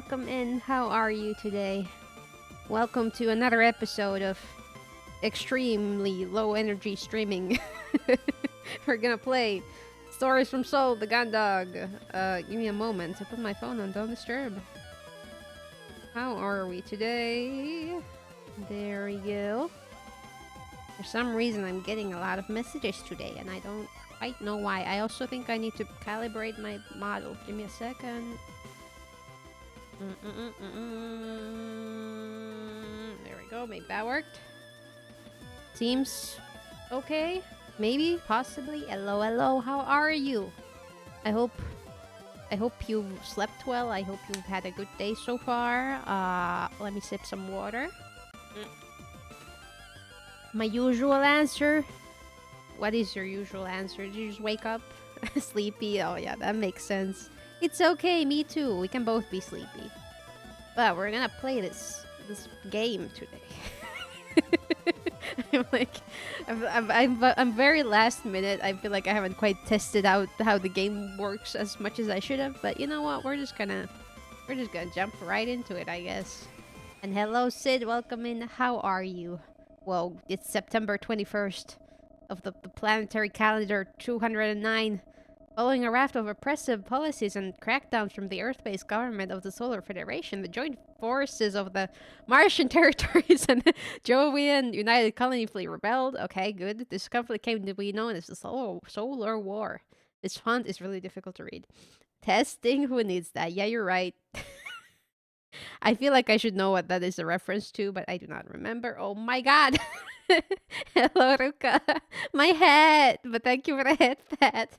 welcome in. How are you today? Welcome to another episode of extremely low energy streaming. We're gonna play Stories from Seoul, the Gun Dog. Give me a moment to put my phone on Don't Disturb. How are we today? There we go. For some reason, I'm getting a lot of messages today, and I don't quite know why. I also think I need to calibrate my model. Give me a second. There we go. Maybe that worked. Seems okay. Maybe, possibly. Hello, hello. How are you? I hope you slept well. I hope you've had a good day so far. Let me sip some water. My usual answer. What is your usual answer? Did you just wake up sleepy? Oh yeah, that makes sense. It's okay, me too. We can both be sleepy. But we're gonna play this game today. I'm very last minute. I feel like I haven't quite tested out how the game works as much as I should have. But you know what? We're just gonna jump right into it, I guess. And hello, Sid. Welcome in. How are you? Well, it's September 21st of the planetary calendar 209. Following a raft of oppressive policies and crackdowns from the Earth-based government of the Solar Federation, the joint forces of the Martian territories and the Jovian United Colony Fleet rebelled. Okay, good. This conflict came to be known as the Solar War. This font is really difficult to read. Testing? Who needs that? Yeah, you're right. I feel like I should know what that is a reference to, but I do not remember. Oh my god! Hello, Ruka. My head! But thank you for the head pat.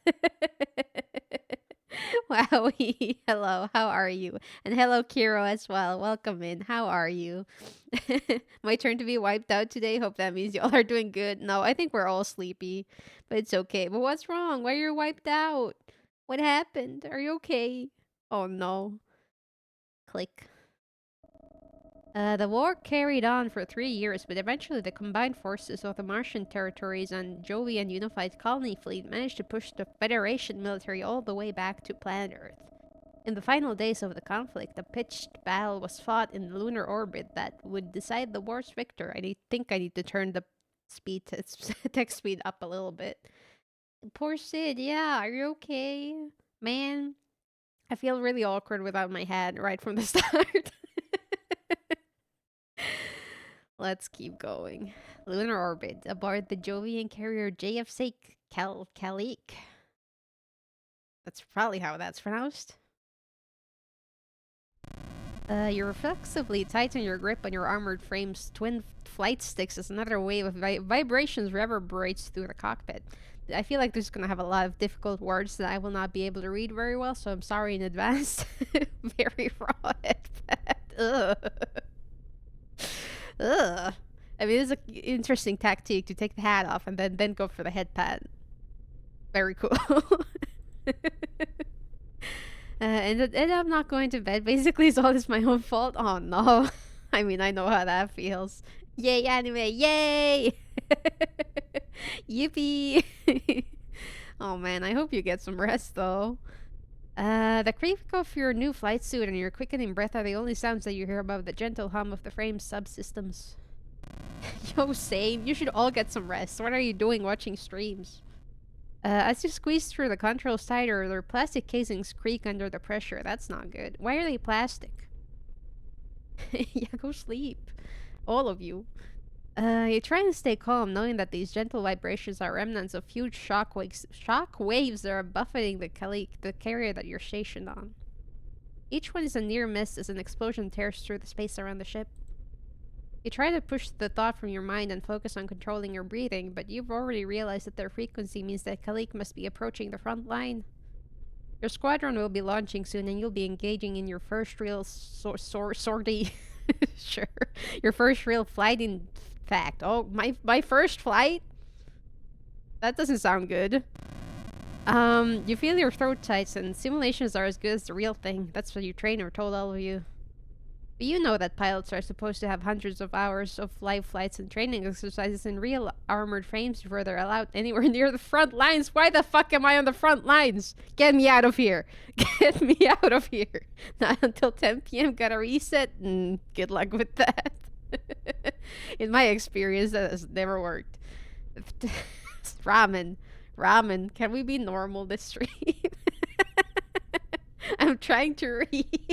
Wow. Hello, how are you? And hello, Kiro, as well. Welcome in. How are you? My turn to be wiped out today. Hope that means y'all are doing good. No, I think we're all sleepy, but it's okay. But what's wrong? Why are you wiped out? What happened? Are you okay? Oh no. Click. The war carried on for 3 years, but eventually the combined forces of the Martian territories and Jovian Unified Colony Fleet managed to push the Federation military all the way back to planet Earth. In the final days of the conflict, a pitched battle was fought in the lunar orbit that would decide the war's victor. think I need to turn the text speed up a little bit. Poor Sid, yeah, are you okay? Man, I feel really awkward without my hat right from the start. Let's keep going. Lunar orbit aboard the Jovian carrier JFC Kalik. That's probably how that's pronounced. You reflexively tighten your grip on your armored frame's twin flight sticks as another wave of vibrations reverberates through the cockpit. I feel like this is going to have a lot of difficult words that I will not be able to read very well, so I'm sorry in advance. Very raw headpad. Ugh. Ugh. I mean, it's an interesting tactic to take the hat off and then go for the head pad. Very cool. And I'm not going to bed. Basically, it's all my own fault. Oh no. I mean, I know how that feels. Yay, anime. Yay! Yippee! Oh man, I hope you get some rest though. The creak of your new flight suit and your quickening breath are the only sounds that you hear above the gentle hum of the frame's subsystems. Yo, same. You should all get some rest. What are you doing watching streams? As you squeeze through the controls tighter, their plastic casings creak under the pressure. That's not good. Why are they plastic? Yeah, go sleep. All of you. You try to stay calm, knowing that these gentle vibrations are remnants of huge shock waves that are buffeting the carrier that you're stationed on. Each one is a near miss as an explosion tears through the space around the ship. You try to push the thought from your mind and focus on controlling your breathing, but you've already realized that their frequency means that Kalik must be approaching the front line. Your squadron will be launching soon, and you'll be engaging in your first real sortie. Sure. Your first real flight, in fact. Oh, my first flight? That doesn't sound good. You feel your throat tighten. Simulations are as good as the real thing. That's what your trainer told all of you. But you know that pilots are supposed to have hundreds of hours of live flights and training exercises in real armored frames before they're allowed anywhere near the front lines. Why the fuck am I on the front lines? Get me out of here. Get me out of here. Not until 10 p.m. Gotta reset, and good luck with that. In my experience, that has never worked. Ramen. Ramen. Can we be normal this stream? I'm trying to read.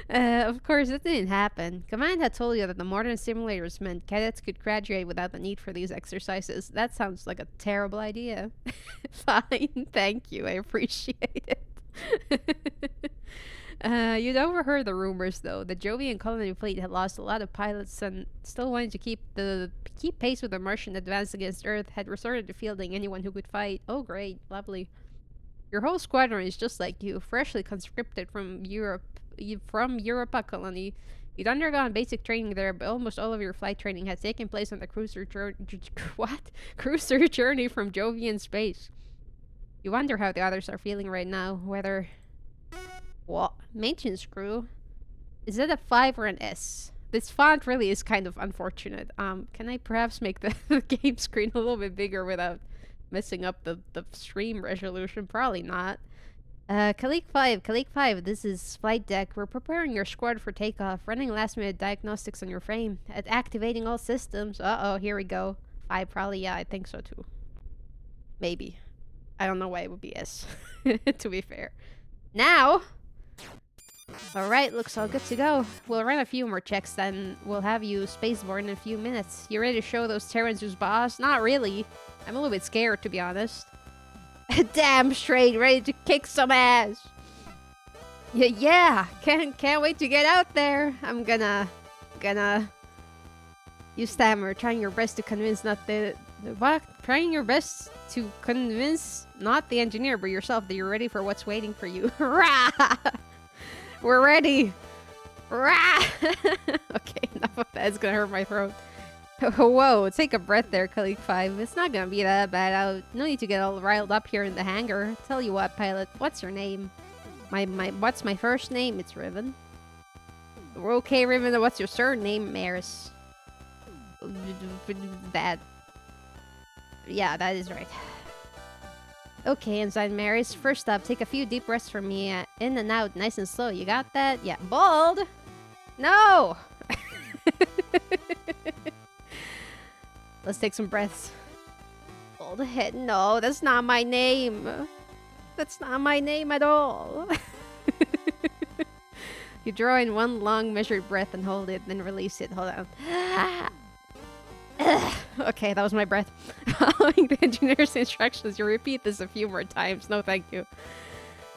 Of course, it didn't happen. Command had told you that the modern simulators meant cadets could graduate without the need for these exercises. That sounds like a terrible idea. Fine, thank you. I appreciate it. You'd overheard the rumors, though. The Jovian colony fleet had lost a lot of pilots and still wanted to keep pace with the Martian advance against Earth, had resorted to fielding anyone who could fight. Oh, great. Lovely. Your whole squadron is just like you, freshly conscripted from Europa colony. You'd undergone basic training there, but almost all of your flight training had taken place on the cruiser journey from Jovian space. You wonder how the others are feeling right now, whether... What? Maintenance crew? Is it a 5 or an S? This font really is kind of unfortunate. Can I perhaps make the game screen a little bit bigger without messing up the stream resolution? Probably not. Kalik 5, this is flight deck. We're preparing your squad for takeoff, running last minute diagnostics on your frame, activating all systems. Uh-oh, here we go. 5 probably, yeah, I think so too. Maybe. I don't know why it would be S, to be fair. Now! Alright, looks all good to go. We'll run a few more checks, then we'll have you spaceborne in a few minutes. You ready to show those Terrans who's boss? Not really. I'm a little bit scared, to be honest. Damn straight, ready to kick some ass. Yeah, can't wait to get out there. I'm gonna... You stammer, trying your best to convince not the... What? Trying your best to convince not the engineer, but yourself that you're ready for what's waiting for you. Rah! We're ready. Rah! Okay, enough of that. It's gonna hurt my throat. Whoa, take a breath there, Kalik 5. It's not gonna be that bad. No need to get all riled up here in the hangar. Tell you what, pilot, what's your name? What's my first name? It's Riven. Okay, Riven, what's your surname? Maris. That. Yeah, that is right. Okay, Ensign Maris. First up, take a few deep breaths for me. In and out, nice and slow. You got that? Yeah. Bald? No! Let's take some breaths. Bald head. No, that's not my name. That's not my name at all. You draw in one long measured breath and hold it, then release it. Hold on. Okay, that was my breath. Following the engineer's instructions, you repeat this a few more times. No, thank you.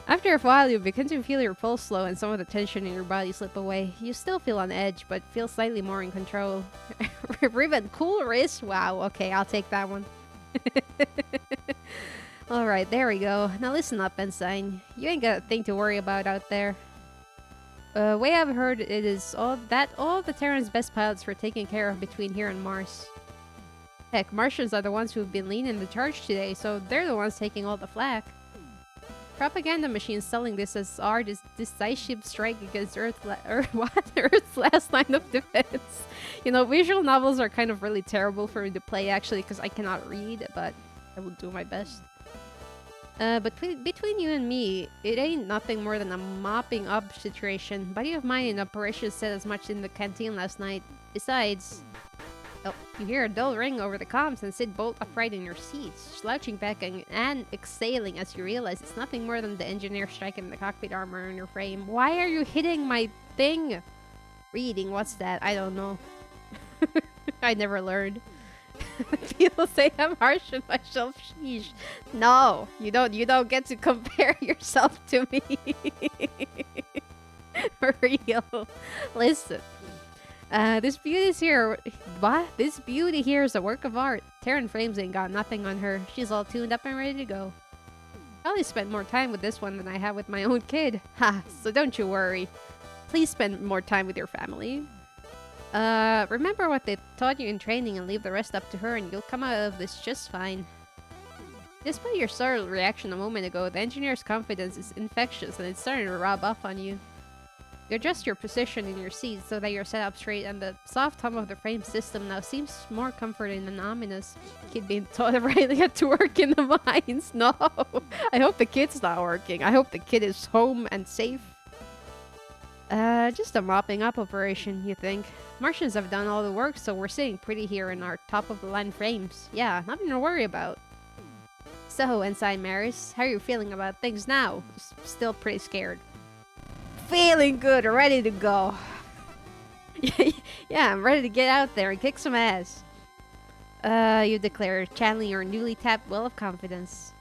After a while, you begin to feel your pulse slow and some of the tension in your body slip away. You still feel on edge, but feel slightly more in control. Riven, cool wrist? Wow, okay, I'll take that one. Alright, there we go. Now listen up, Ensign. You ain't got a thing to worry about out there. Way I've heard it is all the Terrans' best pilots were taken care of between here and Mars. Heck, Martians are the ones who've been leading the charge today, so they're the ones taking all the flack. Propaganda machines selling this as our decisive strike against Earth's last line of defense. You know, visual novels are kind of really terrible for me to play, actually, because I cannot read, but I will do my best. But between you and me, it ain't nothing more than a mopping up situation. Buddy of mine in operations said as much in the canteen last night. Besides... Oh, you hear a dull ring over the comms and sit bolt upright in your seats, slouching back and exhaling as you realize it's nothing more than the engineer striking the cockpit armor on your frame. Why are you hitting my thing? Reading, what's that? I don't know. I never learned. People say I'm harsh on myself. Sheesh. No, you don't get to compare yourself to me. For real. Listen. This beauty here is a work of art. Terran Frames ain't got nothing on her. She's all tuned up and ready to go. Probably spent more time with this one than I have with my own kid. Ha, so don't you worry. Please spend more time with your family. Remember what they taught you in training and leave the rest up to her and you'll come out of this just fine. Despite your startled reaction a moment ago, the engineer's confidence is infectious and it's starting to rub off on you. You adjust your position in your seat so that you're set up straight, and the soft hum of the frame system now seems more comforting than ominous. Kid being taught right get to work in the mines. No, I hope the kid's not working. I hope the kid is home and safe. Just a mopping up operation, you think? Martians have done all the work, so we're sitting pretty here in our top-of-the-line frames. Yeah, nothing to worry about. So, Ensign Maris, how are you feeling about things now? Still pretty scared. Feeling good, ready to go. Yeah, I'm ready to get out there and kick some ass. You declare, channeling your newly tapped well of confidence.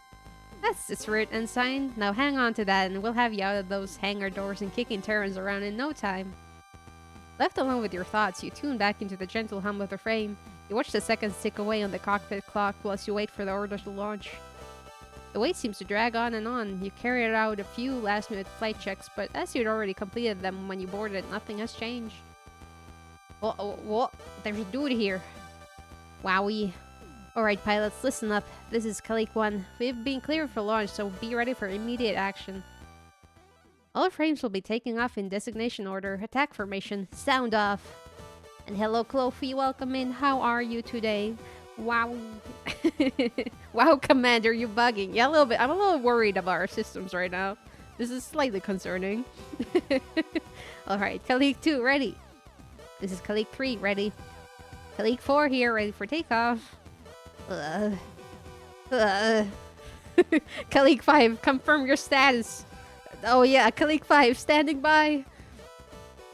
That's the spirit, Ensign. Now hang on to that and we'll have you out of those hangar doors and kicking Terrans around in no time. Left alone with your thoughts, you tune back into the gentle hum of the frame. You watch the seconds tick away on the cockpit clock whilst you wait for the order to launch. The wait seems to drag on and on. You carried out a few last-minute flight checks, but as you'd already completed them when you boarded, nothing has changed. What? There's a dude here. Wowie. Alright, pilots, listen up. This is Kalik 1. We've been cleared for launch, so be ready for immediate action. All frames will be taking off in designation order. Attack formation. Sound off. And hello, Clofy. Welcome in. How are you today? Wow. Wow, Commander, you bugging. Yeah, a little bit. I'm a little worried about our systems right now. This is slightly concerning. Alright, Kalik 2, ready. This is Kalik 3, ready. Kalik 4 here, ready for takeoff. Kalik 5, confirm your status. Oh yeah, Kalik 5, standing by.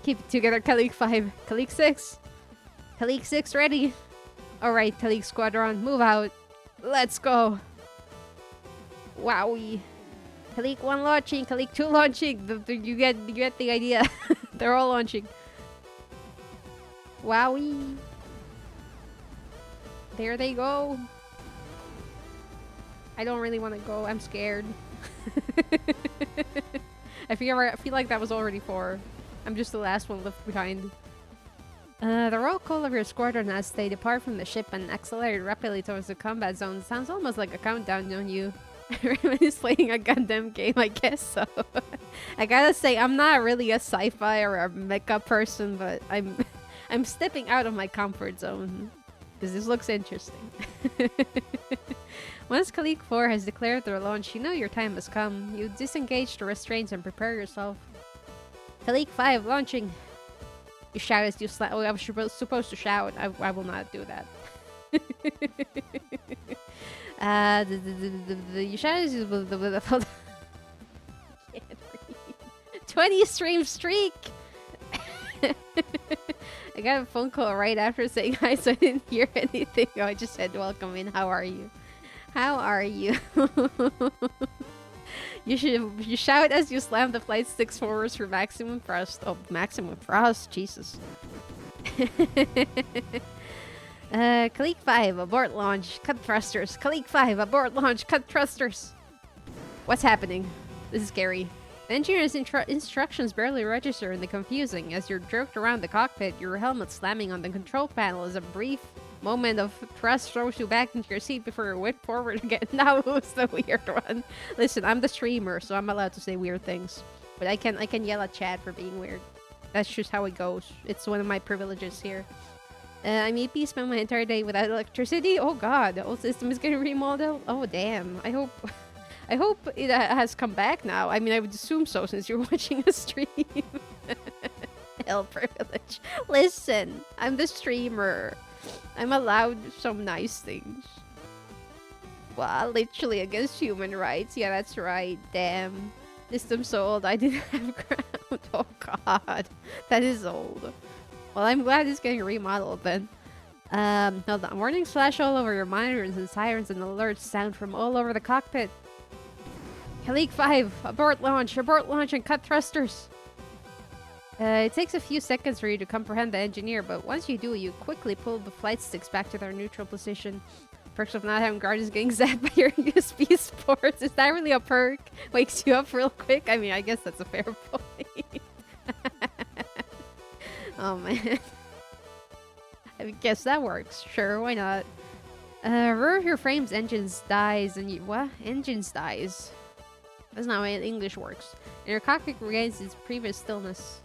Keep it together, Kalik 5. Kalik 6. Kalik 6, ready. Alright, Kalik Squadron, move out. Let's go. Wowie. Kalik 1 launching, Kalik 2 launching. You get the idea. They're all launching. Wowie. There they go. I don't really want to go. I'm scared. I feel like that was already 4. I'm just the last one left behind. The roll call of your squadron as they depart from the ship and accelerate rapidly towards the combat zone sounds almost like a countdown, don't you? Everybody's playing a goddamn game, I guess so. I gotta say, I'm not really a sci-fi or a mecha person, but I'm stepping out of my comfort zone. Because this looks interesting. Once Kalik 4 has declared their launch, you know your time has come. You disengage the restraints and prepare yourself. Kalik 5 launching. You shout as you slam. Oh, I was supposed to shout. I will not do that. You shout as you... Hold on. I can't read. 20 stream streak! I got a phone call right after saying hi, so I didn't hear anything. Oh, I just said welcome in. How are you? How are you? You shout as you slam the flight sticks forwards for maximum thrust. Oh, maximum thrust, Jesus. Kalik 5, abort launch, cut thrusters. Kalik 5, abort launch, cut thrusters. What's happening? This is scary. The engineer's instructions barely register in the confusing. As you're jerked around the cockpit, your helmet slamming on the control panel as a brief moment of thrust throws you back into your seat before you're whipped forward again. That was the weird one. Listen, I'm the streamer, so I'm allowed to say weird things. But I can yell at Chad for being weird. That's just how it goes. It's one of my privileges here. I maybe spend my entire day without electricity. Oh god, the whole system is getting remodeled. Oh damn. I hope it has come back now. I mean, I would assume so since you're watching a stream. Hell privilege. Listen, I'm the streamer. I'm allowed some nice things. Well, literally against human rights. Yeah, that's right. Damn. System so old, I didn't have ground. Oh god. That is old. Well, I'm glad it's getting remodeled then. Hold on. Warnings flash all over your monitors and sirens and alerts sound from all over the cockpit. Kalik 5, abort launch, and cut thrusters. It takes a few seconds for you to comprehend the engineer, but once you do, you quickly pull the flight sticks back to their neutral position. Perks of not having guardians getting zapped by your USB sports. Is that really a perk? Wakes you up real quick? I mean, I guess that's a fair point. Oh man. I guess that works. Sure, why not? Rear of your frame's engines dies and you... What? Engines dies. That's not how English works. And your cockpit regains its previous stillness.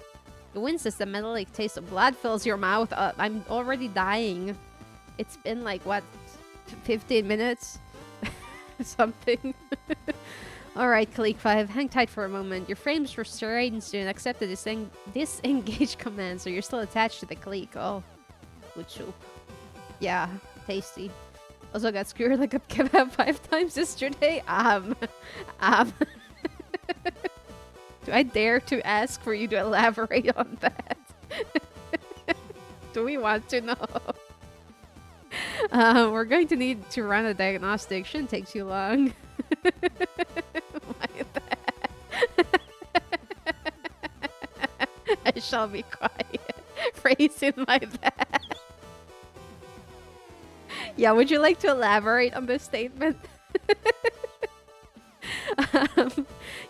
The wind says the metallic taste of blood fills your mouth up. I'm already dying. It's been like, what, 15 minutes? Something. Alright, Kalik 5, hang tight for a moment. Your frame's restrained soon. Accept the disengage command, so you're still attached to the Kalik. Oh, good soup. Yeah, tasty. Also got skewered like a kebab 5 times yesterday. Do I dare to ask for you to elaborate on that? Do we want to know? We're going to need to run a diagnostic. Shouldn't take too long. My bad. I shall be quiet. Phrasing my bad. Yeah, would you like to elaborate on this statement?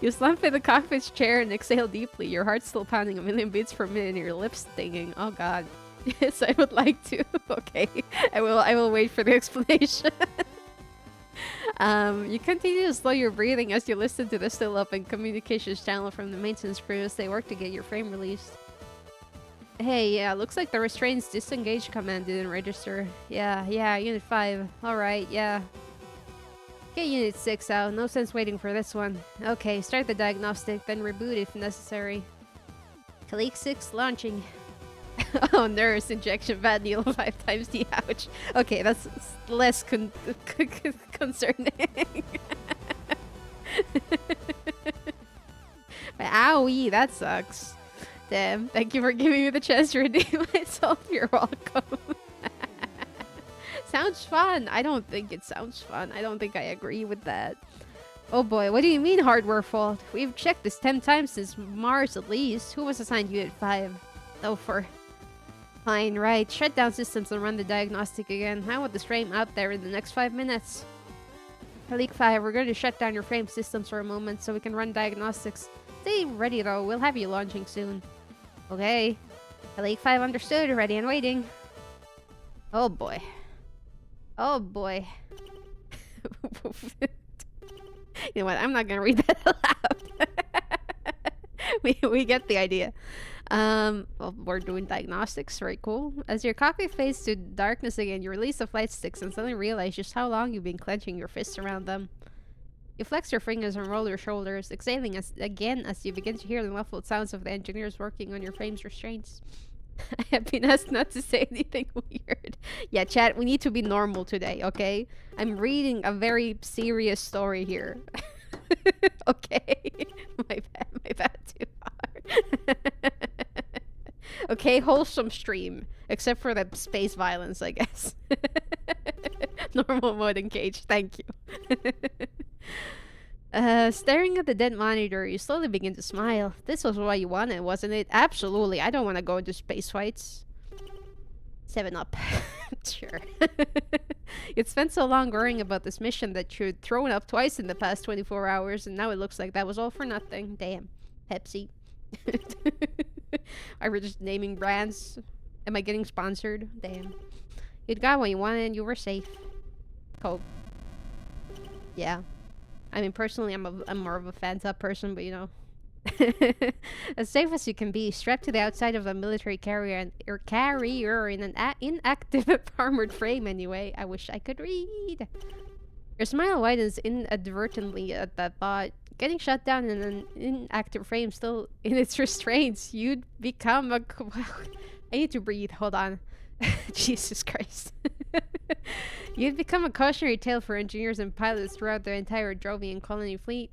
You slump in the cockpit's chair and exhale deeply. Your heart's still pounding a million beats per minute and your lips stinging. Oh god. Yes, I would like to. Okay. I will wait for the explanation. You continue to slow your breathing as you listen to the still open communications channel from the maintenance crew as they work to get your frame released. Hey, yeah, looks like the restraints disengage command didn't register. Yeah, Unit 5. Alright, yeah. Get Unit 6 out. No sense waiting for this one. Okay, start the diagnostic, then reboot if necessary. Kalik 6 launching. Oh, nurse, injection, bad needle 5 times the ouch. Okay, that's less concerning. But owie, that sucks. Damn, thank you for giving me the chance to redeem myself. You're welcome. Sounds fun. I don't think it sounds fun. I don't think I agree with that. Oh boy, what do you mean hardware fault? We've checked this 10 times since Mars at least. Who was assigned Unit 5? Oh, for... Fine, right. Shut down systems and run the diagnostic again. I want this frame out there in the next 5 minutes. Kalik 5, we're going to shut down your frame systems for a moment so we can run diagnostics. Stay ready though. We'll have you launching soon. Okay. Kalik 5 understood. Ready and waiting. Oh boy. Oh boy. You know what? I'm not gonna read that aloud. we get the idea. Well, we're doing diagnostics. Very cool. As your cockpit fades to darkness again, you release the flight sticks and suddenly realize just how long you've been clenching your fists around them. You flex your fingers and roll your shoulders, exhaling again as you begin to hear the muffled sounds of the engineers working on your frame's restraints. I have been asked not to say anything weird. Yeah, chat, we need to be normal today, okay? I'm reading a very serious story here. Okay? My bad too hard. Okay, wholesome stream. Except for the space violence, I guess. Normal mode engaged, thank you. Staring at the dead monitor, you slowly begin to smile. This was what you wanted, wasn't it? Absolutely, I don't want to go into space fights. 7 up. Sure. You'd spent so long worrying about this mission that you'd thrown up twice in the past 24 hours, and now it looks like that was all for nothing. Damn. Pepsi. I were just naming brands. Am I getting sponsored? Damn. You'd got what you wanted and you were safe. Cope. Yeah. I mean, personally, I'm more of a Fanta person, but you know. As safe as you can be, strapped to the outside of a military carrier in an inactive armored frame anyway. I wish I could read. Your smile widens inadvertently at that thought. Getting shut down in an inactive frame still in its restraints, you'd become a... I need to breathe. Hold on. Jesus Christ. You'd become a cautionary tale for engineers and pilots throughout the entire Drovian colony fleet.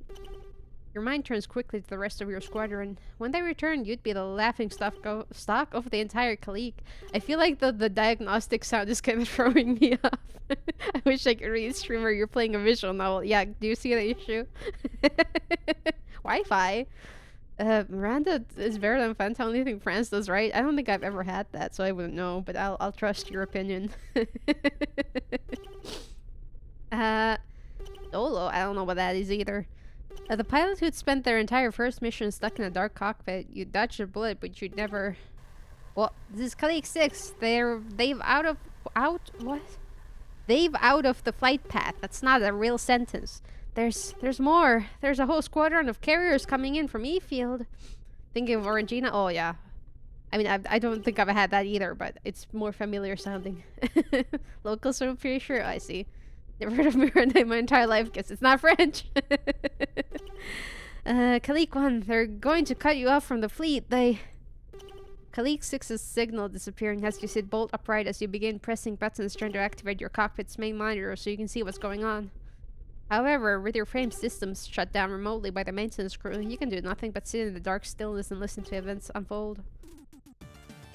Your mind turns quickly to the rest of your squadron. When they return, you'd be the laughing stock of the entire Kalik. I feel like the diagnostic sound is kind of throwing me off. I wish I could read streamer. You're playing a visual novel. Yeah, do you see the issue? Wi-Fi. Miranda is better than Fanta. Only thing France does right. I don't think I've ever had that, so I wouldn't know. But I'll trust your opinion. Solo. I don't know what that is either. The pilot who'd spent their entire first mission stuck in a dark cockpit. You dodged a bullet, but you'd never... Well, this is Kalik 6. What? They've out of the flight path. That's not a real sentence. There's more. There's a whole squadron of carriers coming in from E-Field. Thinking of Orangina? Oh, yeah. I mean, I don't think I've had that either, but it's more familiar sounding. Locals, I'm pretty sure. I see. Never heard of Miranda in my entire life. Guess it's not French. Kalik 1, they're going to cut you off from the fleet. Kalik 6's signal disappearing as you sit bolt upright as you begin pressing buttons trying to activate your cockpit's main monitor so you can see what's going on. However, with your frame systems shut down remotely by the maintenance crew, you can do nothing but sit in the dark stillness and listen to events unfold.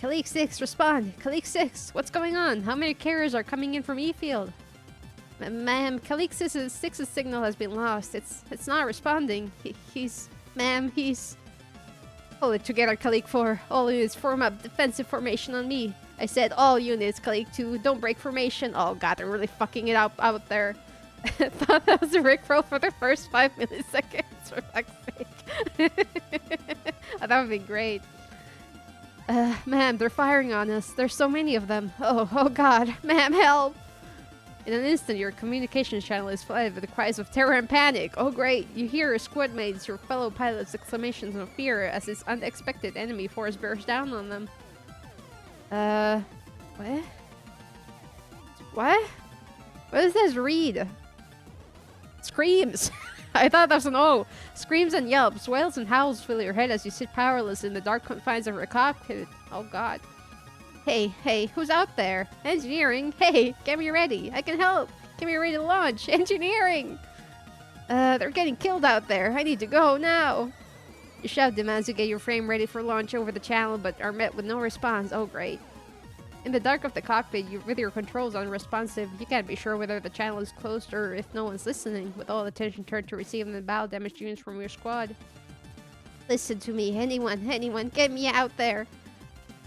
Kalik 6, respond! Kalik 6, what's going on? How many carriers are coming in from E-Field? Ma'am, Kalik 6's signal has been lost. It's not responding. He's... Hold it together, Kalik 4. All units form up defensive formation on me. I said all units, Kalik 2. Don't break formation. Oh god, they're really fucking it up out there. I thought that was a rickroll for the first 5 milliseconds, for fuck's sake. Oh, that would be great. Ma'am, they're firing on us. There's so many of them. Oh god. Ma'am, help! In an instant, your communication channel is flooded with the cries of terror and panic. Oh great, you hear your squad mates, your fellow pilots' exclamations of fear as this unexpected enemy force bears down on them. What? What? What does this read? Screams! I thought that was an O. Screams and yelps, wails and howls fill your head as you sit powerless in the dark confines of your cockpit. Oh god. Hey, who's out there? Engineering? Hey, get me ready. I can help. Get me ready to launch. Engineering! They're getting killed out there. I need to go now. Your shout demands you get your frame ready for launch over the channel, but are met with no response. Oh, great. In the dark of the cockpit, with your controls unresponsive, you can't be sure whether the channel is closed or if no one's listening, with all attention turned to receiving the battle damaged units from your squad. Listen to me, anyone, get me out there!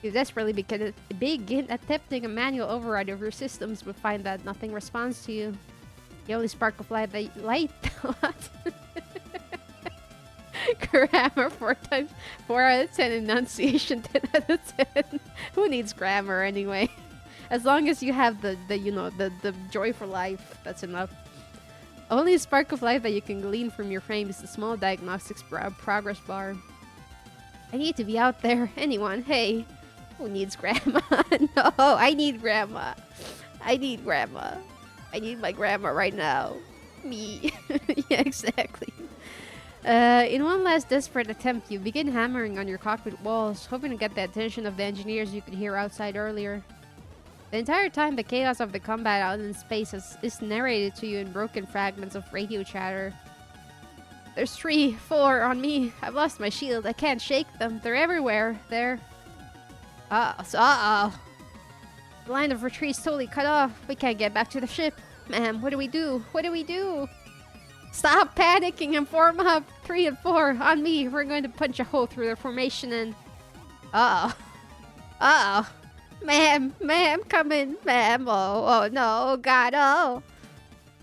You desperately begin attempting a manual override of your systems, but find that nothing responds to you. The only spark of light what? Grammar 4 out of 10, enunciation 10 out of 10. Who needs grammar anyway? As long as you have the joy for life, that's enough. Only spark of life that you can glean from your frame is the small diagnostics progress bar. I need to be out there. Anyone, hey. Who needs grandma? No, I need grandma. I need my grandma right now. Me. Yeah, exactly. In one last desperate attempt, you begin hammering on your cockpit walls, hoping to get the attention of the engineers you could hear outside earlier. The entire time, the chaos of the combat out in space is narrated to you in broken fragments of radio chatter. There's 3, 4 on me. I've lost my shield. I can't shake them. They're everywhere. They're... Uh-oh. The line of retreat's totally cut off. We can't get back to the ship. Ma'am, what do we do? What do we do? Stop panicking and form up. 3 and 4 on me. We're going to punch a hole through the formation and... Uh-oh. Ma'am, come in. Ma'am, oh no, god, oh.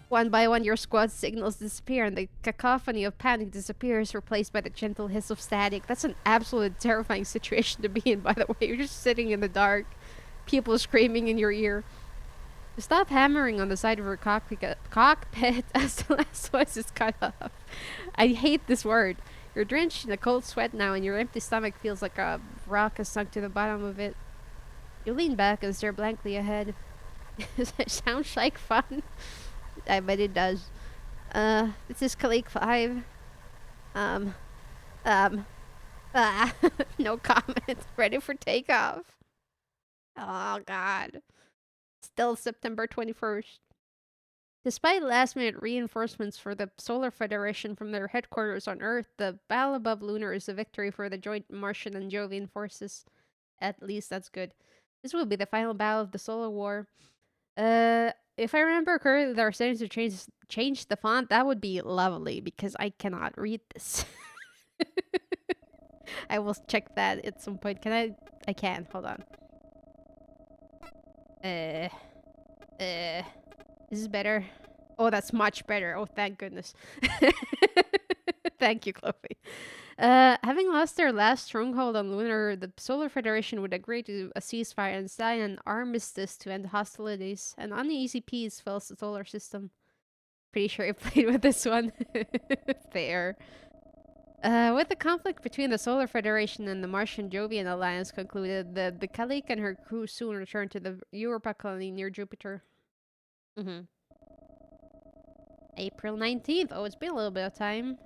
One by one, your squad's signals disappear and the cacophony of panic disappears, replaced by the gentle hiss of static. That's an absolute terrifying situation to be in, by the way. You're just sitting in the dark. People screaming in your ear. Stop hammering on the side of your cockpit as the last voice is cut off. I hate this word. You're drenched in a cold sweat now and your empty stomach feels like a rock has sunk to the bottom of it. You lean back and stare blankly ahead. Does that sound like fun? I bet it does. This is Kalik 5. No comment. Ready for takeoff. Oh god. Still September 21st. Despite last-minute reinforcements for the Solar Federation from their headquarters on Earth, the battle above Lunar is a victory for the joint Martian and Jovian forces. At least that's good. This will be the final battle of the Solar War. If I remember correctly, there are settings to change the font. That would be lovely, because I cannot read this. I will check that at some point. Can I? I can. Hold on. This is better. Oh, that's much better. Oh, thank goodness. Thank you, Chloe. Having lost their last stronghold on Lunar, the Solar Federation would agree to a ceasefire and sign an armistice to end hostilities. An uneasy peace fills the solar system. Pretty sure I played with this one. Fair. With the conflict between the Solar Federation and the Martian Jovian alliance concluded, the Kalik and her crew soon returned to the Europa colony near Jupiter. April 19th. Oh, it's been a little bit of time.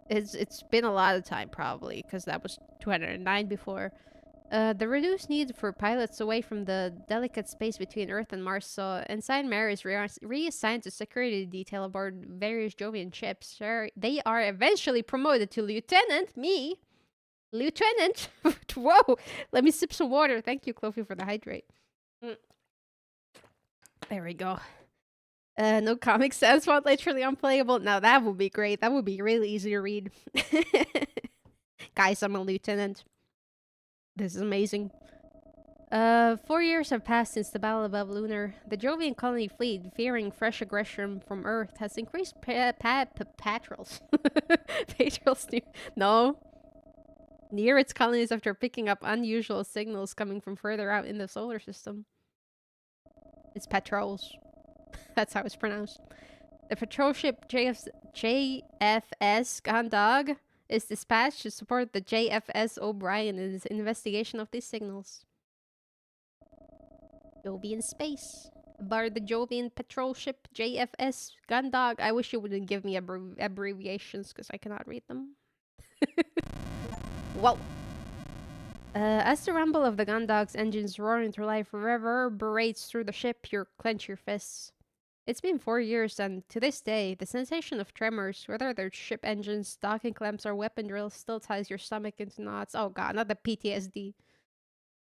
It's been a lot of time, probably, because that was 209 before. The reduced need for pilots away from the delicate space between Earth and Mars saw Ensign Maris reassigned to security detail aboard various Jovian ships. They are eventually promoted to lieutenant. Me? Lieutenant? Whoa! Let me sip some water. Thank you, Clofy, for the hydrate. There we go. No Comic Sans font literally unplayable. Now that would be great. That would be really easy to read. Guys, I'm a lieutenant. This is amazing. 4 years have passed since the battle above Lunar. The Jovian colony fleet, fearing fresh aggression from Earth, has increased patrols. Patrols near its colonies after picking up unusual signals coming from further out in the solar system. It's patrols. That's how it's pronounced. The patrol ship JFS Gandog is dispatched to support the JFS O'Brien in his investigation of these signals. Jovian space. Aboard the Jovian patrol ship JFS Gundog. I wish you wouldn't give me abbreviations because I cannot read them. Whoa. As the rumble of the Gundog's engines roar into life reverberates through the ship, you clench your fists. It's been 4 years, and to this day, the sensation of tremors, whether they're ship engines, docking clamps, or weapon drills, still ties your stomach into knots. Oh god, not the PTSD.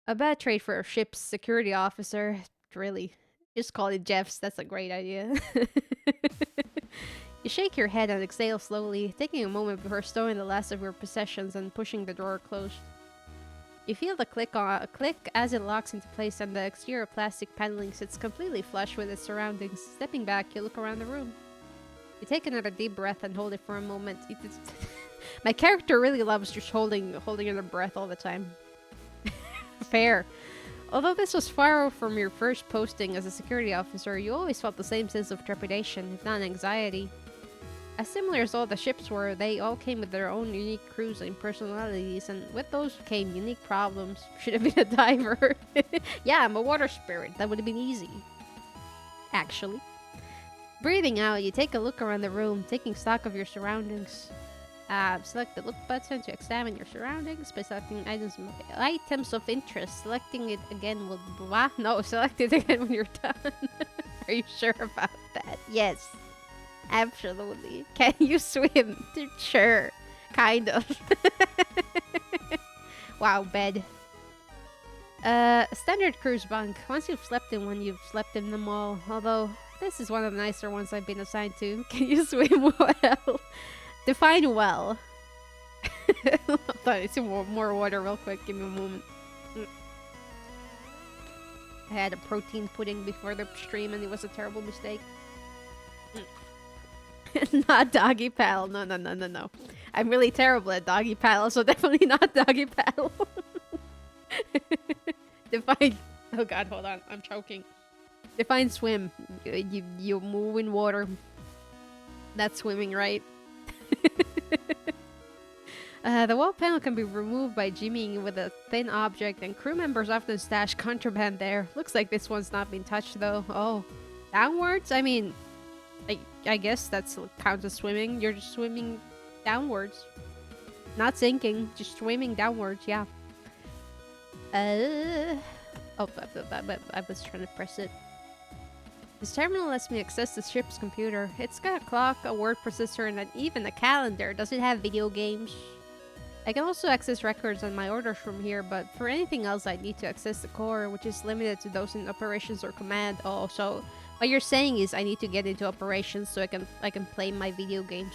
A bad trait for a ship's security officer. Really. Just call it Jeff's, that's a great idea. You shake your head and exhale slowly, taking a moment before stowing the last of your possessions and pushing the drawer closed. You feel the click as it locks into place, and the exterior plastic paneling sits completely flush with its surroundings. Stepping back, you look around the room. You take another deep breath and hold it for a moment. My character really loves just holding your breath all the time. Fair. Although this was far from your first posting as a security officer, you always felt the same sense of trepidation, if not anxiety. As similar as all the ships were, they all came with their own unique crews and personalities, and with those came unique problems. Should have been a diver. Yeah, I'm a water spirit. That would have been easy. Actually. Breathing out, you take a look around the room, taking stock of your surroundings. Select the look button to examine your surroundings by selecting items of interest. Selecting it again will... No, select it again when you're done. Are you sure about that? Yes. Absolutely. Can you swim? Sure. Kind of. Wow, bed. Standard cruise bunk. Once you've slept in one, you've slept in them all. Although, this is one of the nicer ones I've been assigned to. Can you swim well? Define well. I need some more water real quick. Give me a moment. I had a protein pudding before the stream and it was a terrible mistake. Not doggy paddle. No. I'm really terrible at doggy paddle, so definitely not doggy paddle. Define... Oh god, hold on. I'm choking. Define swim. You move in water. That's swimming, right? The wall panel can be removed by jimmying with a thin object, and crew members often stash contraband there. Looks like this one's not been touched, though. Oh. Downwards? I mean... I guess that's counts as swimming. You're just swimming downwards. Not sinking, just swimming downwards, yeah. Oh, I was trying to press it. This terminal lets me access the ship's computer. It's got a clock, a word processor, and even a calendar. Does it have video games? I can also access records on my orders from here, but for anything else I need to access the core, which is limited to those in operations or command. Oh, so... What you're saying is I need to get into operations so I can play my video games.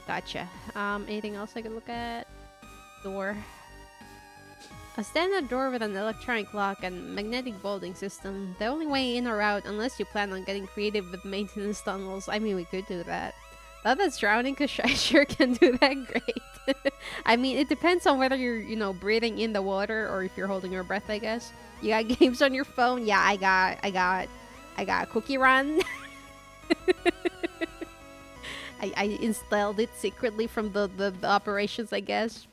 Gotcha. Anything else I can look at? Door. A standard door with an electronic lock and magnetic bolting system. The only way in or out, unless you plan on getting creative with maintenance tunnels. I mean, we could do that. Oh, that's drowning because I sure can do that great. I mean, it depends on whether you're, you know, breathing in the water or if you're holding your breath, I guess. You got games on your phone? Yeah, I got Cookie Run. I installed it secretly from the operations, I guess.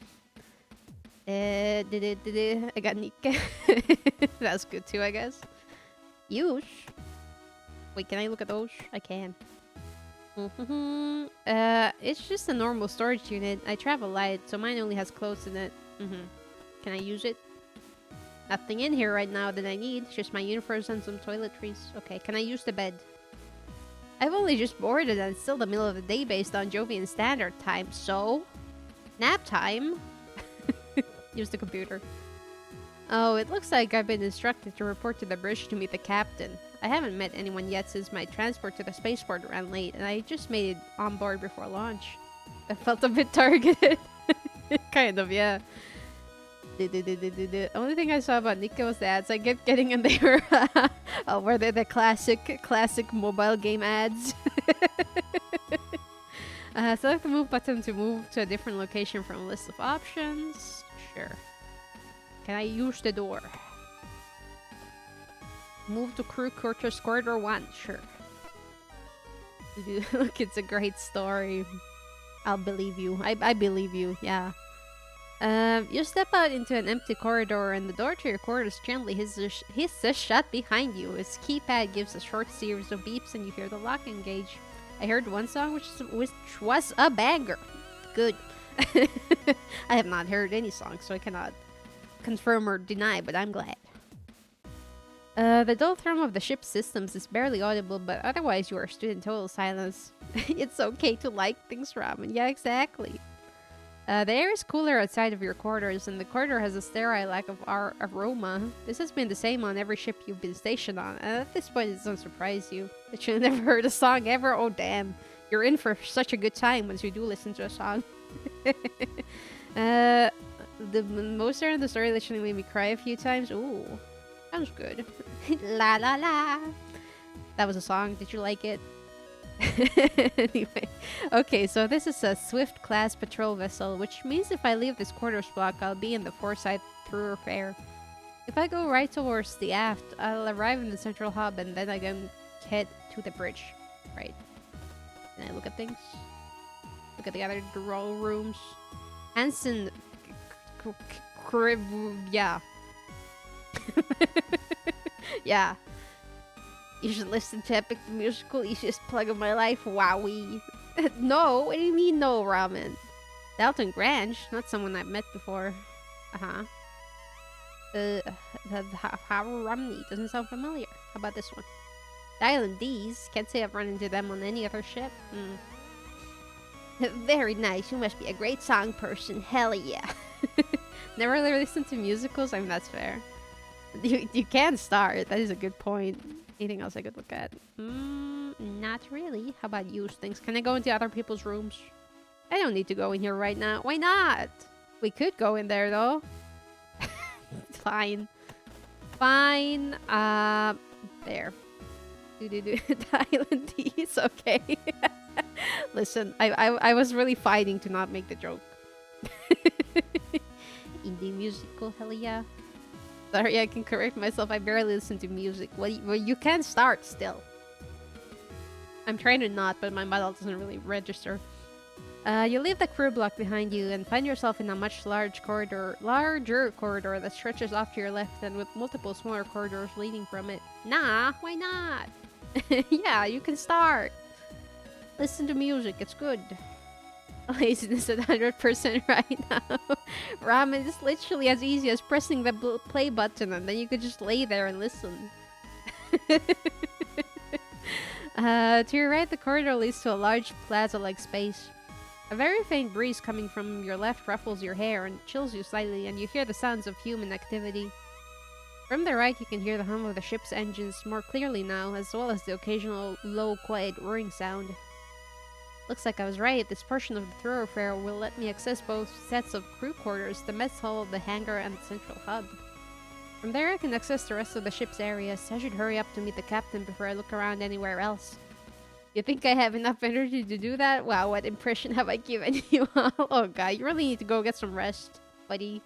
I got Nika. That's good too, I guess. Yush. Wait, can I look at those? I can. It's just a normal storage unit. I travel light, so mine only has clothes in it. Can I use it? Nothing in here right now that I need. Just my uniforms and some toiletries. Okay, can I use the bed? I've only just boarded and it's still the middle of the day based on Jovian Standard Time, so... Nap time? Use the computer. Oh, it looks like I've been instructed to report to the bridge to meet the captain. I haven't met anyone yet since my transport to the spaceport ran late, and I just made it on board before launch. I felt a bit targeted. Kind of, yeah. The only thing I saw about Nika was the ads I kept getting, and they were were they the classic mobile game ads. Select the move button to move to a different location from a list of options. Sure. Can I use the door? Move to crew quarters corridor 1. Sure. Look, it's a great story. I'll believe you. I believe you. Yeah. You step out into an empty corridor and the door to your quarters gently hisses shut behind you. Its keypad gives a short series of beeps and you hear the lock engage. I heard one song which was a banger. Good. I have not heard any songs, so I cannot confirm or deny, but I'm glad. The dull thrum of the ship's systems is barely audible, but otherwise you are stood in total silence. It's okay to like things, Ramen. Yeah, exactly. The air is cooler outside of your quarters, and the corridor has a sterile lack of aroma. This has been the same on every ship you've been stationed on, and at this point it doesn't surprise you that you've never heard a song ever. Oh damn, you're in for such a good time once you do listen to a song. The most in the story literally made me cry a few times. Ooh, sounds good. La la la. That was a song. Did you like it? Anyway, okay, so this is a Swift class patrol vessel, which means if I leave this quarters block, I'll be in the Foresight thoroughfare. If I go right towards the aft, I'll arrive in the central hub, and then I can head to the bridge. Right. Can I look at things? Look at the other roll rooms. Hansen... yeah. Yeah. You should listen to Epic the Musical, easiest plug of my life. Wowee. No, what do you mean no, Ramen? Dalton Grange, not someone I've met before. Romney doesn't sound familiar. How about this one? The Island D's, can't say I've run into them on any other ship. Very nice, you must be a great song person. Hell yeah. Never really listened to musicals? I mean, that's fair. You can start, that is a good point. Anything else I could look at? Not really. How about use things? Can I go into other people's rooms? I don't need to go in here right now. Why not? We could go in there though. Fine. Fine. There. Island D's. Okay. Listen, I was really fighting to not make the joke. Indie musical, hell yeah. Sorry, I can correct myself. I barely listen to music. Well, you can start still. I'm trying to not, but my model doesn't really register. You leave the crew block behind you and find yourself in a much larger corridor that stretches off to your left and with multiple smaller corridors leading from it. Nah, why not? Yeah, you can start. Listen to music, it's good. Laziness at 100% right now. Ramen is literally as easy as pressing the play button and then you could just lay there and listen. To your right, the corridor leads to a large plaza-like space. A very faint breeze coming from your left ruffles your hair and chills you slightly, and you hear the sounds of human activity. From the right, you can hear the hum of the ship's engines more clearly now, as well as the occasional low, quiet whirring sound. Looks like I was right. This portion of the thoroughfare will let me access both sets of crew quarters, the mess hall, the hangar, and the central hub. From there, I can access the rest of the ship's area, so I should hurry up to meet the captain before I look around anywhere else. You think I have enough energy to do that? Wow, what impression have I given you? Oh god, you really need to go get some rest, buddy.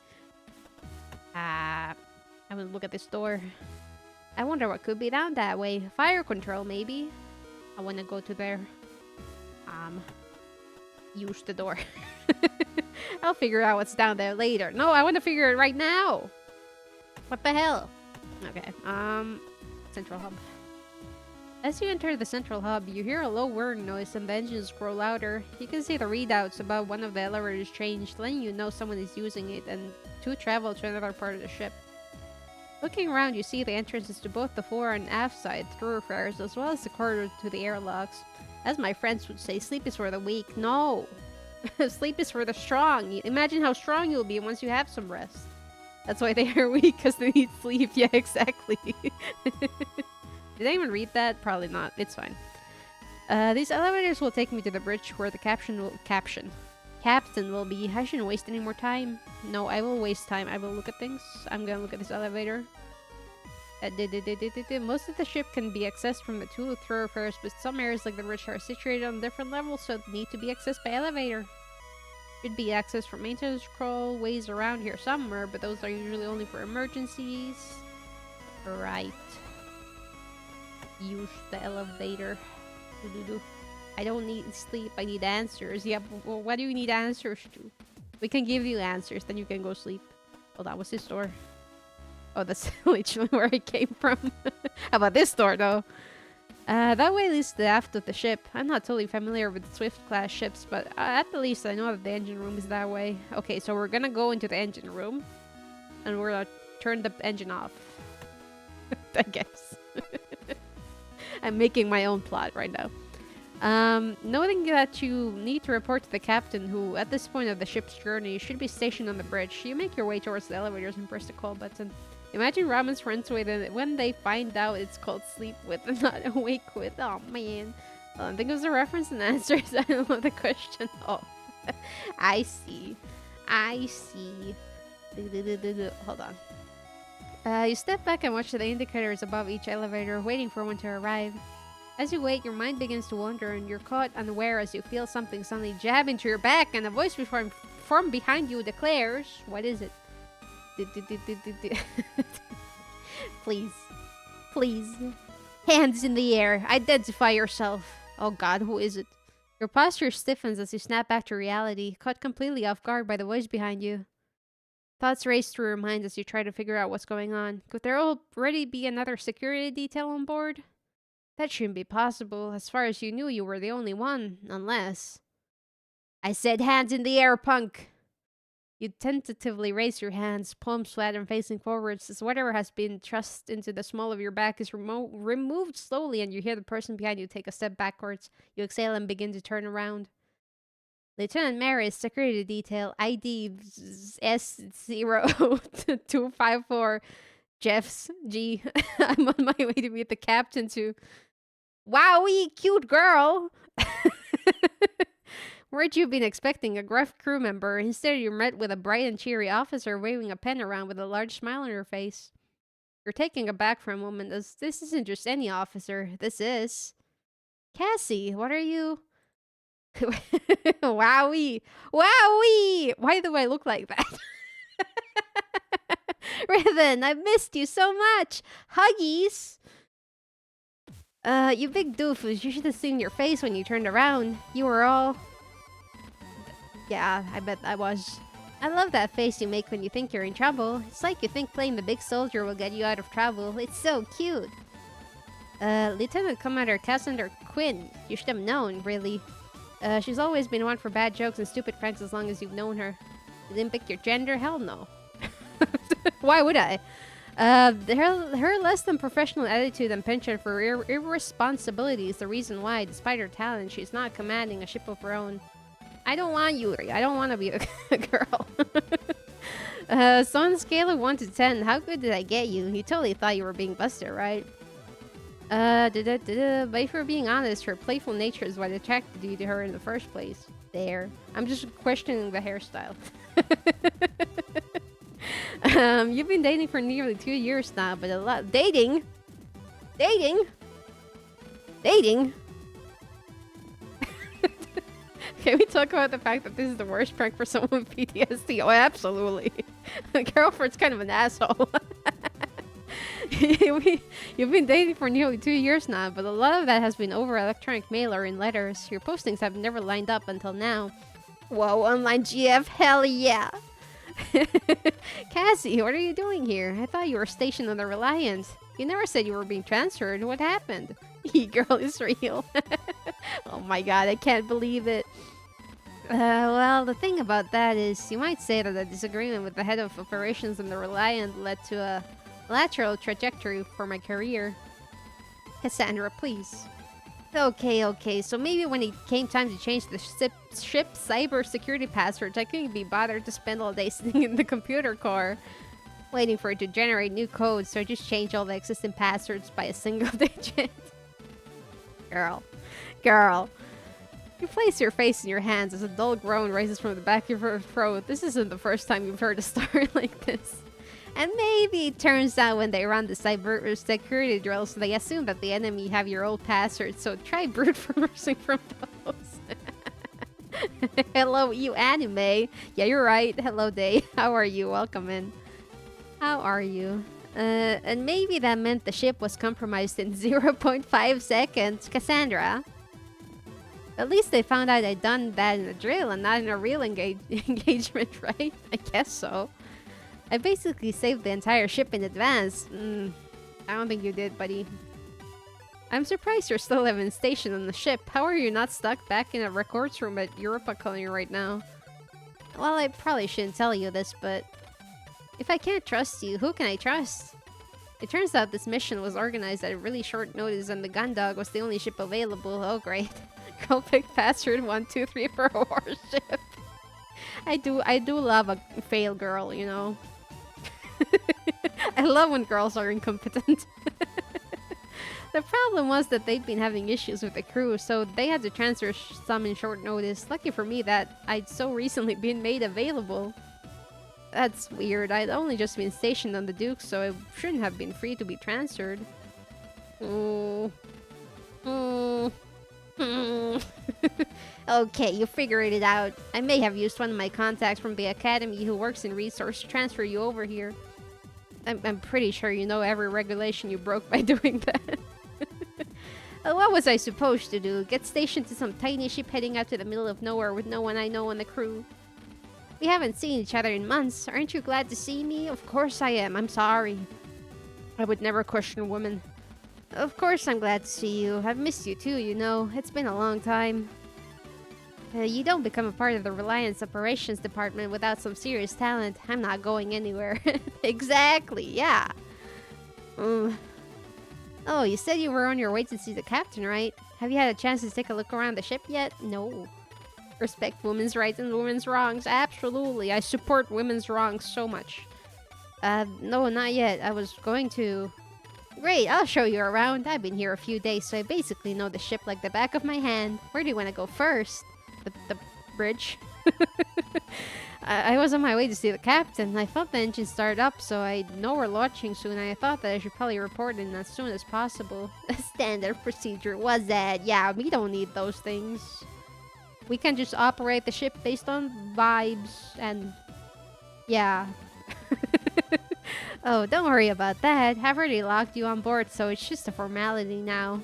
I'm gonna look at this door. I wonder what could be down that way. Fire control, maybe? I wanna go to there. Use the door. I'll figure out what's down there later. No, I want to figure it right now. What the hell? Okay, central hub. As you enter the central hub, you hear a low whirring noise and the engines grow louder. You can see the readouts above one of the elevators change, letting you know someone is using it and to travel to another part of the ship. Looking around, you see the entrances to both the fore and aft side thoroughfares, as well as the corridor to the airlocks. As my friends would say, sleep is for the weak. No! Sleep is for the strong. Imagine how strong you'll be once you have some rest. That's why they are weak, because they need sleep. Yeah, exactly. Did anyone read that? Probably not. It's fine. These elevators will take me to the bridge where the captain will be. I shouldn't waste any more time. No, I will waste time. I will look at things. I'm gonna look at this elevator. Most of the ship can be accessed from the two thoroughfares, but some areas like the bridge are situated on different levels, so need to be accessed by elevator. Should be accessed from maintenance control ways around here somewhere, but those are usually only for emergencies. Right. Use the elevator. I don't need sleep, I need answers. Yeah, well, what do you need answers to? We can give you answers, then you can go sleep. Oh, that was this door. Oh, that's literally where I came from. How about this door, though? That way leads to the aft of the ship. I'm not totally familiar with Swift-class ships, but at the least I know that the engine room is that way. Okay, so we're gonna go into the engine room. And we're gonna turn the engine off. I guess. I'm making my own plot right now. Noting that you need to report to the captain, who, at this point of the ship's journey, should be stationed on the bridge. You make your way towards the elevators and press the call button. Imagine Ramen's friends when they find out it's called sleep with and not awake with. Oh, man. I think it was a reference and answers. I don't know the question. Oh, I see. I see. Hold on. You step back and watch the indicators above each elevator, waiting for one to arrive. As you wait, your mind begins to wander, and you're caught unaware as you feel something suddenly jab into your back, and a voice from behind you declares, what is it? Please. Please. Hands in the air. Identify yourself. Oh god, who is it? Your posture stiffens as you snap back to reality, caught completely off guard by the voice behind you. Thoughts race through your mind as you try to figure out what's going on. Could there already be another security detail on board? That shouldn't be possible. As far as you knew, you were the only one. Unless... I said hands in the air, punk! You tentatively raise your hands, palms flat and facing forwards, as whatever has been thrust into the small of your back is removed slowly, and you hear the person behind you take a step backwards. You exhale and begin to turn around. Lieutenant Maris, security detail, ID S0254, Jeffs, G. I'm on my way to meet the captain to... Wowie, cute girl! Weren't you been expecting a gruff crew member? Instead, you're met with a bright and cheery officer waving a pen around with a large smile on her face. You're taken aback for a moment, as this isn't just any officer. This is... Cassie, what are you... Wowie! Wowie! Why do I look like that? Riven, I've missed you so much! Huggies! You big doofus, you should have seen your face when you turned around. You were all... Yeah, I bet I was. I love that face you make when you think you're in trouble. It's like you think playing the big soldier will get you out of trouble. It's so cute. Lieutenant Commander Cassandra Quinn. You should have known, really. She's always been one for bad jokes and stupid pranks as long as you've known her. You didn't pick your gender? Hell no. Why would I? Her less than professional attitude and penchant for irresponsibility is the reason why, despite her talent, she's not commanding a ship of her own. I don't want Yuri. I don't want to be a girl. So on a scale of 1 to 10, how good did I get you? You totally thought you were being busted, right? But if we're being honest, her playful nature is what attracted you to her in the first place. There. I'm just questioning the hairstyle. You've been dating for nearly 2 years now, but a lot... Dating? Can we talk about the fact that this is the worst prank for someone with PTSD? Oh, absolutely. Girlfriend's kind of an asshole. You've been dating for nearly 2 years now, but a lot of that has been over electronic mail or in letters. Your postings have never lined up until now. Whoa, online GF, hell yeah! Cassie, what are you doing here? I thought you were stationed on the Reliant. You never said you were being transferred. What happened? E-girl is real. Oh my god, I can't believe it. Well, the thing about that is, you might say that a disagreement with the head of operations in the Reliant led to a lateral trajectory for my career. Cassandra, please. Okay, so maybe when it came time to change the ship's cybersecurity passwords, I couldn't be bothered to spend all day sitting in the computer core, waiting for it to generate new code, so I just changed all the existing passwords by a single digit. Girl. You place your face in your hands as a dull groan rises from the back of your throat. This isn't the first time you've heard a story like this. And maybe it turns out when they run the cyber security drills, they assume that the enemy have your old passwords, so try brute forcing from those. Hello, you anime. Yeah, you're right. Hello, Day. How are you? Welcome in. How are you? And maybe that meant the ship was compromised in 0.5 seconds. Cassandra. At least they found out I'd done that in a drill and not in a real engagement, right? I guess so. I basically saved the entire ship in advance. I don't think you did, buddy. I'm surprised you're still living stationed on the ship. How are you not stuck back in a records room at Europa Colony right now? Well, I probably shouldn't tell you this, but if I can't trust you, who can I trust? It turns out this mission was organized at a really short notice and the Gundog was the only ship available. Oh, great. Go pick password 123 for a warship. I do love a fail girl, you know. I love when girls are incompetent. The problem was that they'd been having issues with the crew, so they had to transfer some in short notice. Lucky for me that I'd so recently been made available. That's weird. I'd only just been stationed on the Duke, so I shouldn't have been free to be transferred. Okay, you figured it out. I may have used one of my contacts from the academy who works in resource to transfer you over here. I'm pretty sure you know every regulation you broke by doing that. What was I supposed to do? Get stationed to some tiny ship heading out to the middle of nowhere with no one I know on the crew? We haven't seen each other in months. Aren't you glad to see me? Of course I am. I'm sorry. I would never question women. Of course I'm glad to see you. I've missed you too, you know. It's been a long time. You don't become a part of the Reliance Operations Department without some serious talent. I'm not going anywhere. Exactly, yeah. Oh, you said you were on your way to see the captain, right? Have you had a chance to take a look around the ship yet? No. Respect women's rights and women's wrongs. Absolutely. I support women's wrongs so much. No, not yet. I was going to... Great, I'll show you around. I've been here a few days, so I basically know the ship like the back of my hand. Where do you want to go first? The bridge? I was on my way to see the captain. I thought the engine started up, so I know we're launching soon. I thought that I should probably report in as soon as possible. Standard procedure was that. Yeah, we don't need those things. We can just operate the ship based on vibes and... Yeah. Oh, don't worry about that. I've already locked you on board, so it's just a formality now.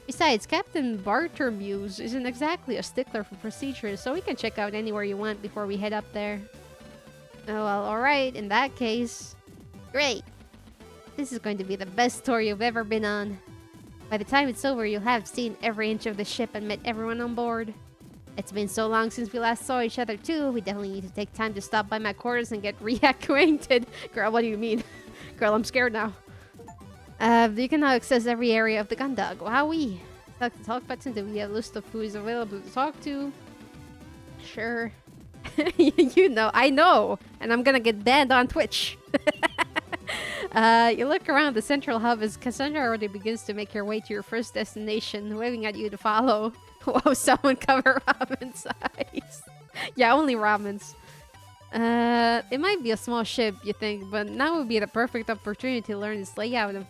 Besides, Captain Bartermuse isn't exactly a stickler for procedures, so we can check out anywhere you want before we head up there. Oh, well, alright, in that case. Great! This is going to be the best tour you've ever been on. By the time it's over, you'll have seen every inch of the ship and met everyone on board. It's been so long since we last saw each other, too. We definitely need to take time to stop by my quarters and get reacquainted. Girl, what do you mean? Girl, I'm scared now. You can now access every area of the Gundog. Wowee. Select the talk button to get a list of who is available to talk to. Sure. You know, I know. And I'm gonna get banned on Twitch. You look around the central hub as Cassandra already begins to make your way to your first destination, waving at you to follow. Whoa, someone cover ramen's eyes. Yeah, only ramen's. It might be a small ship, you think, but now would be the perfect opportunity to learn its layout and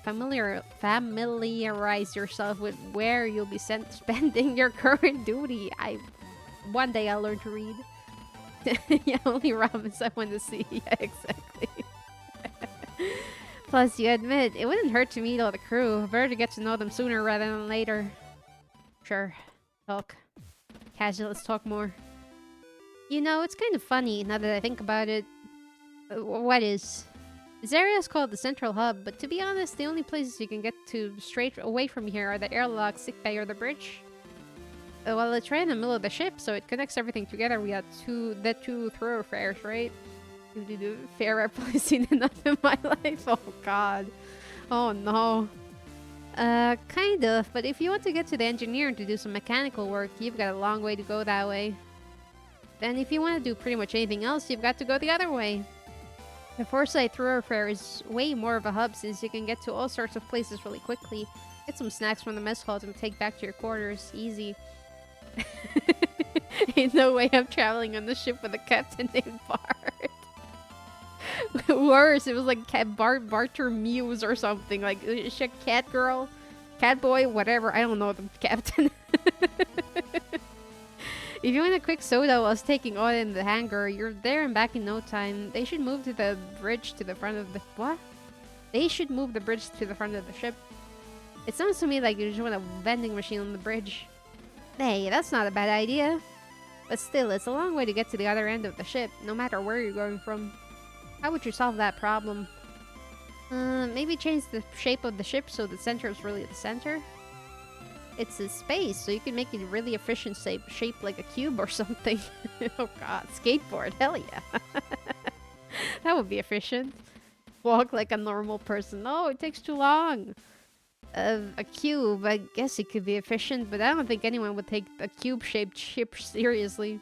familiarize yourself with where you'll be spending your current duty. One day I'll learn to read. Yeah, only ramen I want to see. Yeah, exactly. Plus, you admit, it wouldn't hurt to meet all the crew. Better to get to know them sooner rather than later. Sure. Talk. Casual, let's talk more. You know, it's kind of funny, now that I think about it. What is? This area is called the Central Hub, but to be honest, the only places you can get to straight away from here are the airlock, sickbay, or the bridge. Well, it's right in the middle of the ship, so it connects everything together. We got two thoroughfares, right? Fair I've probably seen enough in my life. Oh god. Oh no. Kind of, but if you want to get to the engineer to do some mechanical work, you've got a long way to go that way. Then if you want to do pretty much anything else, you've got to go the other way. The Foresight Thoroughfare is way more of a hub since you can get to all sorts of places really quickly. Get some snacks from the mess hall to take back to your quarters. Easy. Ain't no way I'm traveling on the ship with a captain named Bart. Worse, it was like Barter-Muse or something. Like, is she a cat girl? Cat boy? Whatever. I don't know the captain. If you want a quick soda while taking on in the hangar, you're there and back in no time. They should move to the bridge to the front of the... What? They should move the bridge to the front of the ship. It sounds to me like you just want a vending machine on the bridge. Hey, that's not a bad idea. But still, it's a long way to get to the other end of the ship, no matter where you're going from. How would you solve that problem? Maybe change the shape of the ship so the center is really the center? It's a space, so you can make it really efficient shape like a cube or something. Oh god, skateboard, hell yeah. That would be efficient. Walk like a normal person. No, it takes too long. A cube, I guess it could be efficient, but I don't think anyone would take a cube-shaped ship seriously.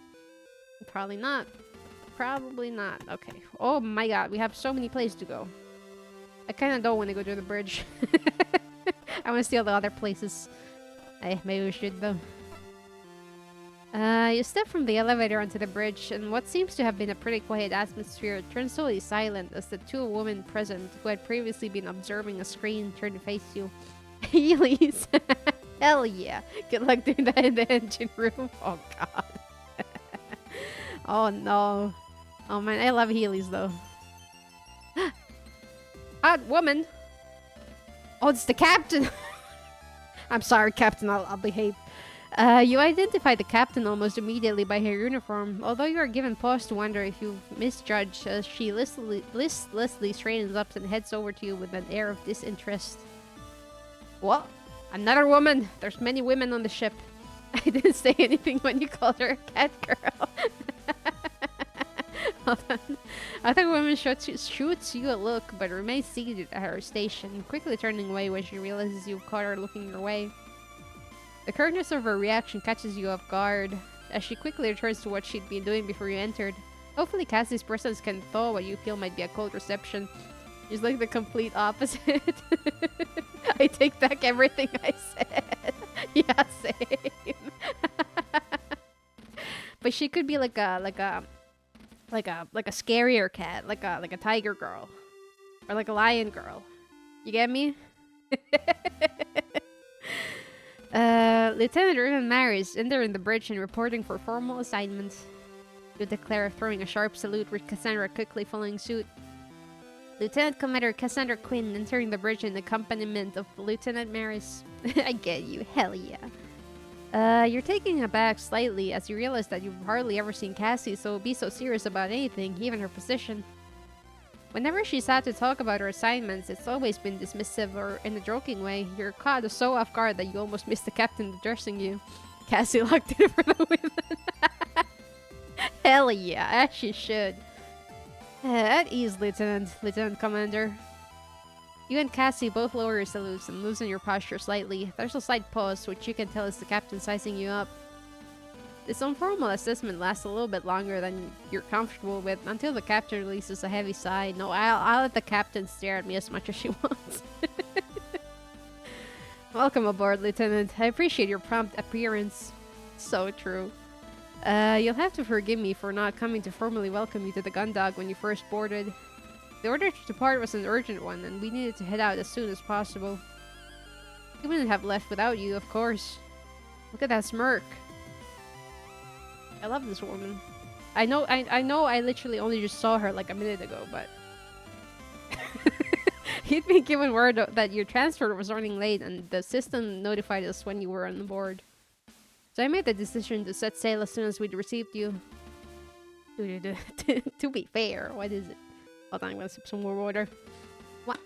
Probably not. Probably not. Okay. Oh my god, we have so many places to go. I kind of don't want to go to the bridge. I want to see all the other places. Maybe we should though. You step from the elevator onto the bridge, and what seems to have been a pretty quiet atmosphere turns totally silent as the two women present, who had previously been observing a screen, turn to face you. Heelys! Hell yeah! Good luck doing that in the engine room. Oh god. Oh no. Oh man, I love Heelys though. Hot woman! Oh, it's the captain! I'm sorry, Captain, I'll behave. You identify the captain almost immediately by her uniform, although you are given pause to wonder if you've misjudged as she listlessly straightens up and heads over to you with an air of disinterest. What? Another woman! There's many women on the ship. I didn't say anything when you called her a cat girl. Hold on. Other woman shoots you a look, but remains seated at her station, quickly turning away when she realizes you've caught her looking your way. The curtness of her reaction catches you off guard, as she quickly returns to what she'd been doing before you entered. Hopefully Cassie's presence can thaw what you feel might be a cold reception. She's like the complete opposite. I take back everything I said. Yeah, same. But she could be like a scarier cat, like a tiger girl, or like a lion girl. You get me? Lieutenant Irvin Maris entering the bridge and reporting for formal assignment. You declare, throwing a sharp salute with Cassandra quickly following suit. Lieutenant Commander Cassandra Quinn entering the bridge in accompaniment of Lieutenant Maris. I get you, hell yeah. You're taken aback slightly as you realize that you've hardly ever seen Cassie be so serious about anything, even her position. Whenever she's had to talk about her assignments, it's always been dismissive or in a joking way. You're caught so off guard that you almost miss the captain addressing you. Cassie locked in for the women. Hell yeah, as she should. At ease, Lieutenant Commander. You and Cassie both lower your salutes and loosen your posture slightly. There's a slight pause, which you can tell is the captain sizing you up. This informal assessment lasts a little bit longer than you're comfortable with, until the captain releases a heavy sigh. No, I'll let the captain stare at me as much as she wants. Welcome aboard, Lieutenant. I appreciate your prompt appearance. So true. You'll have to forgive me for not coming to formally welcome you to the Gundog when you first boarded. The order to depart was an urgent one, and we needed to head out as soon as possible. We wouldn't have left without you, of course. Look at that smirk. I love this woman. I know I literally only just saw her like a minute ago, but you'd been given word that your transfer was running late and the system notified us when you were on board. So I made the decision to set sail as soon as we'd received you. To be fair, what is it? Hold on, I'm gonna sip some more water. What?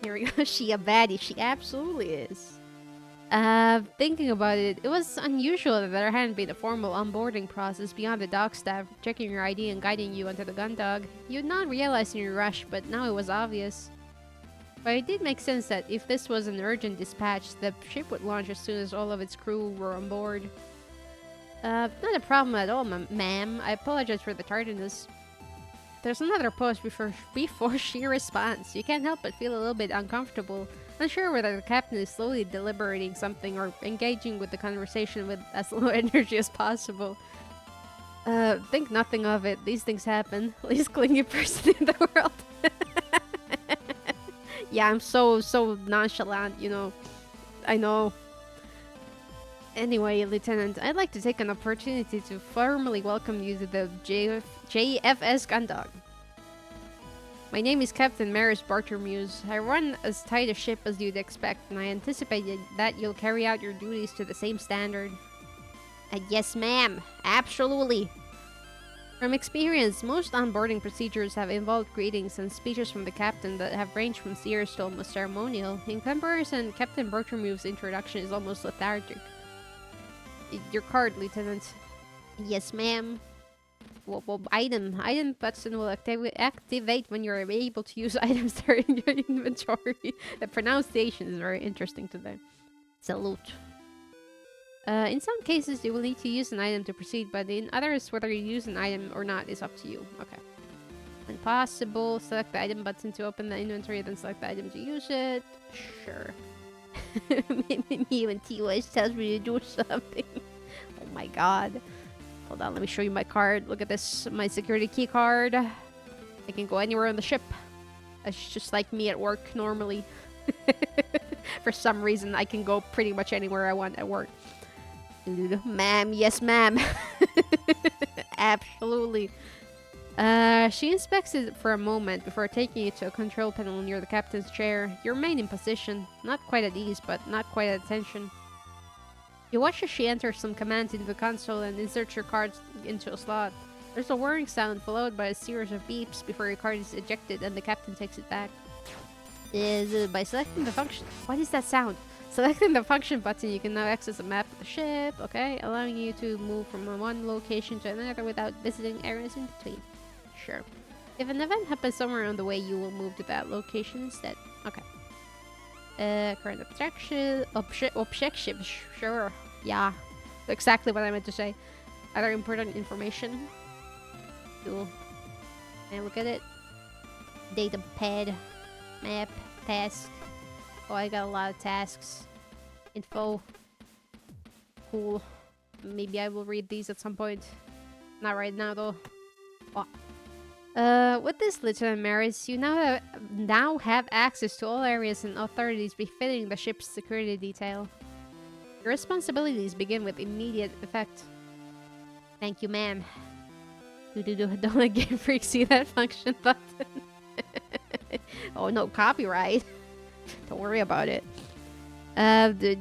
Here we go. She a baddie. She absolutely is. Thinking about it, it was unusual that there hadn't been a formal onboarding process beyond the dock staff checking your ID and guiding you onto the gun dog. You'd not realized in your rush, but now it was obvious. But it did make sense that if this was an urgent dispatch, the ship would launch as soon as all of its crew were on board. Not a problem at all, ma'am. I apologize for the tardiness. There's another pause before she responds. You can't help but feel a little bit uncomfortable, unsure whether the captain is slowly deliberating something or engaging with the conversation with as low energy as possible. Think nothing of it. These things happen. Least clingy person in the world. Yeah, I'm so nonchalant, you know. I know. Anyway, Lieutenant, I'd like to take an opportunity to formally welcome you to the JFS Gundog. My name is Captain Maris Bartermuse. I run as tight a ship as you'd expect, and I anticipate that you'll carry out your duties to the same standard. Yes, ma'am. Absolutely. From experience, most onboarding procedures have involved greetings and speeches from the captain that have ranged from serious to almost ceremonial. In comparison, Captain Bartermuse's introduction is almost lethargic. Your card, Lieutenant. Yes, ma'am. Well, item button will activate when you're able to use items that are in your inventory. The pronunciation is very interesting today. Salute. In some cases, you will need to use an item to proceed, but in others, whether you use an item or not is up to you. Okay. When possible, select the item button to open the inventory, then select the item to use it. Sure. Me when T-Wise tells me to do something. Oh my god. Hold on, let me show you my card. Look at this, my security key card. I can go anywhere on the ship. It's just like me at work normally. For some reason, I can go pretty much anywhere I want at work. Ma'am, yes ma'am. Absolutely. She inspects it for a moment before taking it to a control panel near the captain's chair. You remain in position, not quite at ease, but not quite at attention. You watch as she enters some commands into the console and inserts your cards into a slot. There's a whirring sound followed by a series of beeps before your card is ejected and the captain takes it back. By selecting the function... What is that sound? Selecting the function button, you can now access a map of the ship, okay? Allowing you to move from one location to another without visiting areas in between. Sure. If an event happens somewhere on the way, you will move to that location instead. Okay. Current objective, sure. Yeah. Exactly what I meant to say. Other important information. Cool. Can I look at it? Data pad. Map. Task. Oh, I got a lot of tasks. Info. Cool. Maybe I will read these at some point. Not right now, though. Oh. With this, Lieutenant Maris, you now have access to all areas and authorities befitting the ship's security detail. Your responsibilities begin with immediate effect. Thank you, ma'am. Don't let Game Freak see that function button. Oh no, copyright. Don't worry about it.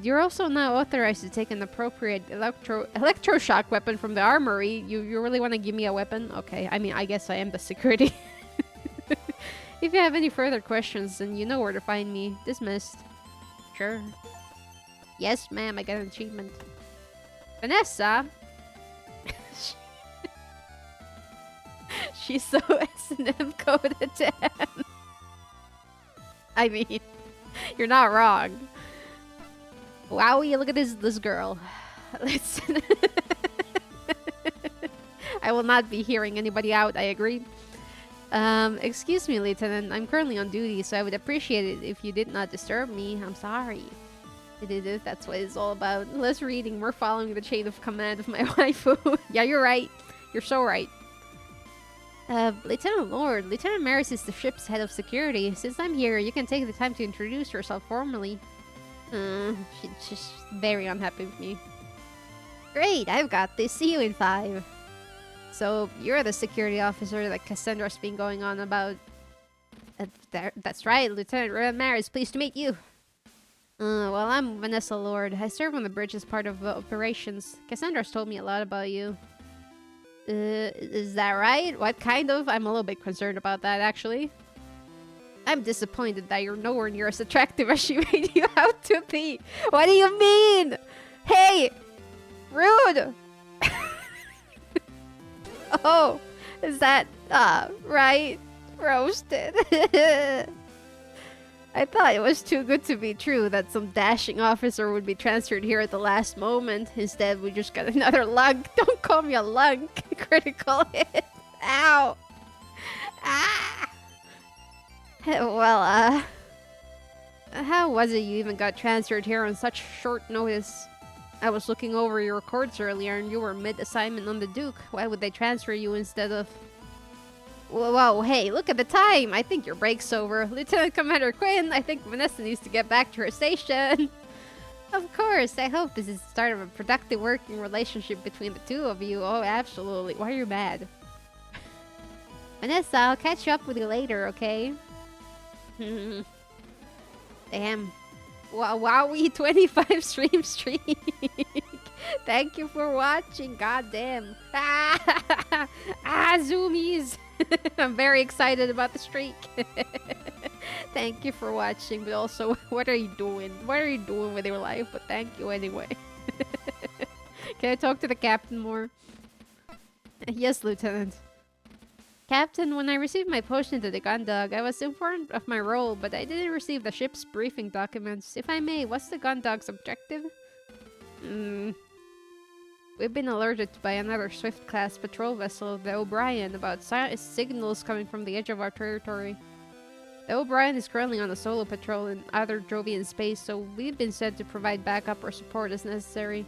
You're also now authorized to take an appropriate electroshock weapon from the armory. You really want to give me a weapon? Okay, I mean, I guess I am the security. If you have any further questions, then you know where to find me. Dismissed. Sure. Yes, ma'am, I got an achievement. Vanessa! She's so S&M coded, damn. I mean, you're not wrong. Wowie, look at this girl. Listen. I will not be hearing anybody out, I agree. Excuse me, Lieutenant. I'm currently on duty, so I would appreciate it if you did not disturb me. I'm sorry. That's what it's all about. Less reading, more following the chain of command of my waifu. Yeah, you're right. You're so right. Lieutenant Lord, Lieutenant Maris is the ship's head of security. Since I'm here, you can take the time to introduce yourself formally. She's just very unhappy with me. Great, I've got this. See you in 5. So, you're the security officer that Cassandra's been going on about. That's right, Lieutenant Rowan is pleased to meet you. Well, I'm Vanessa Lord. I serve on the bridge as part of operations. Cassandra's told me a lot about you. Is that right? What kind of? I'm a little bit concerned about that, actually. I'm disappointed that you're nowhere near as attractive as she made you out to be. What do you mean? Hey! Rude! Oh, is that, right? Roasted. I thought it was too good to be true that some dashing officer would be transferred here at the last moment. Instead, we just got another lunk. Don't call me a lunk. Critical hit. Ow. Ah. Well, how was it you even got transferred here on such short notice? I was looking over your records earlier and you were mid-assignment on the Duke. Why would they transfer you instead of... Whoa, hey, look at the time! I think your break's over. Lieutenant Commander Quinn, I think Vanessa needs to get back to her station. Of course, I hope this is the start of a productive working relationship between the two of you. Oh, absolutely. Why are you mad? Vanessa, I'll catch up with you later, okay? Damn. Wowie 25 stream streak. Thank you for watching. Goddamn. Zoomies. I'm very excited about the streak. Thank you for watching, but also, what are you doing? What are you doing with your life? But thank you anyway. Can I talk to the captain more? Yes, Lieutenant. Captain, when I received my promotion to the gun dog, I was informed of my role, but I didn't receive the ship's briefing documents. If I may, what's the gun dog's objective? We've been alerted by another Swift-class patrol vessel, the O'Brien, about signals coming from the edge of our territory. The O'Brien is currently on a solo patrol in other Jovian space, so we've been sent to provide backup or support as necessary.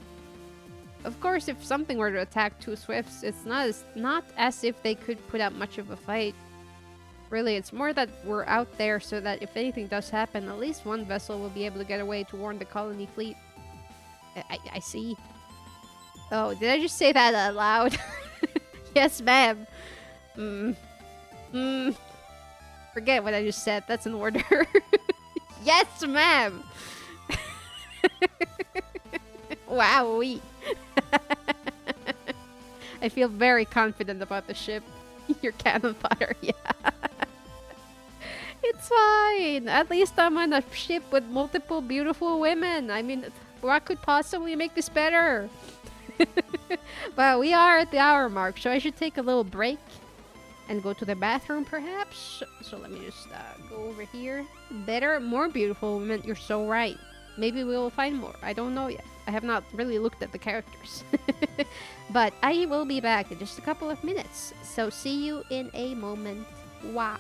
Of course, if something were to attack two Swifts, it's not as if they could put up much of a fight. Really, it's more that we're out there so that if anything does happen, at least one vessel will be able to get away to warn the colony fleet. I see. Oh, did I just say that out loud? Yes, ma'am. Forget what I just said. That's an order. Yes, ma'am. Wowee. I feel very confident about the ship. Your cannon fodder, yeah. It's fine. At least I'm on a ship with multiple beautiful women. I mean, what could possibly make this better? Well, we are at the hour mark, so I should take a little break and go to the bathroom, perhaps. So let me just go over here. Better, more beautiful women. You're so right. Maybe we will find more. I don't know yet. I have not really looked at the characters. But I will be back in just a couple of minutes. So see you in a moment. Wow.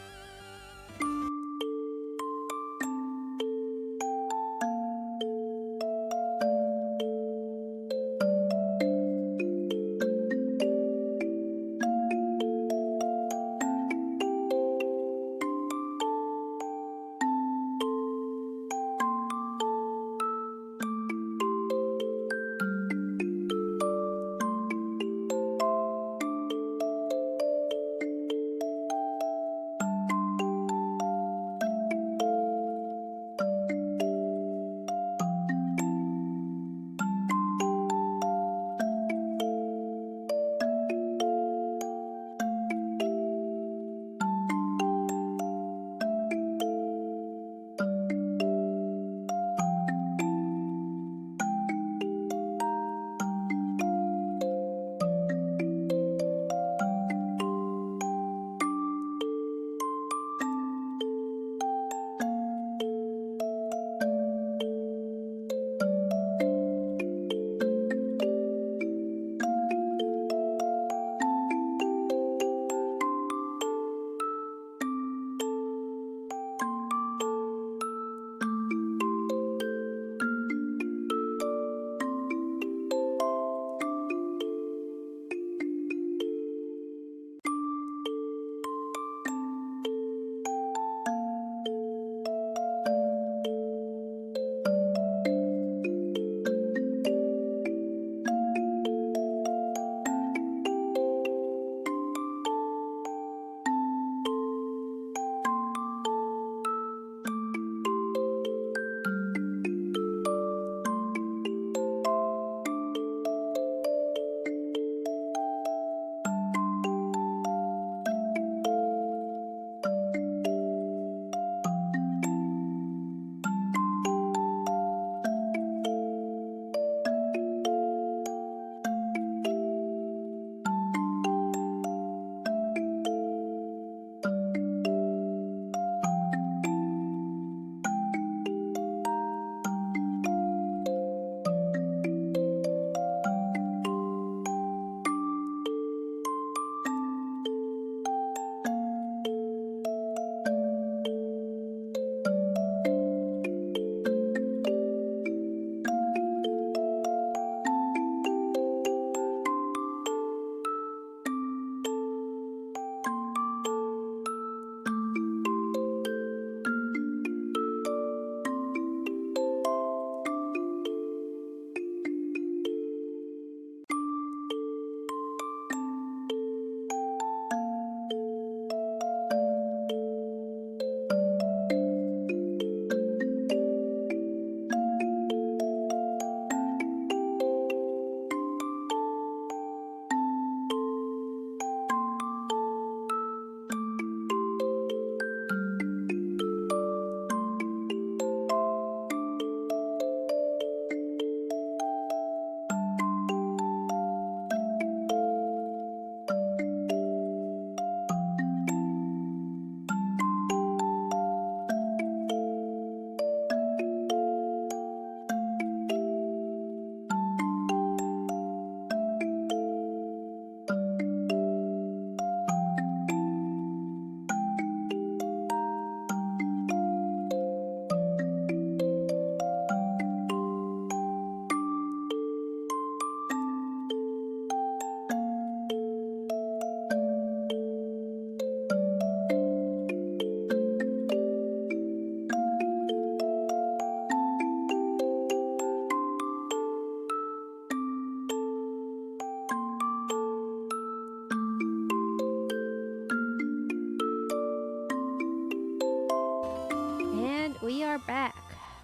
we are back.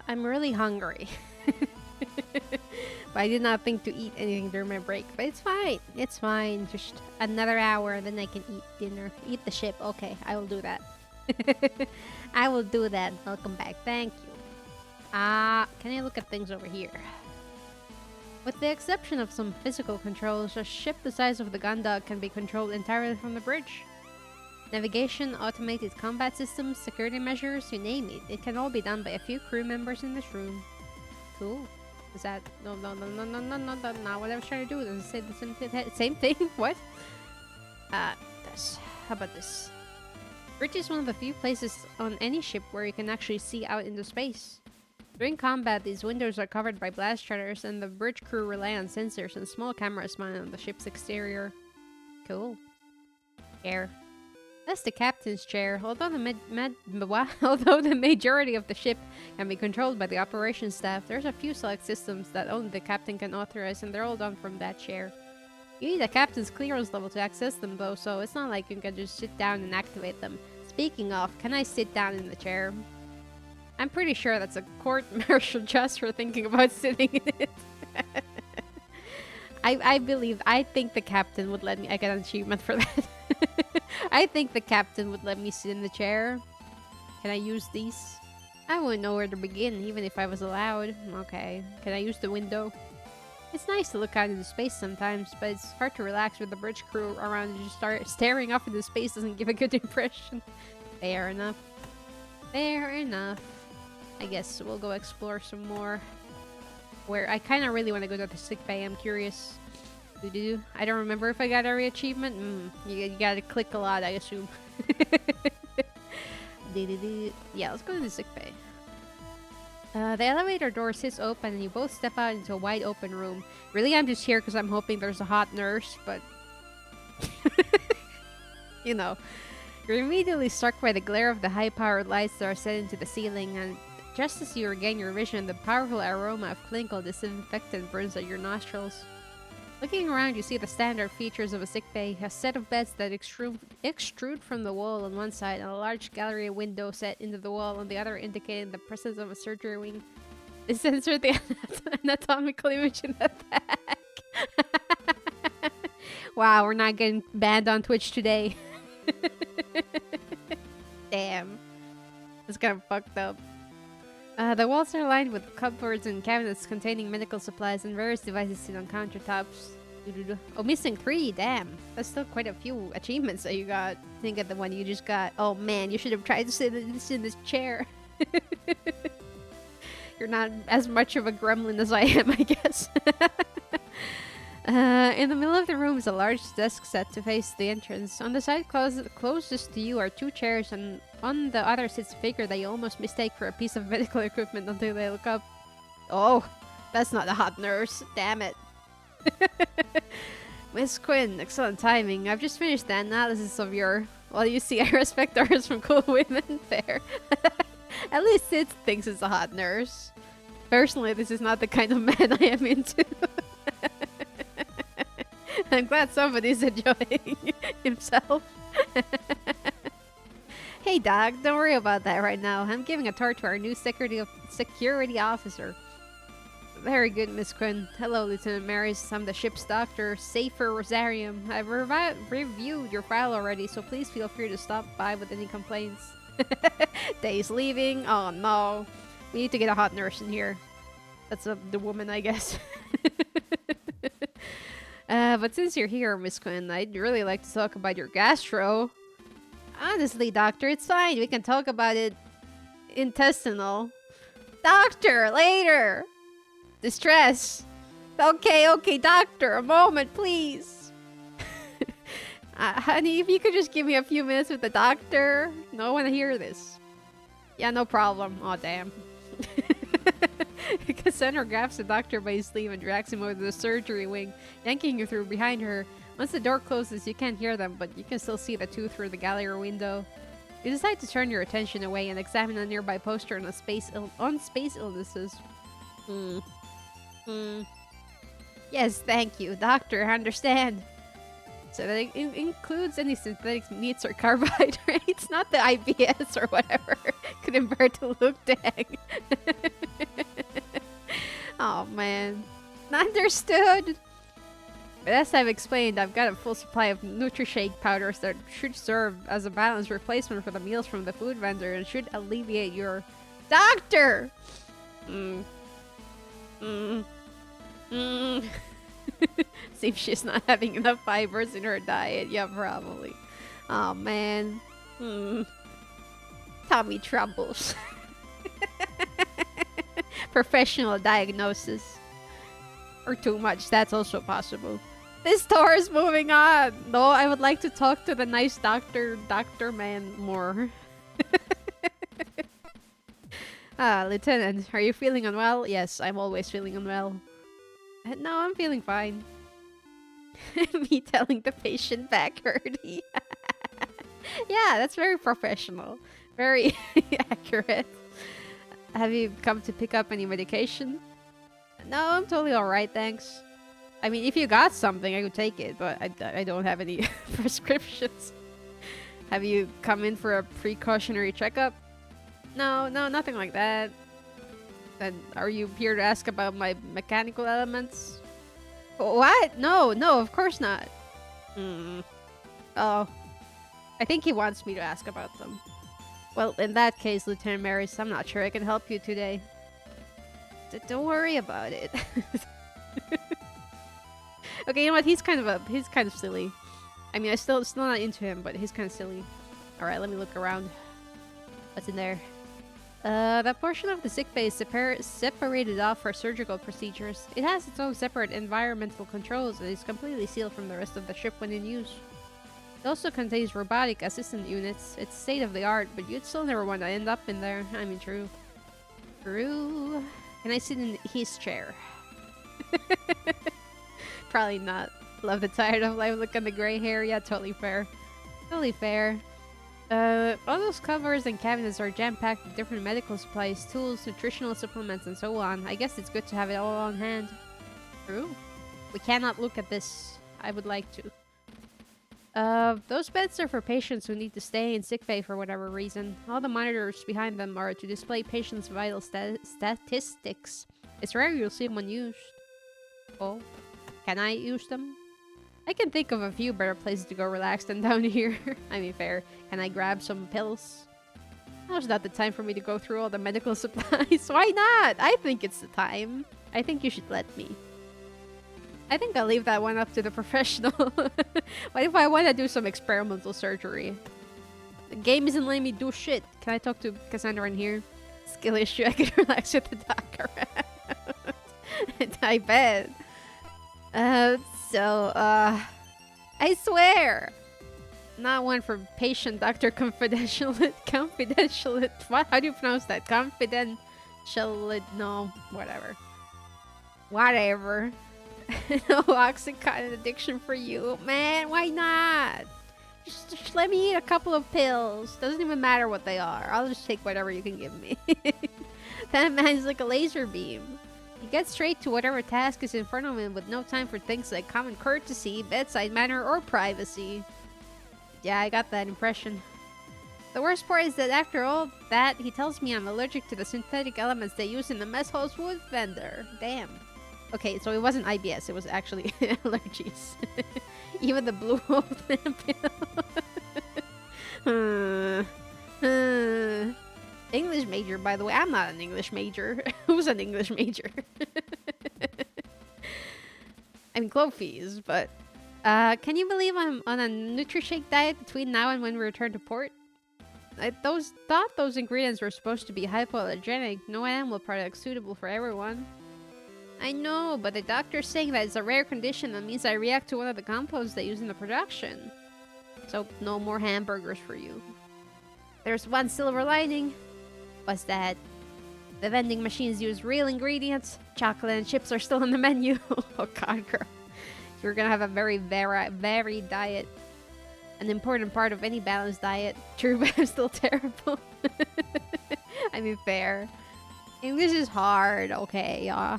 I'm really hungry. But I did not think to eat anything during my break. But it's fine. It's fine. Just another hour, then I can eat dinner. Eat the ship. Okay, I will do that. I will do that. Welcome back. Thank you. Can I look at things over here? With the exception of some physical controls, a ship the size of the Gundog can be controlled entirely from the bridge. Navigation, automated combat systems, security measures, you name it. It can all be done by a few crew members in this room. Cool. Is that... No, not what I was trying to do. Does it say the same thing? What? This. How about this? Bridge is one of the few places on any ship where you can actually see out into space. During combat, these windows are covered by blast shutters, and the bridge crew rely on sensors and small cameras mounted on the ship's exterior. Cool. Chair. That's the captain's chair. Although the majority of the ship can be controlled by the operations staff, there's a few select systems that only the captain can authorize, and they're all done from that chair. You need a captain's clearance level to access them, though, so it's not like you can just sit down and activate them. Speaking of, can I sit down in the chair? I'm pretty sure that's a court-martial just for thinking about sitting in it. I think the captain would let me... I get an achievement for that. I think the captain would let me sit in the chair. Can I use these? I wouldn't know where to begin, even if I was allowed. Okay. Can I use the window? It's nice to look out into space sometimes, but it's hard to relax with the bridge crew around and just start staring off into space doesn't give a good impression. Fair enough. Fair enough. I guess we'll go explore some more. Where I kind of really want to go to the sick bay. I'm curious. I don't remember if I got every achievement. You gotta click a lot, I assume. Yeah, let's go to the sick bay. The elevator door sits open and you both step out into a wide open room. Really, I'm just here because I'm hoping there's a hot nurse, but... you know. You're immediately struck by the glare of the high-powered lights that are set into the ceiling, and just as you regain your vision, the powerful aroma of clinical disinfectant burns at your nostrils. Looking around, you see the standard features of a sickbay: a set of beds that extrude from the wall on one side, and a large gallery window set into the wall on the other, indicating the presence of a surgery wing. They censor the anatomical image in the back. Wow, we're not getting banned on Twitch today. Damn. That's kind of fucked up. The walls are lined with cupboards and cabinets containing medical supplies, and various devices sit on countertops. Oh, missing 3, damn. That's still quite a few achievements that you got. Think of the one you just got. Oh man, you should have tried to sit in this chair. You're not as much of a gremlin as I am, I guess. In the middle of the room is a large desk set to face the entrance. On the side closest to you are 2 chairs, and on the other sits a figure that you almost mistake for a piece of medical equipment until they look up. Oh, that's not a hot nurse. Damn it. Miss Quinn, excellent timing. I've just finished the analysis of your... Well, you see, I respect ours from cool women. Fair. At least Sid thinks it's a hot nurse. Personally, this is not the kind of man I am into. I'm glad somebody's enjoying himself. Hey Doc, don't worry about that right now. I'm giving a tour to our new security officer. Very good, Miss Quinn. Hello, Lieutenant Maris. I'm the ship's doctor, Safer Rosarium. I've reviewed your file already, so please feel free to stop by with any complaints. Day's leaving. Oh no. We need to get a hot nurse in here. That's the woman, I guess. But since you're here, Miss Quinn, I'd really like to talk about your gastro. Honestly, Doctor, it's fine. We can talk about it. Intestinal. Doctor, later! Distress. Okay, Doctor, a moment, please. Honey, if you could just give me a few minutes with the doctor. No, I want to hear this. Yeah, no problem. Oh, damn. Cassandra grabs the doctor by his sleeve and drags him over to the surgery wing, yanking him through behind her. Once the door closes, you can't hear them, but you can still see the 2 through the gallery window. You decide to turn your attention away and examine a nearby poster on space illnesses. Yes, thank you, Doctor. I understand. So that includes any synthetic meats or carbohydrates, not the IBS or whatever. Couldn't bear to look, dang. Oh man. Understood. But as I've explained, I've got a full supply of NutriShake powders that should serve as a balanced replacement for the meals from the food vendor and should alleviate your... Doctor! Seems she's not having enough fibers in her diet. Yeah, probably. Oh man. Tummy troubles. Professional diagnosis. Or too much, that's also possible. This tour is moving on! Though I would like to talk to the nice doctor man more. Lieutenant, are you feeling unwell? Yes, I'm always feeling unwell. No, I'm feeling fine. Me telling the patient back hurty. Yeah, that's very professional. Very accurate. Have you come to pick up any medication? No, I'm totally alright, thanks. I mean, if you got something, I could take it, but I don't have any prescriptions. Have you come in for a precautionary checkup? No, nothing like that. Then are you here to ask about my mechanical elements? What? No, of course not. Oh. I think he wants me to ask about them. Well, in that case, Lieutenant Maris, I'm not sure I can help you today. Don't worry about it. Okay, you know what? He's kind of silly. I mean, I still not into him, but he's kind of silly. All right, let me look around. What's in there? That portion of the sickbay is separated off for surgical procedures. It has its own separate environmental controls and is completely sealed from the rest of the ship when in use. It also contains robotic assistant units. It's state-of-the-art, but you'd still never want to end up in there. I mean, true. True. Can I sit in his chair? Probably not. Love the tired of life look and the gray hair. Yeah, totally fair. Totally fair. All those covers and cabinets are jam-packed with different medical supplies, tools, nutritional supplements, and so on. I guess it's good to have it all on hand. True. We cannot look at this. I would like to. Those beds are for patients who need to stay in sickbay for whatever reason. All the monitors behind them are to display patients' vital statistics. It's rare you'll see them unused. Oh, can I use them? I can think of a few better places to go relax than down here. I mean, fair. Can I grab some pills? Now's not the time for me to go through all the medical supplies. Why not? I think it's the time. I think you should let me. I think I'll leave that one up to the professional. What if I want to do some experimental surgery? The game isn't letting me do shit. Can I talk to Cassandra in here? Skill issue, I can relax with the doctor. I bet. I swear. Not one for patient doctor confidential. What? How do you pronounce that? Confidential. No, whatever. Whatever. No Oxycontin addiction for you. Man, why not? Just let me eat a couple of pills. Doesn't even matter what they are. I'll just take whatever you can give me. That man's like a laser beam. He gets straight to whatever task is in front of him with no time for things like common courtesy, bedside manner, or privacy. Yeah, I got that impression. The worst part is that after all that, he tells me I'm allergic to the synthetic elements they use in the mess hall's food vendor. Damn. Okay, so it wasn't IBS, it was actually allergies. Even the blue hole pill. English major, by the way. I'm not an English major. Who's an English major? I mean, Clophy is, but... can you believe I'm on a NutriShake diet between now and when we return to port? I thought those ingredients were supposed to be hypoallergenic. No animal products suitable for everyone. I know, but the doctor's saying that it's a rare condition that means I react to one of the compounds they use in the production. So, no more hamburgers for you. There's one silver lining. What's that? The vending machines use real ingredients. Chocolate and chips are still on the menu. Oh god, girl. You're gonna have a very varied diet. An important part of any balanced diet. True, but I'm still terrible. I mean, fair. English is hard, okay, yeah.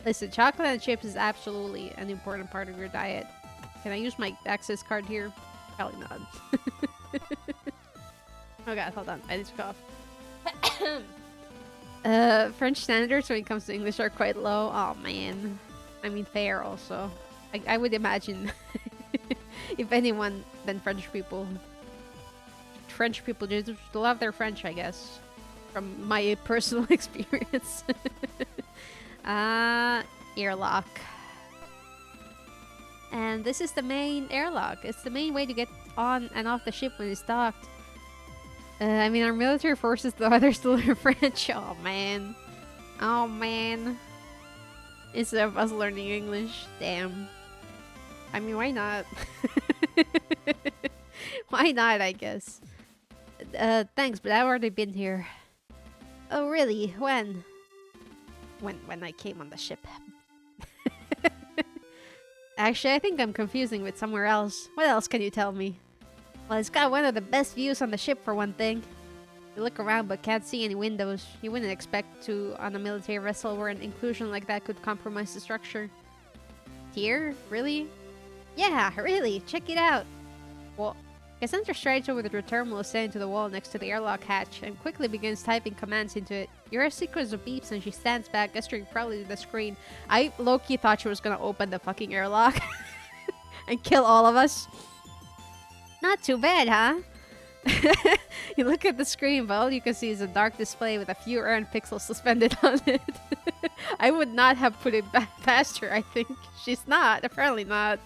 Listen, chocolate and chips is absolutely an important part of your diet. Can I use my access card here? Probably not. Oh god, hold on. I need to cough. French standards when it comes to English are quite low. Oh man. I mean, fair also. I would imagine if anyone, then French people. French people just love their French, I guess. From my personal experience. Airlock. And this is the main airlock. It's the main way to get on and off the ship when it's docked. I mean, our military forces, though, they're still in French. Oh, man. Oh, man. Instead of us learning English. Damn. I mean, why not? Why not, I guess. Thanks, but I've already been here. Oh, really? When? When I came on the ship. Actually, I think I'm confusing with somewhere else. What else can you tell me? Well, it's got one of the best views on the ship for one thing. You look around but can't see any windows. You wouldn't expect to on a military vessel where an inclusion like that could compromise the structure. Here? Really? Yeah, really. Check it out. Well, Cassandra strides over to the terminal standing to the wall next to the airlock hatch and quickly begins typing commands into it. You hear a sequence of beeps and she stands back, gesturing proudly to the screen. I low-key thought she was gonna open the fucking airlock and kill all of us. Not too bad, huh? You look at the screen, but all you can see is a dark display with a few errant pixels suspended on it. I would not have put it back past her, I think. She's not. Apparently not.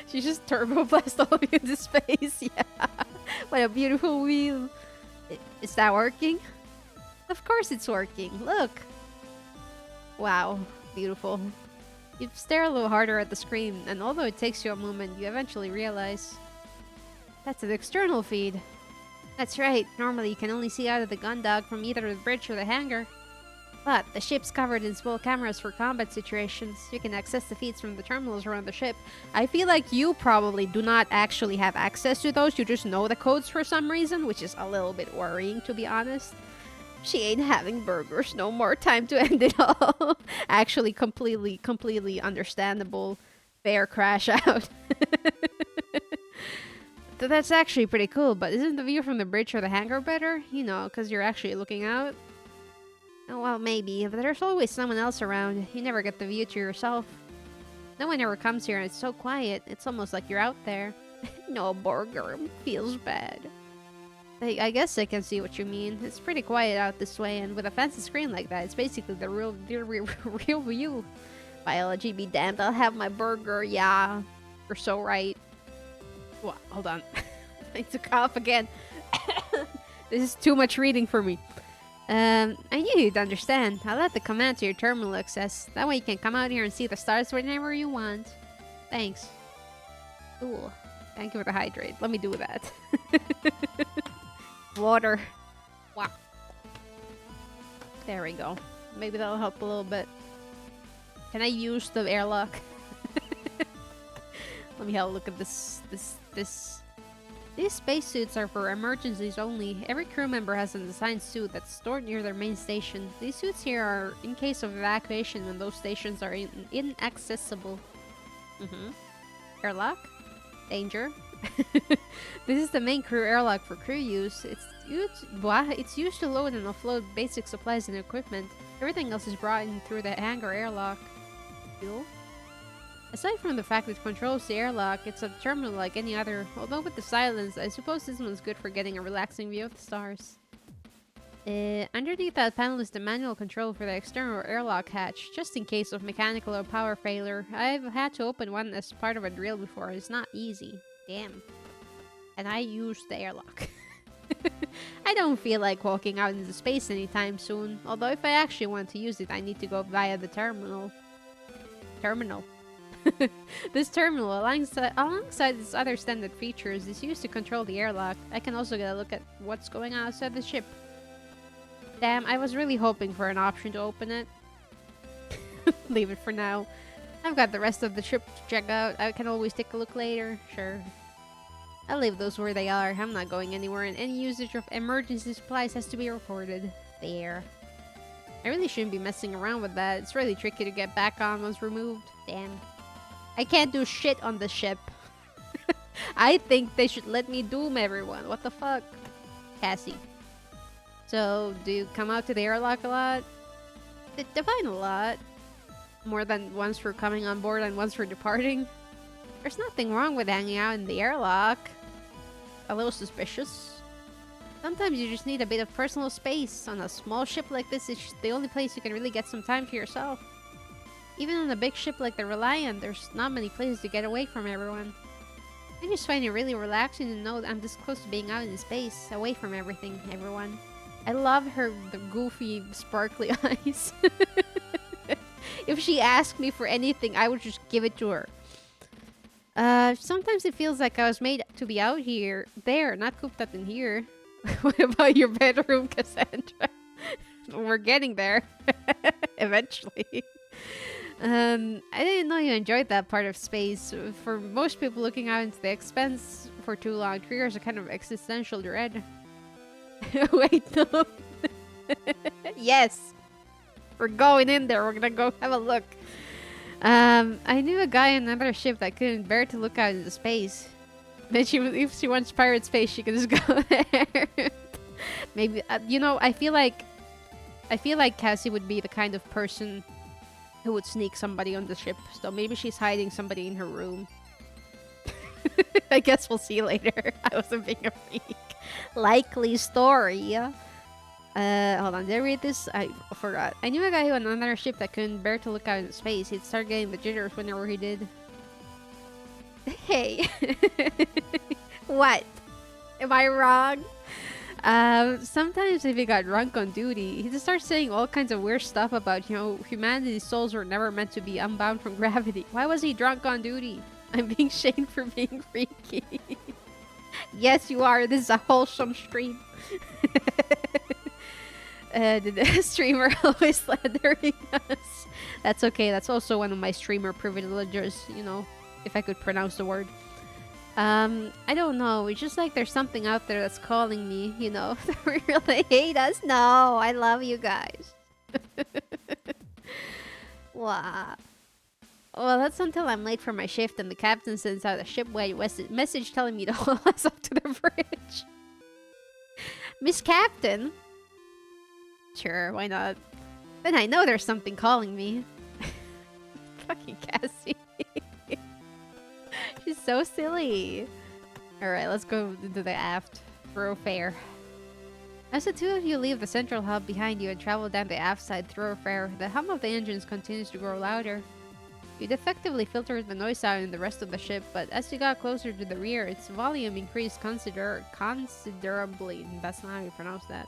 She just turbo blast all of you into space. Yeah. What a beautiful wheel. Is that working? Of course it's working. Look. Wow. Beautiful. You stare a little harder at the screen, and although it takes you a moment, you eventually realize that's an external feed. That's right. Normally you can only see out of the gun dog from either the bridge or the hangar. But the ship's covered in small cameras for combat situations. You can access the feeds from the terminals around the ship. I feel like you probably do not actually have access to those. You just know the codes for some reason, which is a little bit worrying, to be honest. She ain't having burgers. No more. Time to end it all. Actually, completely understandable. Fair crash out. That's actually pretty cool, but isn't the view from the bridge or the hangar better? You know, because you're actually looking out. Oh, well, maybe, but there's always someone else around. You never get the view to yourself. No one ever comes here and it's so quiet. It's almost like you're out there. No burger. Feels bad. I guess I can see what you mean. It's pretty quiet out this way, and with a fancy screen like that, it's basically the real view. Biology be damned, I'll have my burger, yeah. You're so right. What? Hold on. I need to cough again. This is too much reading for me. I knew you'd understand. I'll add the command to your terminal access. That way you can come out here and see the stars whenever you want. Thanks. Cool. Thank you for the hydrate. Let me do that. Water. Wow. There we go. Maybe that'll help a little bit. Can I use the airlock? Let me have a look at this. These spacesuits are for emergencies only. Every crew member has an assigned suit that's stored near their main station. These suits here are in case of evacuation when those stations are inaccessible. Airlock? Danger. This is the main crew airlock for crew use. It's used to load and offload basic supplies and equipment. Everything else is brought in through the hangar airlock. Fuel? Aside from the fact it controls the airlock, it's a terminal like any other. Although with the silence, I suppose this one's good for getting a relaxing view of the stars. Underneath that panel is the manual control for the external airlock hatch, just in case of mechanical or power failure. I've had to open one as part of a drill before. It's not easy. Damn. And I used the airlock. I don't feel like walking out into space anytime soon. Although if I actually want to use it, I need to go via the terminal. This terminal, alongside its other standard features, is used to control the airlock. I can also get a look at what's going on outside the ship. Damn, I was really hoping for an option to open it. Leave it for now. I've got the rest of the ship to check out. I can always take a look later. Sure. I'll leave those where they are. I'm not going anywhere, and any usage of emergency supplies has to be reported. There. I really shouldn't be messing around with that. It's really tricky to get back on once removed. Damn. I can't do shit on the ship. I think they should let me doom everyone. What the fuck? Cassie. So, do you come out to the airlock a lot? Define a lot. More than once for coming on board and once for departing. There's nothing wrong with hanging out in the airlock. A little suspicious. Sometimes you just need a bit of personal space. On a small ship like this, it's the only place you can really get some time to yourself. Even on a big ship like the Reliant, there's not many places to get away from everyone. I just find it really relaxing to know that I'm this close to being out in space, away from everything, everyone. I love the goofy, sparkly eyes. If she asked me for anything, I would just give it to her. Sometimes it feels like I was made to be out here, there, not cooped up in here. What about your bedroom, Cassandra? We're getting there. Eventually. I didn't know you enjoyed that part of space. For most people, looking out into the expanse for too long triggers a kind of existential dread. Wait, no. Yes. We're going in there. We're gonna go have a look. I knew a guy on another ship that couldn't bear to look out into space. Then if she wants pirate space, she can just go there. Maybe, you know, I feel like Cassie would be the kind of person who would sneak somebody on the ship. So maybe she's hiding somebody in her room. I guess we'll see later. I wasn't being a freak. Likely story. Hold on, did I read this? I forgot. I knew a guy on another ship that couldn't bear to look out into space. He'd start getting the jitters whenever he did. Hey. What? Am I wrong? Sometimes if he got drunk on duty, he'd start saying all kinds of weird stuff about, you know, humanity's souls were never meant to be unbound from gravity. Why was he drunk on duty? I'm being shamed for being freaky. Yes, you are. This is a wholesome stream. The streamer always slandering us. That's okay. That's also one of my streamer privileges, you know, if I could pronounce the word. I don't know. It's just like there's something out there that's calling me, you know. They really hate us. No, I love you guys. Wow. Well, that's until I'm late for my shift and the captain sends out a shipwide message telling me to haul us up to the bridge. Miss Captain? Sure, why not? Then I know there's something calling me. Fucking Cassie. She's so silly. Alright, let's go into the aft thoroughfare. As the two of you leave the central hub behind you and travel down the aft side thoroughfare, the hum of the engines continues to grow louder. You'd effectively filtered the noise out in the rest of the ship, but as you got closer to the rear, its volume increased considerably. That's not how you pronounce that.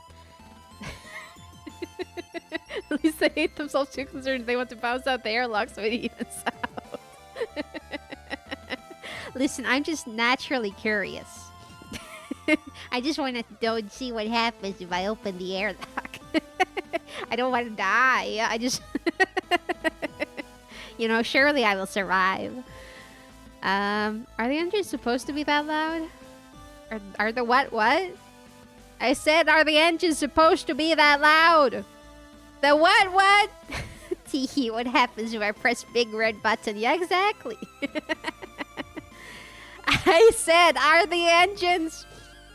At least they hate themselves too concerned they want to bounce out the airlock so it evens out. Listen, I'm just naturally curious. I just want to go and see what happens if I open the airlock. I don't want to die. I just... You know, surely I will survive. Are the engines supposed to be that loud? Are the what? I said, are the engines supposed to be that loud? The what? Teehee, what happens if I press big red button? Yeah, exactly. I said, are the engines...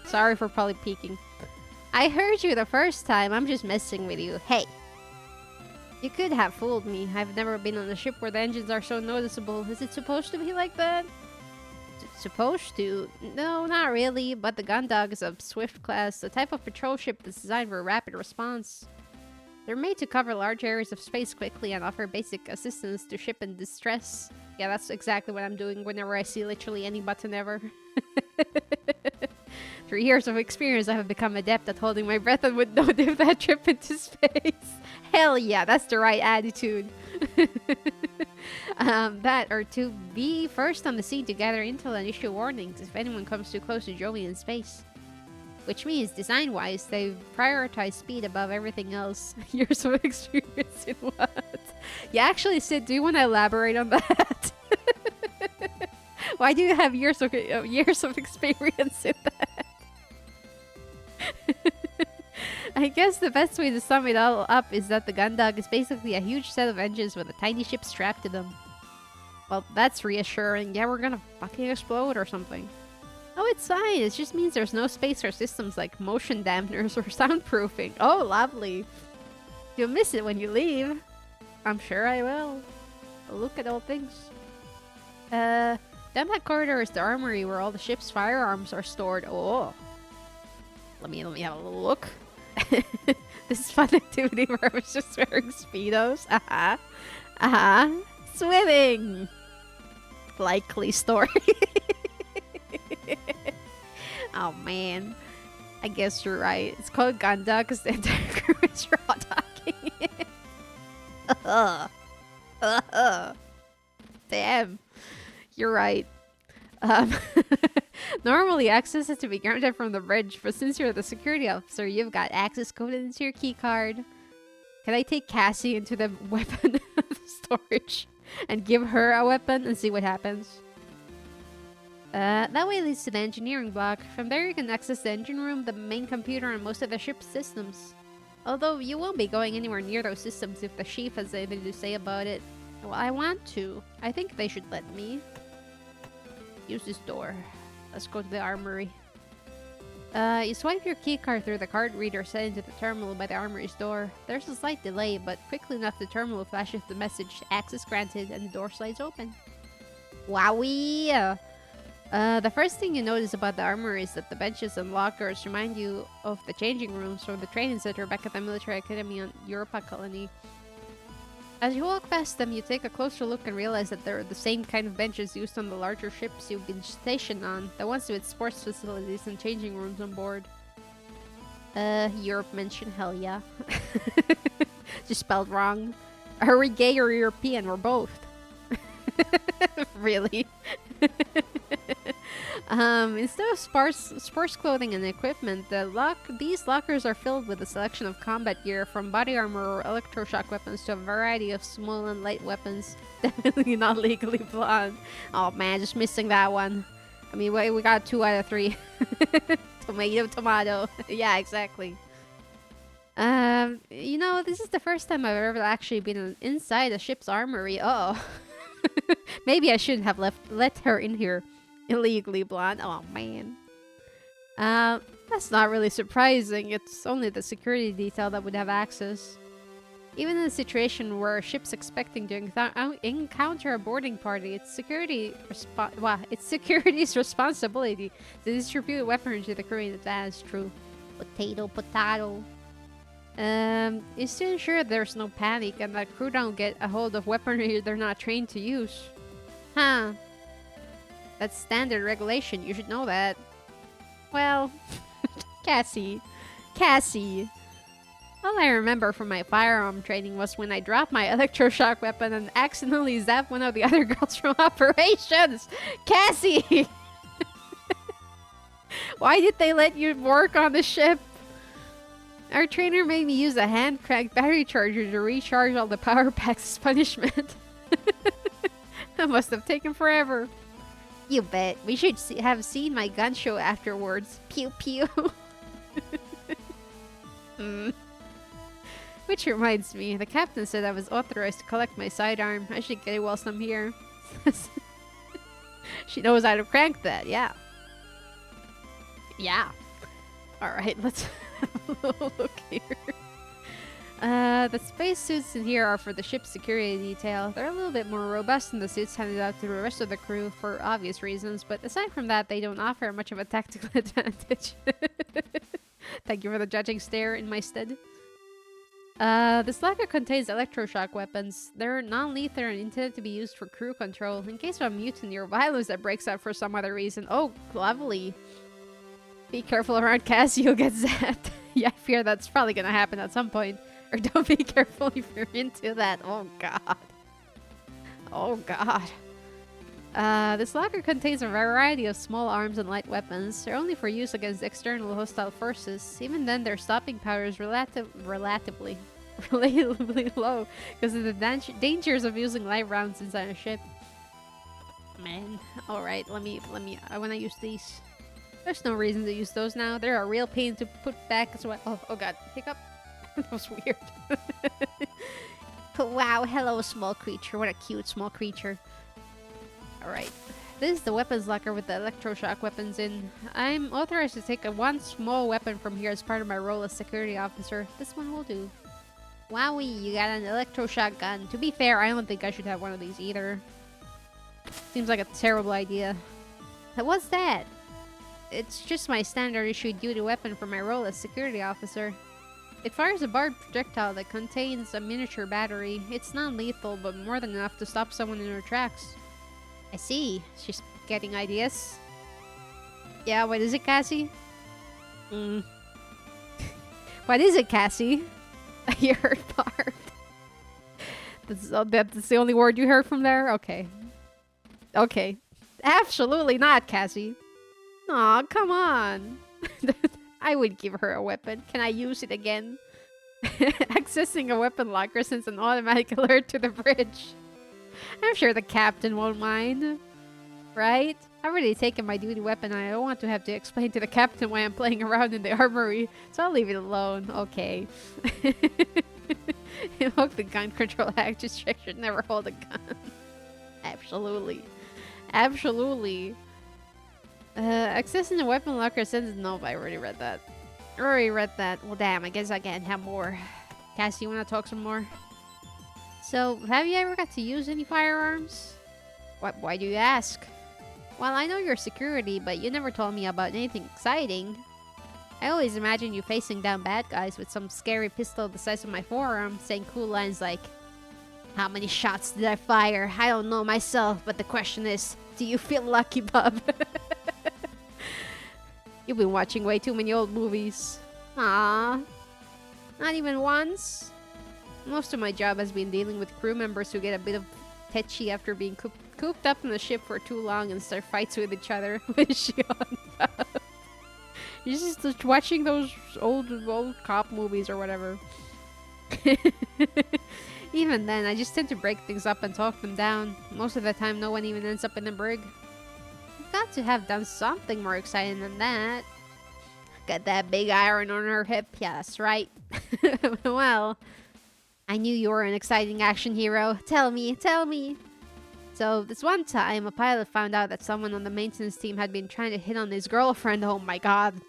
Sorry for probably peeking. I heard you the first time. I'm just messing with you. Hey. You could have fooled me. I've never been on a ship where the engines are so noticeable. Is it supposed to be like that? Supposed to? No, not really. But the Gundog is a Swift class, a type of patrol ship that's designed for rapid response. They're made to cover large areas of space quickly and offer basic assistance to ship in distress. Yeah, that's exactly what I'm doing whenever I see literally any button ever. Through years of experience, I have become adept at holding my breath and would not do that trip into space. Hell yeah, that's the right attitude. That, or to be first on the scene to gather intel and issue warnings if anyone comes too close to Joey in space. Which means, design-wise, they prioritize speed above everything else. Years of experience in what? Yeah, actually, Sid, do you want to elaborate on that? Why do you have years of experience in that? I guess the best way to sum it all up is that the Gundog is basically a huge set of engines with a tiny ship strapped to them. Well, that's reassuring. Yeah, we're gonna fucking explode or something. Oh, it's fine. It just means there's no space for systems like motion dampeners or soundproofing. Oh, lovely. You'll miss it when you leave. I'm sure I will. Look at all things. Down that corridor is the armory where all the ship's firearms are stored. Oh. Let me have a little look. This is fun activity where I was just wearing Speedos. Swimming! Likely story. Oh man. I guess you're right. It's called Ganda because the entire crew is raw talking. Damn. You're right. Normally access is to be granted from the bridge, but since you're the security officer, you've got access coded into your key card. Can I take Cassie into the weapon storage and give her a weapon and see what happens? That way leads to the engineering block. From there you can access the engine room, the main computer, and most of the ship's systems. Although you won't be going anywhere near those systems if the chief has anything to say about it. Well, I want to. I think they should let me. Use this door. Let's go to the armory. You swipe your keycard through the card reader set into the terminal by the armory's door. There's a slight delay, but quickly enough the terminal flashes the message, access granted, and the door slides open. Wowie! The first thing you notice about the armory is that the benches and lockers remind you of the changing rooms from the training center back at the military academy on Europa colony. As you walk past them, you take a closer look and realize that they're the same kind of benches used on the larger ships you've been stationed on, the ones with sports facilities and changing rooms on board. Europe mention, hell yeah. Just spelled wrong. Are we gay or European? We're both. Really? Instead of sports clothing and equipment, these lockers are filled with a selection of combat gear, from body armor or electroshock weapons to a variety of small and light weapons. Definitely not legally blonde. Oh man, just missing that one. I mean, we got 2 out of 3. Tomato. Yeah, exactly. You know, this is the first time I've ever actually been inside a ship's armory. Oh. Maybe I shouldn't have let her in here. Illegally blonde. Oh man. That's not really surprising. It's only the security detail that would have access. Even in a situation where a ship's expecting to encounter a boarding party, it's security's responsibility to distribute weaponry to the crew in advance. True. Potato. Is to ensure there's no panic and that crew don't get a hold of weaponry they're not trained to use. Huh. That's standard regulation, you should know that. Well, Cassie. All I remember from my firearm training was when I dropped my electroshock weapon and accidentally zapped one of the other girls from operations. Cassie! Why did they let you work on the ship? Our trainer made me use a hand-cranked battery charger to recharge all the power packs as punishment. That must have taken forever. You bet. We should have seen my gun show afterwards. Pew pew. Which reminds me, the captain said I was authorized to collect my sidearm. I should get it whilst I'm here. She knows how to crank that, yeah. Yeah. Alright, let's have a little look here. The spacesuits in here are for the ship's security detail. They're a little bit more robust than the suits handed out to the rest of the crew for obvious reasons, but aside from that, they don't offer much of a tactical advantage. Thank you for the judging stare in my stead. This locker contains electroshock weapons. They're non-lethal and intended to be used for crew control, in case of a mutiny or violence that breaks out for some other reason. Oh, lovely. Be careful around Cassie, you'll get zapped. Yeah, I fear that's probably gonna happen at some point. Or don't be careful if you're into that. Oh god. Oh god. This locker contains a variety of small arms and light weapons. They're only for use against external hostile forces. Even then, their stopping power is relatively low because of the dangers of using live rounds inside a ship. Man, alright, I wanna use these. There's no reason to use those now. They're a real pain to put back as well. Oh god, hiccup. That was weird. Wow, hello small creature. What a cute small creature. Alright. This is the weapons locker with the electroshock weapons in. I'm authorized to take one small weapon from here as part of my role as security officer. This one will do. Wowie, you got an electroshock gun. To be fair, I don't think I should have one of these either. Seems like a terrible idea. What's that? It's just my standard issue duty weapon for my role as security officer. It fires a barbed projectile that contains a miniature battery. It's non-lethal, but more than enough to stop someone in their tracks. I see. She's getting ideas. Yeah, what is it, Cassie? What is it, Cassie? You heard barbed. That's the only word you heard from there? Okay. Okay. Absolutely not, Cassie. Aw, come on. I would give her a weapon. Can I use it again? Accessing a weapon locker sends an automatic alert to the bridge. I'm sure the captain won't mind. Right? I've already taken my duty weapon and I don't want to have to explain to the captain why I'm playing around in the armory, so I'll leave it alone. Okay. Invoke the gun control hack. Just check should never hold a gun. Absolutely. Absolutely. Accessing the weapon locker sends... Nope, I already read that. Well, damn, I guess I can't have more. Cassie, you wanna talk some more? So, have you ever got to use any firearms? Why do you ask? Well, I know you're security, but you never told me about anything exciting. I always imagine you facing down bad guys with some scary pistol the size of my forearm, saying cool lines like, "How many shots did I fire? I don't know myself, but the question is, do you feel lucky, bub?" You've been watching way too many old movies. Aww. Not even once? Most of my job has been dealing with crew members who get a bit of tetchy after being cooped up in the ship for too long and start fights with each other. What is she on about? You're just watching those old cop movies or whatever. Even then, I just tend to break things up and talk them down. Most of the time, no one even ends up in the brig. You've got to have done something more exciting than that. Got that big iron on her hip. Yeah, that's right. Well, I knew you were an exciting action hero. Tell me. So, this one time, a pilot found out that someone on the maintenance team had been trying to hit on his girlfriend. Oh my god.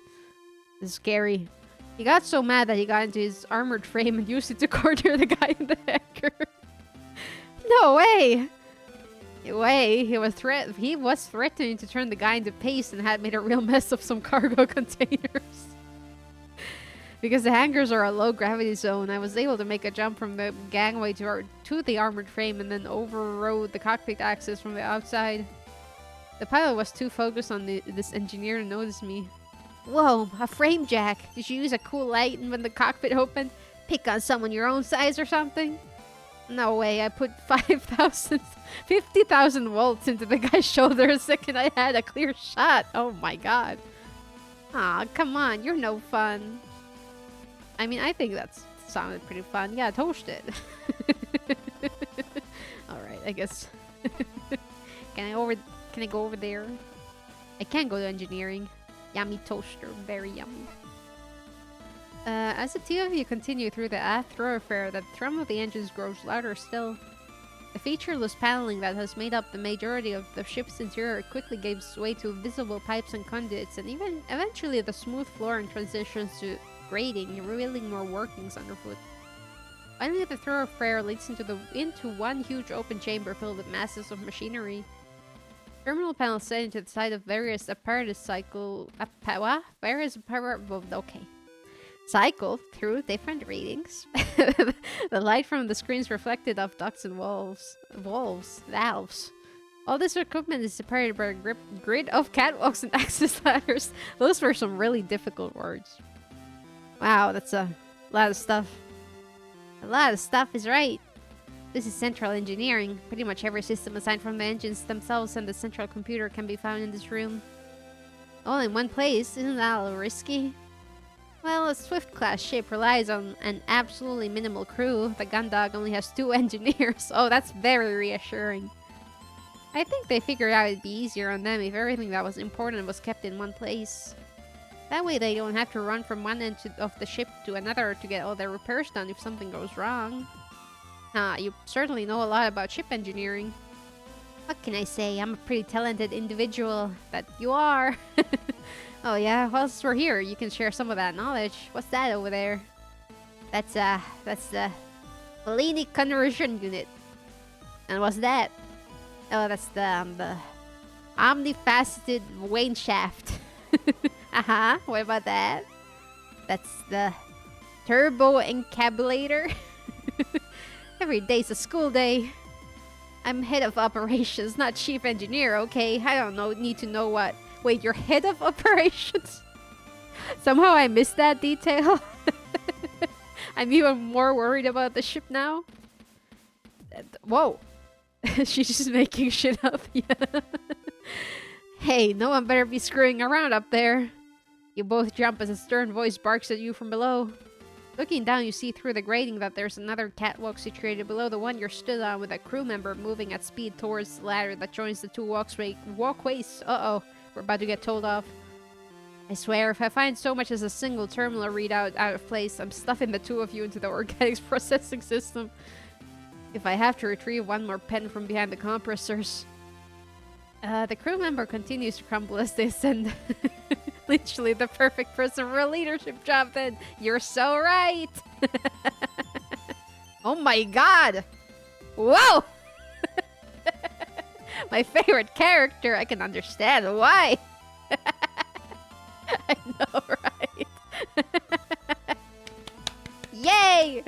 This is scary. He got so mad that he got into his armored frame and used it to corner the guy in the hangar. No way! He was threatening to turn the guy into paste and had made a real mess of some cargo containers. Because the hangars are a low gravity zone, I was able to make a jump from the gangway to the armored frame and then overrode the cockpit access from the outside. The pilot was too focused on this engineer to notice me. Whoa, a frame jack! Did you use a cool light when the cockpit opened? Pick on someone your own size or something? No way, I put 50,000 volts into the guy's shoulder the second I had a clear shot. Oh my god. Aw, come on, you're no fun. I mean, I think that sounded pretty fun. Yeah, toast it. Alright, I guess. Can I go over there? I can't go to engineering. Yummy toaster, very yummy. As the two of you continue through the aft thoroughfare, the thrum of the engines grows louder still. The featureless paneling that has made up the majority of the ship's interior quickly gives way to visible pipes and conduits, and even eventually the smooth flooring transitions to grating, revealing more workings underfoot. Finally, the thoroughfare leads into one huge open chamber filled with masses of machinery. Terminal panels set into the side of various apparatus cycle through different readings. The light from the screens reflected off ducts and valves. All this equipment is separated by a grid of catwalks and access ladders. Those were some really difficult words. Wow, that's a lot of stuff. A lot of stuff is right. This is central engineering. Pretty much every system aside from the engines themselves and the central computer can be found in this room. All in one place, isn't that a little risky? Well, a Swift-class ship relies on an absolutely minimal crew. The Gundog only has 2 engineers. Oh, that's very reassuring. I think they figured out it'd be easier on them if everything that was important was kept in one place. That way they don't have to run from one end of the ship to another to get all their repairs done if something goes wrong. You certainly know a lot about ship engineering. What can I say? I'm a pretty talented individual. That you are. Oh yeah, well, since we're here, you can share some of that knowledge. What's that over there? That's the Bellini conversion unit. And what's that? Oh, that's the omnifaceted wane shaft. What about that? That's the turbo encabulator. Every day's a school day. I'm head of operations, not chief engineer, okay? I don't need to know what. Wait, you're head of operations? Somehow I missed that detail. I'm even more worried about the ship now. Whoa. She's just making shit up. Yeah. Hey, no one better be screwing around up there. You both jump as a stern voice barks at you from below. Looking down, you see through the grating that there's another catwalk situated below the one you're stood on, with a crew member moving at speed towards the ladder that joins the two walkways. Uh-oh, we're about to get told off. I swear, if I find so much as a single terminal readout out of place, I'm stuffing the two of you into the organics processing system. If I have to retrieve one more pen from behind the compressors. The crew member continues to crumble as they ascend. Literally the perfect person for a leadership job then. You're so right. Oh my god. Whoa. My favorite character. I can understand why. I know, right? Yay.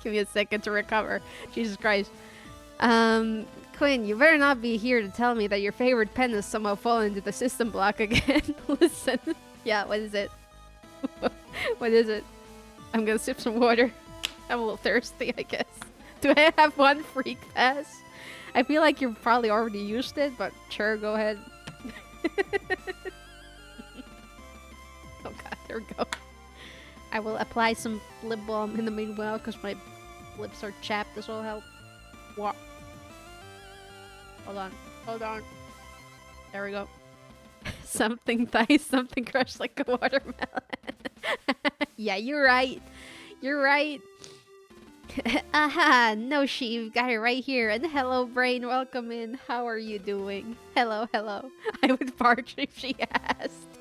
Give me a second to recover. Jesus Christ. Quinn, you better not be here to tell me that your favorite pen has somehow fallen into the system block again. Listen. Yeah, what is it? What is it? I'm gonna sip some water. I'm a little thirsty, I guess. Do I have one freak pass? I feel like you've probably already used it, but sure, go ahead. Oh god, there we go. I will apply some lip balm in the meanwhile, because my lips are chapped. This will help. What? Hold on. Hold on. There we go. Something nice, something crushed like a watermelon. Yeah, you're right. You're right. Aha, no she, you've got it right here. And hello, brain, welcome in. How are you doing? Hello, hello. I would barge if she asked.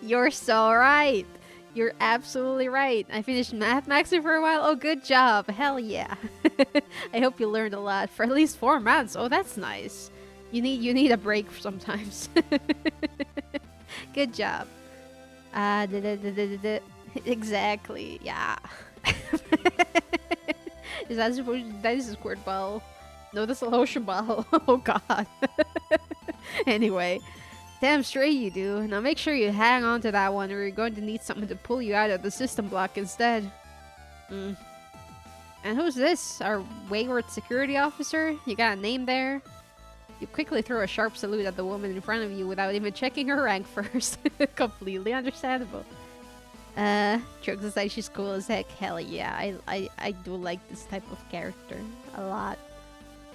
You're so right. You're absolutely right. I finished math maxing for a while. Oh, good job. Hell yeah. I hope you learned a lot for at least 4 months. Oh, that's nice. You need a break sometimes. Good job. Exactly. Yeah. Is that supposed to, that is a squirt bottle? No, that's a lotion bottle. Oh god. Anyway. Damn straight you do. Now make sure you hang on to that one or you're going to need something to pull you out of the system block instead. And who's this? Our wayward security officer? You got a name there? You quickly throw a sharp salute at the woman in front of you without even checking her rank first. Completely understandable. Jokes aside, she's cool as heck. Hell yeah, I do like this type of character a lot.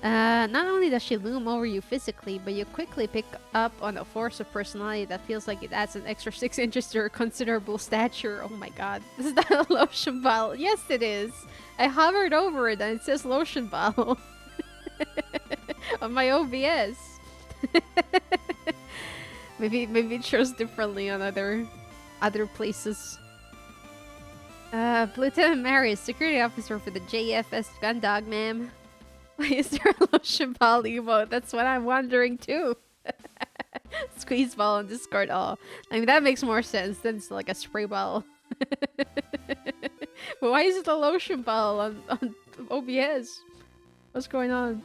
Not only does she loom over you physically, but you quickly pick up on a force of personality that feels like it adds an extra 6 inches to her considerable stature. Oh my god. This is not a lotion bottle. Yes, it is. I hovered over it and it says lotion bottle. On my OBS. Maybe it shows differently on other places. Lieutenant Mary, security officer for the JFS Gundog, ma'am. Why is there a lotion ball emote? That's what I'm wondering too. Squeeze ball on Discord. Oh, I mean that makes more sense than it's like a spray bottle. But why is it a lotion bottle on OBS? What's going on?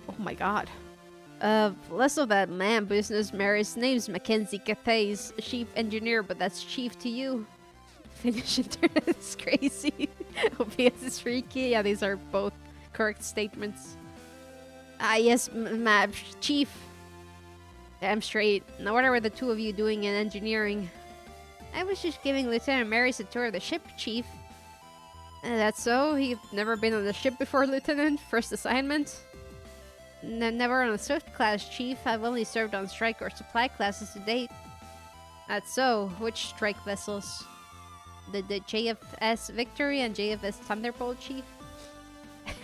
Oh my god. Less of that man business, Mary's name's Mackenzie Cathays, chief engineer, but that's chief to you. Finish internet is crazy. OBS is freaky. Yeah, these are both correct statements. Yes, ma'am, chief. Damn straight. Now what are the two of you doing in engineering? I was just giving Lieutenant Mary's a tour of the ship, chief. That's so? You've never been on a ship before, Lieutenant? First assignment? Never on a Swift class, Chief. I've only served on strike or supply classes to date. That's so. Which strike vessels? The JFS Victory and JFS Thunderbolt, Chief?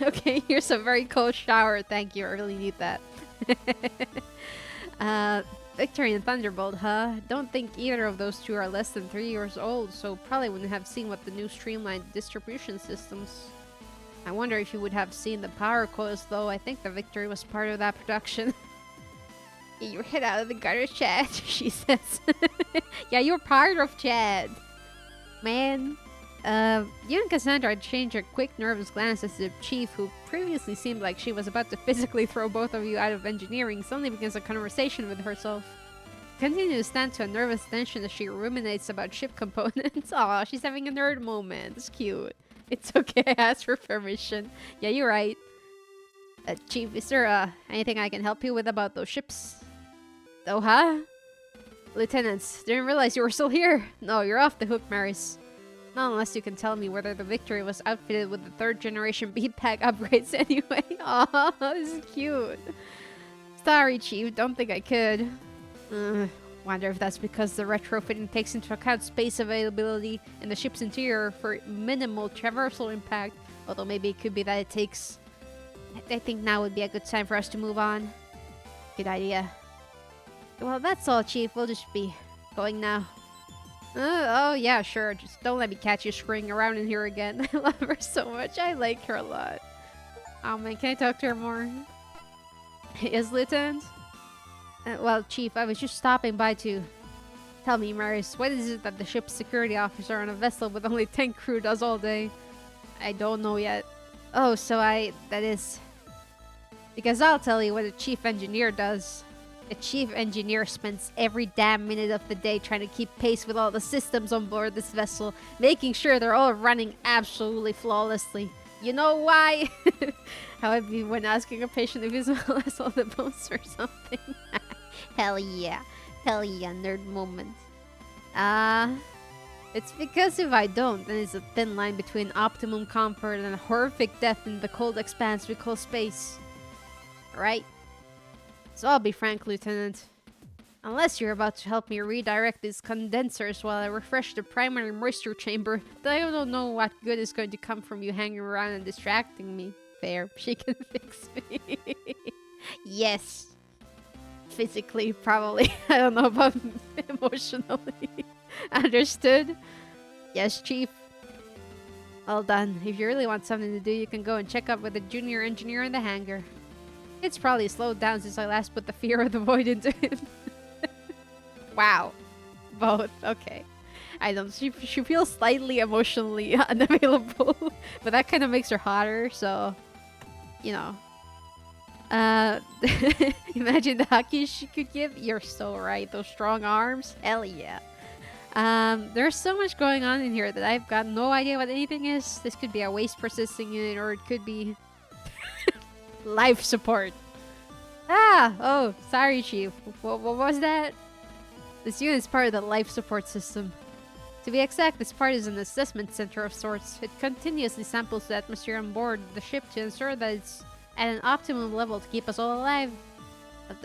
Okay, here's a very cold shower. Thank you, I really need that. Victory and Thunderbolt, huh? Don't think either of those two are less than 3 years old, so probably wouldn't have seen what the new streamlined distribution systems. I wonder if you would have seen the power coils, though. I think the Victory was part of that production. Get your head out of the gutter, Chad, she says. Yeah, you're part of Chad. Man. You and Cassandra exchanged a quick, nervous glance as the chief, who previously seemed like she was about to physically throw both of you out of engineering, suddenly begins a conversation with herself. Continue to stand to a nervous tension as she ruminates about ship components. Aw, she's having a nerd moment. It's cute. It's okay, I asked for permission. Yeah, you're right. Chief, is there anything I can help you with about those ships? Oh, huh? Lieutenants, didn't realize you were still here. No, you're off the hook, Maris. Not unless you can tell me whether the Victory was outfitted with the 3rd generation beat pack upgrades anyway. Aw, this is cute. Sorry, Chief, don't think I could. Wonder if that's because the retrofitting takes into account space availability in the ship's interior for minimal traversal impact. Although maybe it could be that it takes... I think now would be a good time for us to move on. Good idea. Well, that's all, Chief. We'll just be going now. Oh, yeah, sure. Just don't let me catch you screwing around in here again. I love her so much. I like her a lot. Oh, man, can I talk to her more? Yes, Lieutenant? Well, Chief, I was just stopping by to... Tell me, Maris, what is it that the ship's security officer on a vessel with only 10 crew does all day? I don't know yet. Oh, so that is... Because I'll tell you what a chief engineer does. A chief engineer spends every damn minute of the day trying to keep pace with all the systems on board this vessel, making sure they're all running absolutely flawlessly. You know why? How I'd be when asking a patient if he's has all the bones or something. Hell yeah, nerd moment. It's because if I don't, then it's a thin line between optimum comfort and horrific death in the cold expanse we call space. Right? So I'll be frank, Lieutenant. Unless you're about to help me redirect these condensers while I refresh the primary moisture chamber, then I don't know what good is going to come from you hanging around and distracting me. Fair, she can fix me. Yes. Physically, probably. I don't know about emotionally. Understood? Yes, Chief. Well done. If you really want something to do, you can go and check up with the junior engineer in the hangar. It's probably slowed down since I last put the fear of the void into him. Wow. Both. Okay. I don't... She feels slightly emotionally unavailable. But that kind of makes her hotter, so... You know. Imagine the huggies she could give. You're so right. Those strong arms. Hell yeah. There's so much going on in here that I've got no idea what anything is. This could be a waste processing unit, or it could be... life support. Oh, sorry, Chief. What was that? This unit is part of the life support system. To be exact, this part is an assessment center of sorts. It continuously samples the atmosphere on board the ship to ensure that it's at an optimum level to keep us all alive.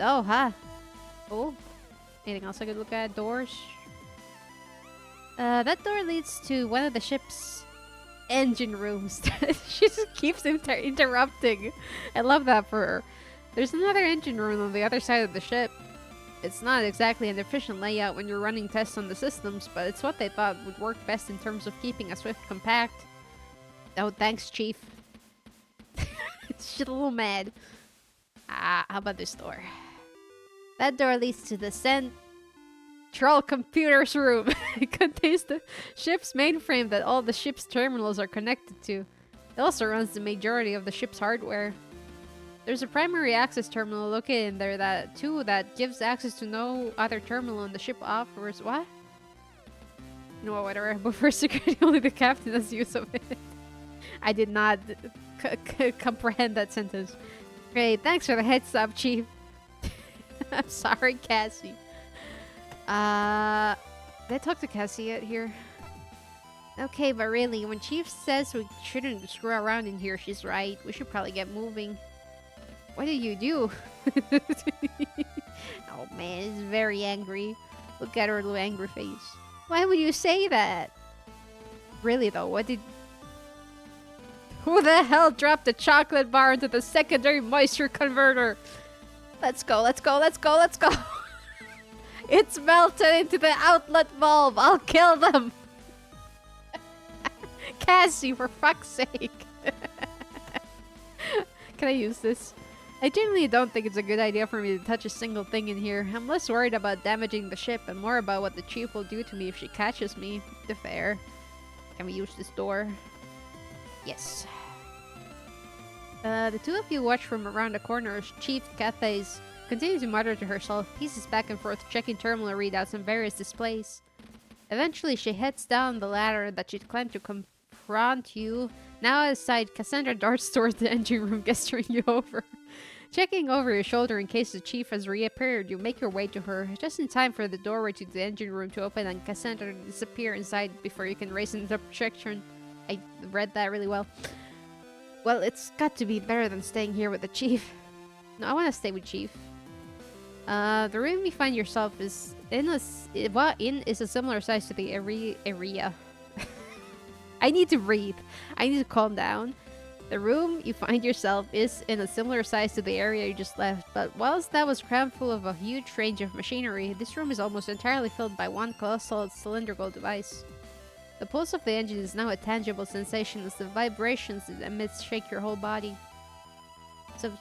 Oh, huh. Oh. Anything else I could look at? Doors? That door leads to one of the ship's engine rooms. She just keeps interrupting. I love that for her. There's another engine room on the other side of the ship. It's not exactly an efficient layout when you're running tests on the systems, but it's what they thought would work best in terms of keeping a Swift compact. Oh, thanks, Chief. She's a little mad. How about this door? That door leads to the Central Computers room. It contains the ship's mainframe that all the ship's terminals are connected to. It also runs the majority of the ship's hardware. There's a primary access terminal located in there that gives access to no other terminal and the ship offers. What? You know what, whatever. But for security, only the captain has use of it. I did not comprehend that sentence. Great, thanks for the heads up, Chief. I'm sorry, Cassie. Did I talk to Cassie yet here? Okay, but really, when Chief says we shouldn't screw around in here, she's right. We should probably get moving. What did you do? Oh man, he's very angry. Look at her little angry face. Why would you say that? Really though, what did... Who the hell dropped the chocolate bar into the secondary moisture converter? Let's go, let's go, let's go, let's go! It's melted into the outlet valve! I'll kill them! Cassie, for fuck's sake! Can I use this? I genuinely don't think it's a good idea for me to touch a single thing in here. I'm less worried about damaging the ship and more about what the chief will do to me if she catches me. To fair. Can we use this door? Yes. The two of you watch from around the corner as Chief Cathays continues to mutter to herself, pieces back and forth, checking terminal readouts on various displays. Eventually, she heads down the ladder that she'd climbed to confront you. Now aside, Cassandra darts towards the engine room, gesturing you over. Checking over your shoulder in case the chief has reappeared, you make your way to her, just in time for the doorway to the engine room to open and Cassandra to disappear inside before you can raise an objection. I read that really well. Well, it's got to be better than staying here with the chief. No, I want to stay with Chief. The room you find yourself is in is a similar size to the area. I need to breathe. I need to calm down. The room you find yourself is in a similar size to the area you just left, but whilst that was crammed full of a huge range of machinery, this room is almost entirely filled by one colossal cylindrical device. The pulse of the engine is now a tangible sensation as the vibrations it emits shake your whole body.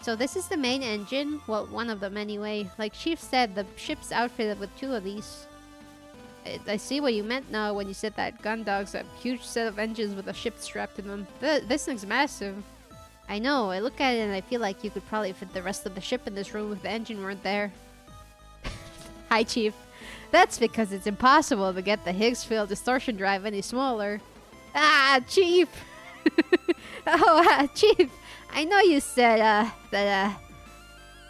So this is the main engine? Well, one of them anyway. Like Chief said, the ship's outfitted with two of these. I see what you meant now when you said that Gundog's a huge set of engines with a ship strapped to them. This thing's massive. I know, I look at it and I feel like you could probably fit the rest of the ship in this room if the engine weren't there. Hi, Chief. That's because it's impossible to get the Higgs field distortion drive any smaller. Ah, Chief! Chief! I know you said,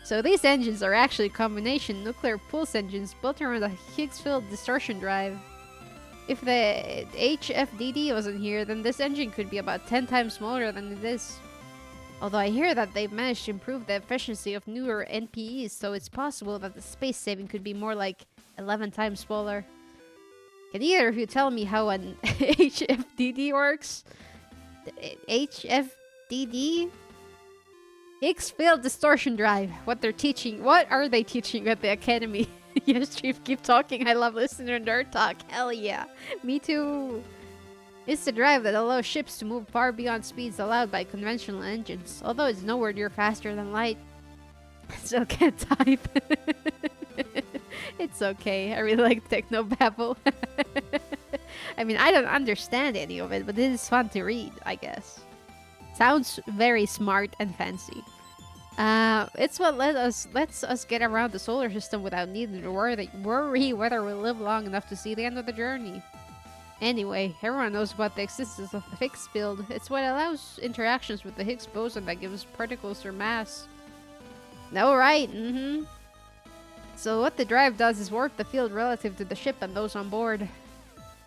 So these engines are actually combination nuclear pulse engines built around a Higgs-filled distortion drive. If the HFDD wasn't here, then this engine could be about 10 times smaller than it is. Although I hear that they've managed to improve the efficiency of newer NPEs, so it's possible that the space saving could be more like 11 times smaller. Can either of you tell me how an HFDD works? HFDD? Higgs-field distortion drive. What are they teaching at the academy? Yes, Chief, keep talking. I love listening to nerd talk. Hell yeah. Me too. It's the drive that allows ships to move far beyond speeds allowed by conventional engines. Although it's nowhere near faster than light. I still can't type. It's okay. I really like technobabble. I mean, I don't understand any of it, but it is fun to read, I guess. Sounds very smart and fancy. It's what lets us get around the solar system without needing to worry whether we'll live long enough to see the end of the journey. Anyway, everyone knows about the existence of the Higgs field. It's what allows interactions with the Higgs boson that gives particles their mass. No, right? So what the drive does is warp the field relative to the ship and those on board.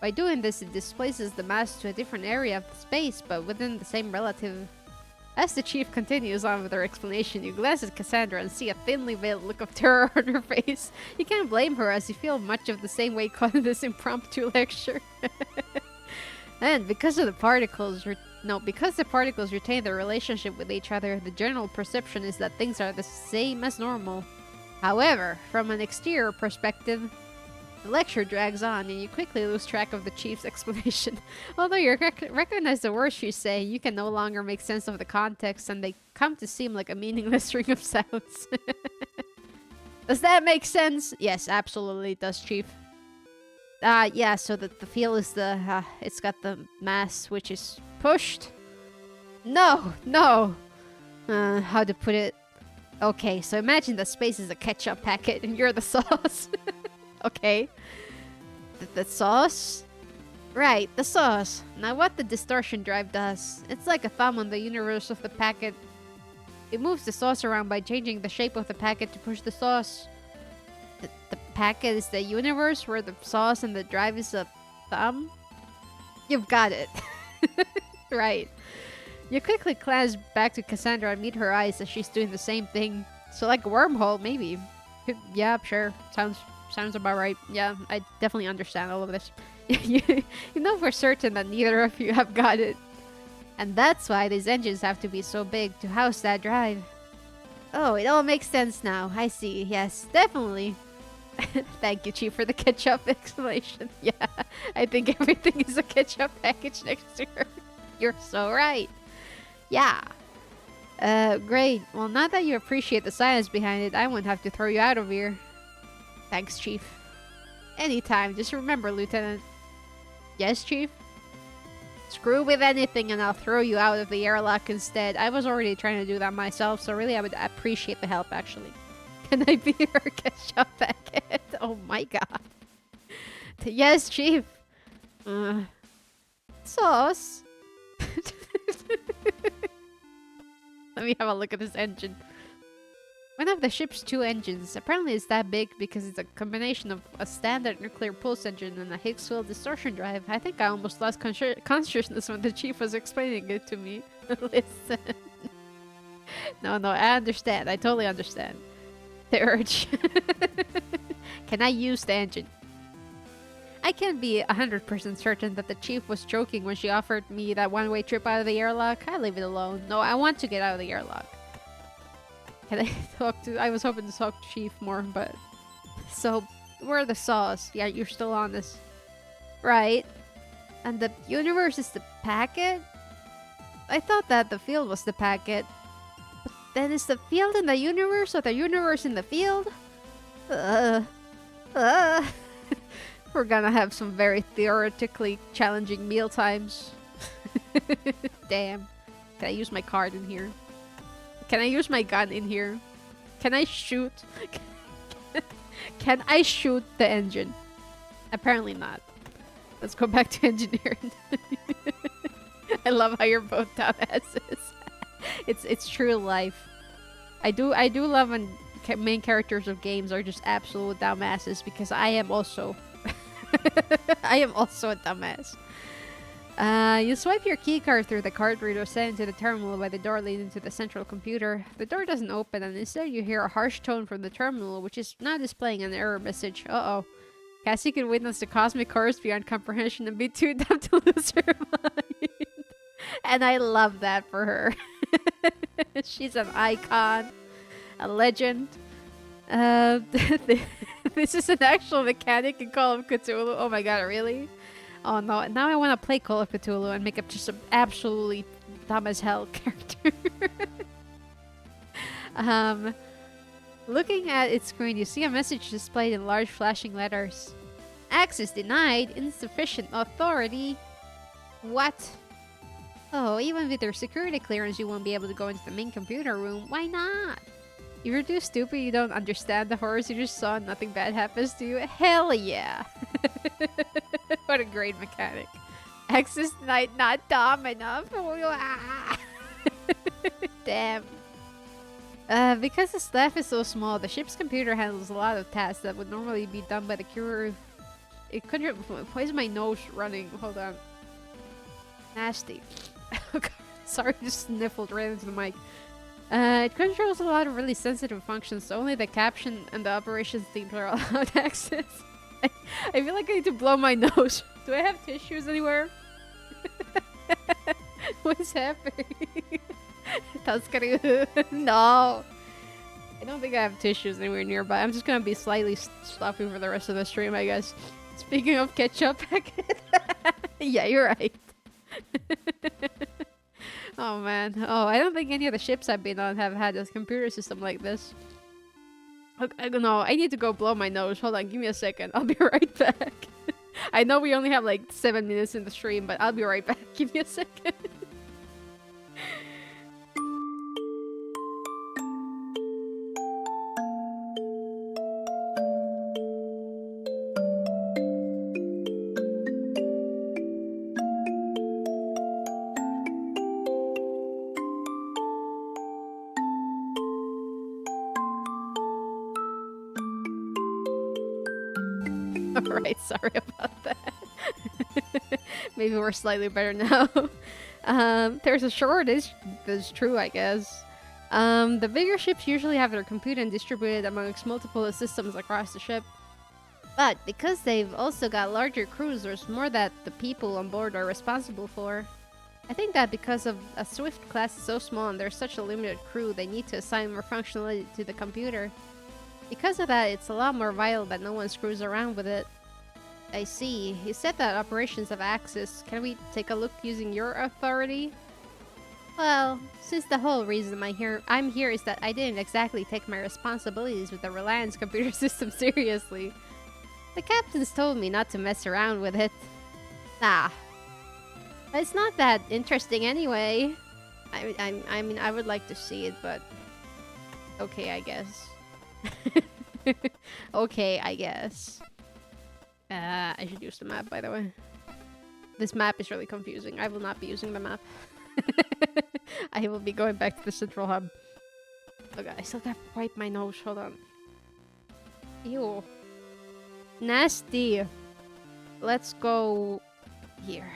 By doing this, it displaces the mass to a different area of space, but within the same relative. As the Chief continues on with her explanation, you glance at Cassandra and see a thinly veiled look of terror on her face. You can't blame her, as you feel much of the same way caught in this impromptu lecture. And because the particles retain their relationship with each other, the general perception is that things are the same as normal. However, from an exterior perspective, the lecture drags on and you quickly lose track of the Chief's explanation. Although you recognize the words she's saying, you can no longer make sense of the context and they come to seem like a meaningless string of sounds. Does that make sense? Yes, absolutely it does, Chief. Yeah, so the field is it's got the mass which is pushed. No! How to put it? Okay, so imagine that space is a ketchup packet and you're the sauce. Okay. The sauce? Right, the sauce. Now what the distortion drive does, it's like a thumb on the universe of the packet. It moves the sauce around by changing the shape of the packet to push the sauce. The packet is the universe where the sauce and the drive is a thumb? You've got it. Right. You quickly glance back to Cassandra and meet her eyes as she's doing the same thing. So like a wormhole, maybe. Yeah, sure. Sounds about right. Yeah, I definitely understand all of this. you know for certain that neither of you have got it. And that's why these engines have to be so big to house that drive. Oh, it all makes sense now. I see. Yes, definitely. Thank you, Chief, for the ketchup explanation. Yeah, I think everything is a ketchup package next to her. You're so right. Yeah. Great. Well, now that you appreciate the science behind it, I won't have to throw you out of here. Thanks, Chief. Anytime. Just remember, Lieutenant. Yes, Chief? Screw with anything and I'll throw you out of the airlock instead. I was already trying to do that myself, so really I would appreciate the help, actually. Can I be your ketchup packet? Oh my god. Yes, Chief. Sauce. Let me have a look at this engine. One of the ship's 2 engines. Apparently it's that big because it's a combination of a standard nuclear pulse engine and a Higgs field distortion drive. I think I almost lost consciousness when the Chief was explaining it to me. Listen. No, I understand. I totally understand. The urge. Can I use the engine? I can't be 100% certain that the Chief was joking when she offered me that one-way trip out of the airlock. I leave it alone. No, I want to get out of the airlock. Can I talk to... I was hoping to talk to Chief more, but... So, where are the saws? Yeah, you're still on this. Right. And the universe is the packet? I thought that the field was the packet. But then is the field in the universe or the universe in the field? We're gonna have some very theoretically challenging meal times. Damn. Can I use my card in here? Can I use my gun in here? Can I shoot? Can I shoot the engine? Apparently not. Let's go back to engineering. I love how you're both dumbasses. It's true life. I do love when main characters of games are just absolute dumbasses because I am also I am also a dumbass. You swipe your keycard through the card reader set into the terminal by the door leading to the central computer. The door doesn't open and instead you hear a harsh tone from the terminal which is now displaying an error message. Uh-oh. Cassie can witness the cosmic horrors beyond comprehension and be too dumb to lose her mind. And I love that for her. She's an icon. A legend. This is an actual mechanic in Call of Cthulhu. Oh my god, really? Oh no, now I want to play Call of Cthulhu and make up just an absolutely dumb as hell character. Looking at its screen, you see a message displayed in large flashing letters. Access denied, insufficient authority. What? Oh, even with your security clearance you won't be able to go into the main computer room. Why not? If you're too stupid you don't understand the horrors you just saw and nothing bad happens to you. Hell yeah. What a great mechanic. Access denied, not dumb enough. Damn. Because the staff is so small, the ship's computer handles a lot of tasks that would normally be done by the crew. It could... Why is my nose running? Hold on. Nasty. Oh god, sorry, just sniffled right into the mic. It controls a lot of really sensitive functions, so only the caption and the operations team are allowed access. I feel like I need to blow my nose. Do I have tissues anywhere? What's happening? No. I don't think I have tissues anywhere nearby. I'm just gonna be slightly stuffy for the rest of the stream, I guess. Speaking of ketchup packet. Yeah, you're right. Oh man. Oh, I don't think any of the ships I've been on have had a computer system like this. I don't know. I need to go blow my nose. Hold on, give me a second. I'll be right back. I know we only have like 7 minutes in the stream, but I'll be right back. Give me a second. Alright, sorry about that. Maybe we're slightly better now. There's a shortage. That's true, I guess. The bigger ships usually have their computer and distributed amongst multiple systems across the ship. But because they've also got larger crews, there's more that the people on board are responsible for. I think that because of a Swift class is so small and there's such a limited crew, they need to assign more functionality to the computer. Because of that, it's a lot more vital that no one screws around with it. I see. You said that operations have access. Can we take a look using your authority? Well, since the whole reason I'm here is that I didn't exactly take my responsibilities with the Reliance computer system seriously. The captains told me not to mess around with it. Nah. It's not that interesting anyway. I mean, I would like to see it, but... Okay, I guess. Okay, I guess. I should use the map, by the way. This map is really confusing. I will not be using the map. I will be going back to the central hub. Okay, I still gotta wipe my nose. Hold on. Ew. Nasty. Let's go here.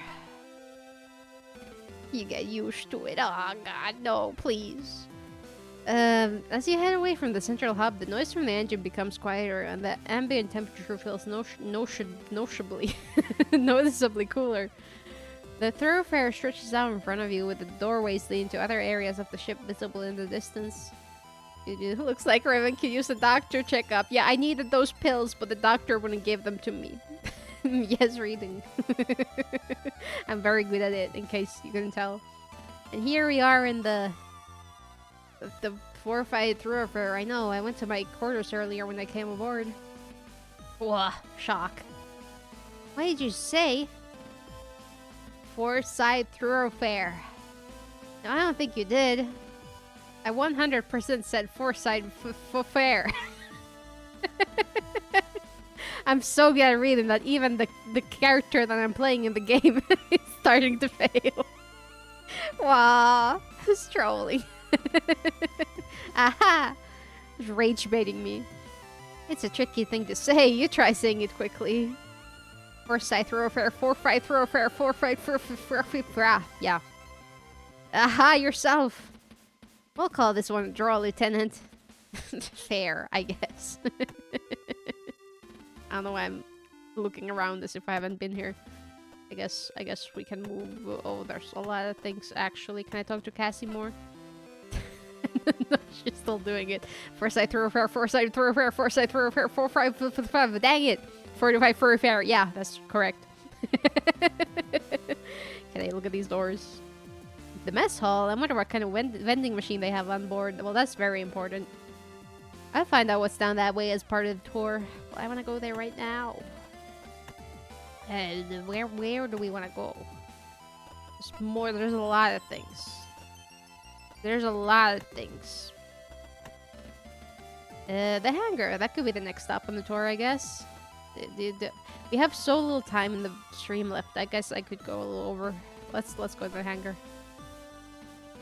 You get used to it. Oh god, no, please. As you head away from the central hub, the noise from the engine becomes quieter and the ambient temperature feels noticeably cooler. The thoroughfare stretches out in front of you with the doorways leading to other areas of the ship visible in the distance. It looks like Raven could use a doctor checkup. Yeah, I needed those pills, but the doctor wouldn't give them to me. Yes, reading. I'm very good at it, in case you couldn't tell. And here we are in the fortified thoroughfare. I know, I went to my quarters earlier when I came aboard. Whoa, shock. What did you say? Fortified thoroughfare. No, I don't think you did. I 100% said foresight fair. I'm so good at reading that even the character that I'm playing in the game is starting to fail. Wow, who's trolling? Aha! Rage baiting me. It's a tricky thing to say. You try saying it quickly. Foresight thoroughfare, foresight thoroughfare, foresight thoroughfare. Yeah. Aha, yourself. We'll call this one a draw, Lieutenant. Fair, I guess. I don't know why I'm looking around as if I haven't been here. I guess we can move. Oh, there's a lot of things actually. Can I talk to Cassie more? No, she's still doing it. Foresight thoroughfare, foresight thoroughfare, foresight thoroughfare, 45. Dang it! 45 thoroughfare. Yeah, that's correct. Can I look at these doors? The mess hall. I wonder what kind of vending machine they have on board. Well, that's very important. I'll find out what's down that way as part of the tour. Well, I want to go there right now. Where do we want to go? There's a lot of things. There's a lot of things. The hangar. That could be the next stop on the tour, I guess. We have so little time in the stream left. I guess I could go a little over. Let's go to the hangar.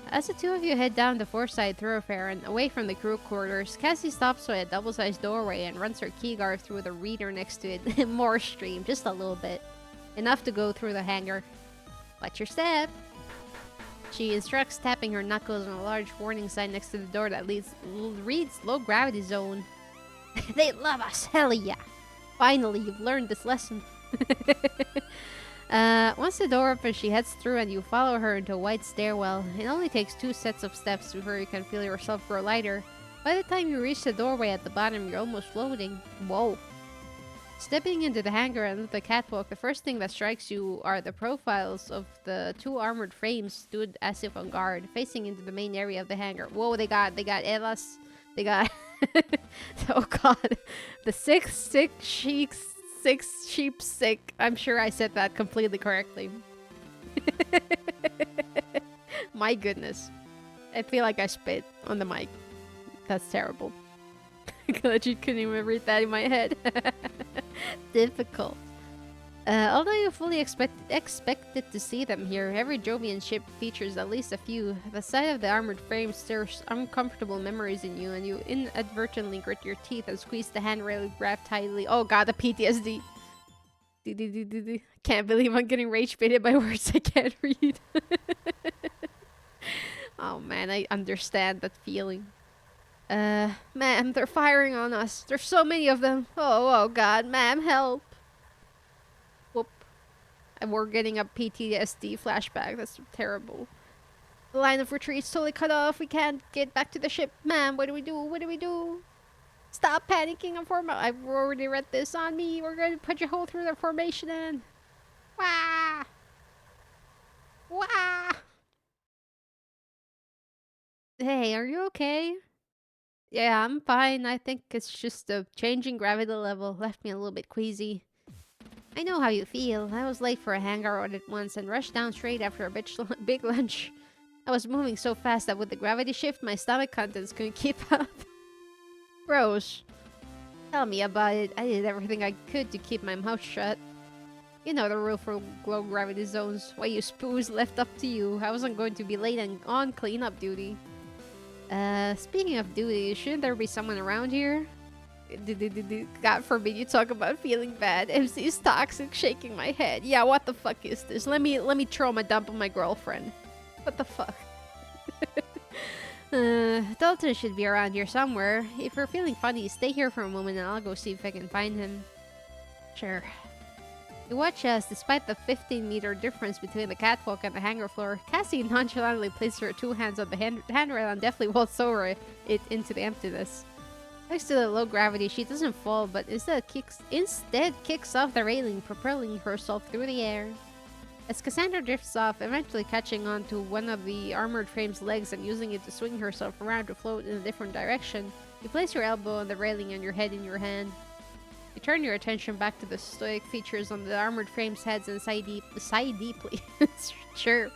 As the two of you head down the four-side thoroughfare and away from the crew quarters, Cassie stops by a double-sized doorway and runs her keyguard through the reader next to it. More stream, just a little bit. Enough to go through the hangar. Watch your step. She instructs, tapping her knuckles on a large warning sign next to the door that reads low gravity zone. They love us, hell yeah! Finally, you've learned this lesson. Once the door opens, she heads through and you follow her into a wide stairwell. It only takes 2 sets of steps before you can feel yourself grow lighter. By the time you reach the doorway at the bottom, you're almost floating. Whoa. Stepping into the hangar and the catwalk, the first thing that strikes you are the profiles of the 2 armored frames stood as if on guard, facing into the main area of the hangar. Whoa, they got Elas. They got... oh god. The 6 sheep sick. I'm sure I said that completely correctly. My goodness. I feel like I spit on the mic. That's terrible. Glad you couldn't even read that in my head. Difficult. Although you fully expected to see them here, every Jovian ship features at least a few. The sight of the armored frame stirs uncomfortable memories in you, and you inadvertently grit your teeth and squeeze the handrail you grab tightly. Oh god, the PTSD! Can't believe I'm getting rage baited by words I can't read. Oh man, I understand that feeling. Ma'am, they're firing on us. There's so many of them. Oh god, ma'am, help. Whoop. And we're getting a PTSD flashback. That's terrible. The line of retreat's totally cut off. We can't get back to the ship. Ma'am, what do we do? What do we do? Stop panicking. I've already read this on me. We're going to put your hole through the formation and... Wah! Wah! Hey, are you okay? Yeah, I'm fine. I think it's just a changing gravity level left me a little bit queasy. I know how you feel. I was late for a hangar audit once and rushed down straight after a big lunch. I was moving so fast that with the gravity shift, my stomach contents couldn't keep up. Rose, tell me about it. I did everything I could to keep my mouth shut. You know the rule for low gravity zones. What you spoos left up to you. I wasn't going to be late and on cleanup duty. Speaking of duty, shouldn't there be someone around here? God forbid you talk about feeling bad. MC's toxic, shaking my head. Yeah, what the fuck is this? Let me trauma dump on my girlfriend. What the fuck? Dalton should be around here somewhere. If you're feeling funny, stay here for a moment and I'll go see if I can find him. Sure. You watch as, despite the 15-meter difference between the catwalk and the hangar floor, Cassie nonchalantly placed her two hands on the handrail and deftly waltzed over it into the emptiness. Next to the low gravity, she doesn't fall, but instead kicks off the railing, propelling herself through the air. As Cassandra drifts off, eventually catching onto one of the armored frame's legs and using it to swing herself around to float in a different direction, you place your elbow on the railing and your head in your hand. You turn your attention back to the stoic features on the armored frame's heads and sigh deeply. Sure.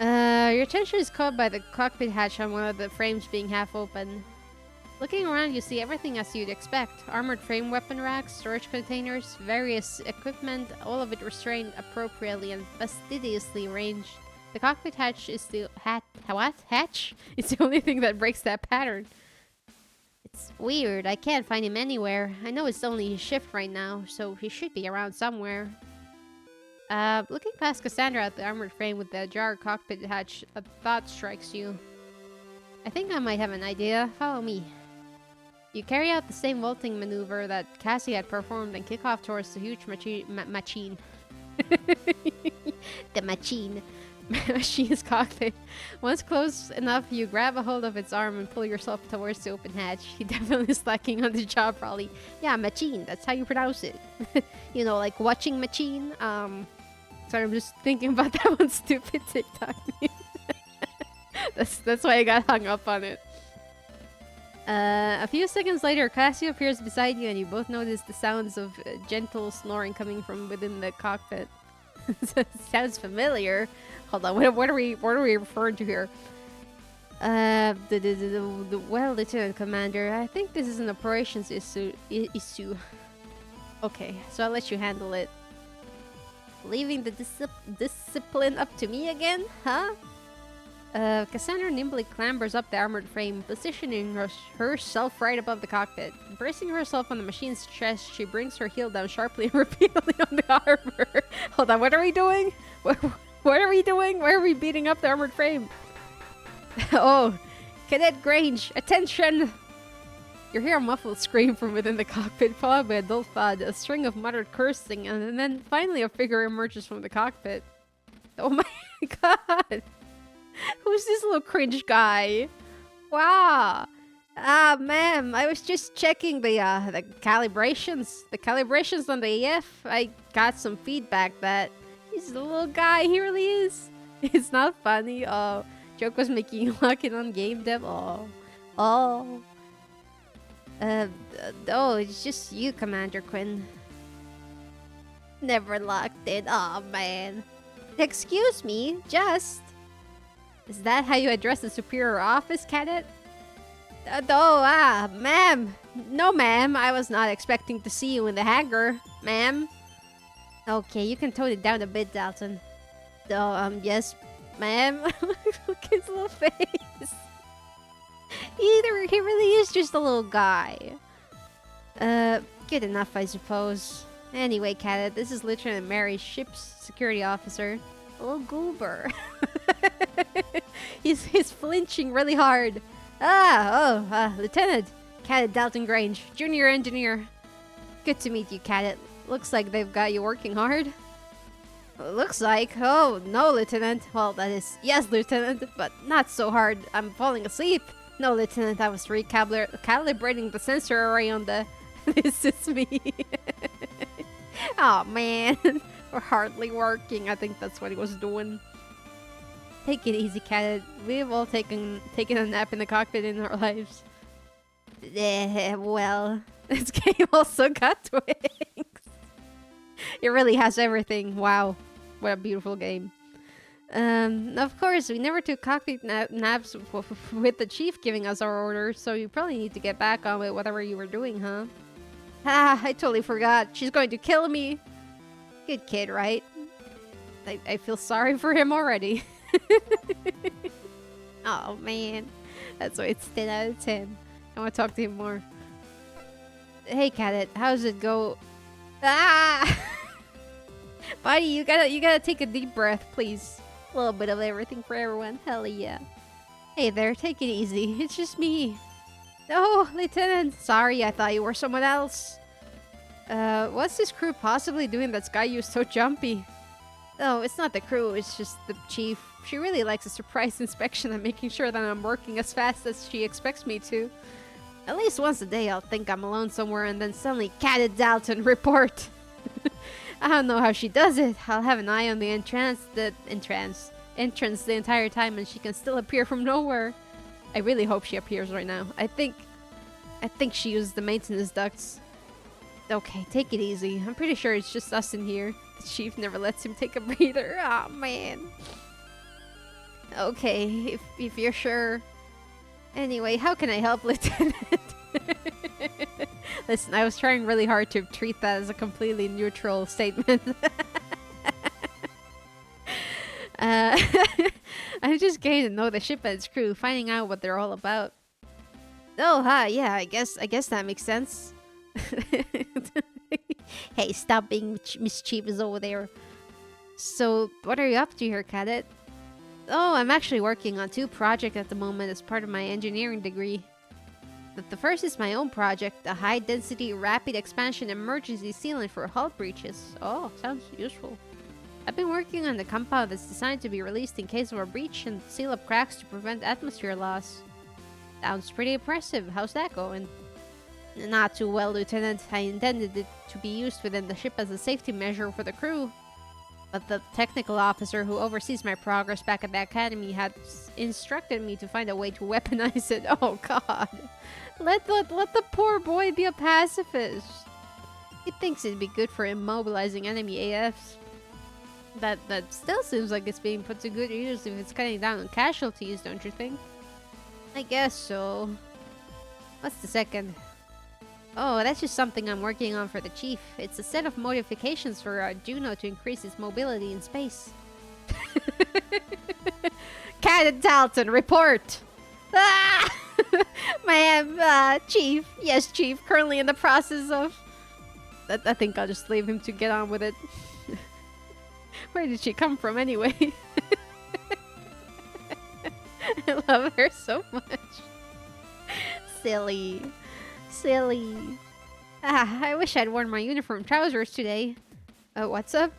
Your attention is caught by the cockpit hatch on one of the frames being half open. Looking around, you see everything as you'd expect. Armored frame weapon racks, storage containers, various equipment, all of it restrained appropriately and fastidiously arranged. The cockpit hatch is the hatch? It's the only thing that breaks that pattern. It's weird. I can't find him anywhere. I know it's only his shift right now, so he should be around somewhere. Looking past Cassandra at the armored frame with the ajar cockpit hatch, a thought strikes you. I think I might have an idea. Follow me. You carry out the same vaulting maneuver that Cassie had performed and kick off towards the huge machine. The machine. Machine's cockpit. Once close enough, you grab a hold of its arm and pull yourself towards the open hatch. He definitely is slacking on the job, probably. Yeah, machine. That's how you pronounce it. You know, like watching machine. Sorry, I'm just thinking about that one stupid TikTok meme. That's why I got hung up on it. A few seconds later, Cassie appears beside you and you both notice the sounds of gentle snoring coming from within the cockpit. Sounds familiar. Hold on, what are we referring to here? Well, Lieutenant Commander, I think this is an operations issue. Okay, so I'll let you handle it. Leaving the discipline up to me again, huh? Cassandra nimbly clambers up the armored frame, positioning herself right above the cockpit. Bracing herself on the machine's chest, she brings her heel down sharply and repeatedly on the armor. Hold on, what are we doing? What are we doing? Why are we beating up the armored frame? Oh, Cadet Grange, attention! You hear a muffled scream from within the cockpit, followed by a dull thud, a string of muttered cursing, and then finally a figure emerges from the cockpit. Oh my god! Who's this little cringe guy? Wow! Ah, ma'am, I was just checking the calibrations. The calibrations on the EF. I got some feedback that he's a little guy. He really is. It's not funny. Oh, joke was making you lock it on game dev. Oh. Oh, it's just you, Commander Quinn. Never locked it. Oh, man. Excuse me, just... Is that how you address the superior office, cadet? Ma'am. No, ma'am. I was not expecting to see you in the hangar, ma'am. Okay, you can tone it down a bit, Dalton. Yes, ma'am. Look at his little face. He really is just a little guy. Good enough, I suppose. Anyway, Cadet, this is Lieutenant Mary, ship's security officer. Oh, goober. he's flinching really hard. Lieutenant. Cadet Dalton Grange, junior engineer. Good to meet you, Cadet. Looks like they've got you working hard. Looks like. Oh, no, Lieutenant. Well, that is, yes, Lieutenant, but not so hard. I'm falling asleep. No, Lieutenant, I was recalibrating the sensor array on the... This is me. Oh, man. We're hardly working. I think that's what he was doing. Take it easy, Cadet. We've all taken a nap in the cockpit in our lives. Well, this game also got twins. It really has everything. Wow. What a beautiful game. Of course, we never took cockpit naps with the chief giving us our orders, so you probably need to get back on with whatever you were doing, huh? Ah, I totally forgot. She's going to kill me. Good kid, right? I feel sorry for him already. Oh, man. That's why it's 10 out of 10. I want to talk to him more. Hey, Cadet, how's it go? Ah! Buddy, you gotta take a deep breath, please. A little bit of everything for everyone. Hell yeah. Hey there, take it easy. It's just me. Oh, Lieutenant. Sorry, I thought you were someone else. What's this crew possibly doing that's got you so jumpy? Oh, it's not the crew, it's just the chief. She really likes a surprise inspection and making sure that I'm working as fast as she expects me to. At least once a day I'll think I'm alone somewhere and then suddenly Cadet Dalton report. I don't know how she does it. I'll have an eye on the entrance the entire time and she can still appear from nowhere. I really hope she appears right now. I think she used the maintenance ducts. Okay, take it easy. I'm pretty sure it's just us in here. The chief never lets him take a breather. Oh man. Okay, if you're sure. Anyway, how can I help, Lieutenant? Listen, I was trying really hard to treat that as a completely neutral statement. I'm just getting to know the ship and its crew, finding out what they're all about. Oh, hi, yeah, I guess that makes sense. Hey, stop being mischievous over there. So, what are you up to here, Cadet? Oh, I'm actually working on 2 projects at the moment as part of my engineering degree. The first is my own project, a high-density, rapid expansion emergency sealant for hull breaches. Oh, sounds useful. I've been working on the compound that's designed to be released in case of a breach and seal up cracks to prevent atmosphere loss. Sounds pretty impressive. How's that going? Not too well, Lieutenant. I intended it to be used within the ship as a safety measure for the crew. But the technical officer who oversees my progress back at the academy had instructed me to find a way to weaponize it. Oh god. Let the poor boy be a pacifist. He thinks it'd be good for immobilizing enemy AFs. That still seems like it's being put to good use if it's cutting down on casualties, don't you think? I guess so. What's the second? Oh, that's just something I'm working on for the chief. It's a set of modifications for Juno to increase its mobility in space. Cadet Dalton, report! Ah! Ma'am, Chief. Yes, Chief. Currently in the process of... I think I'll just leave him to get on with it. Where did she come from anyway? I love her so much. Silly. Silly. Ah, I wish I'd worn my uniform trousers today. What's up?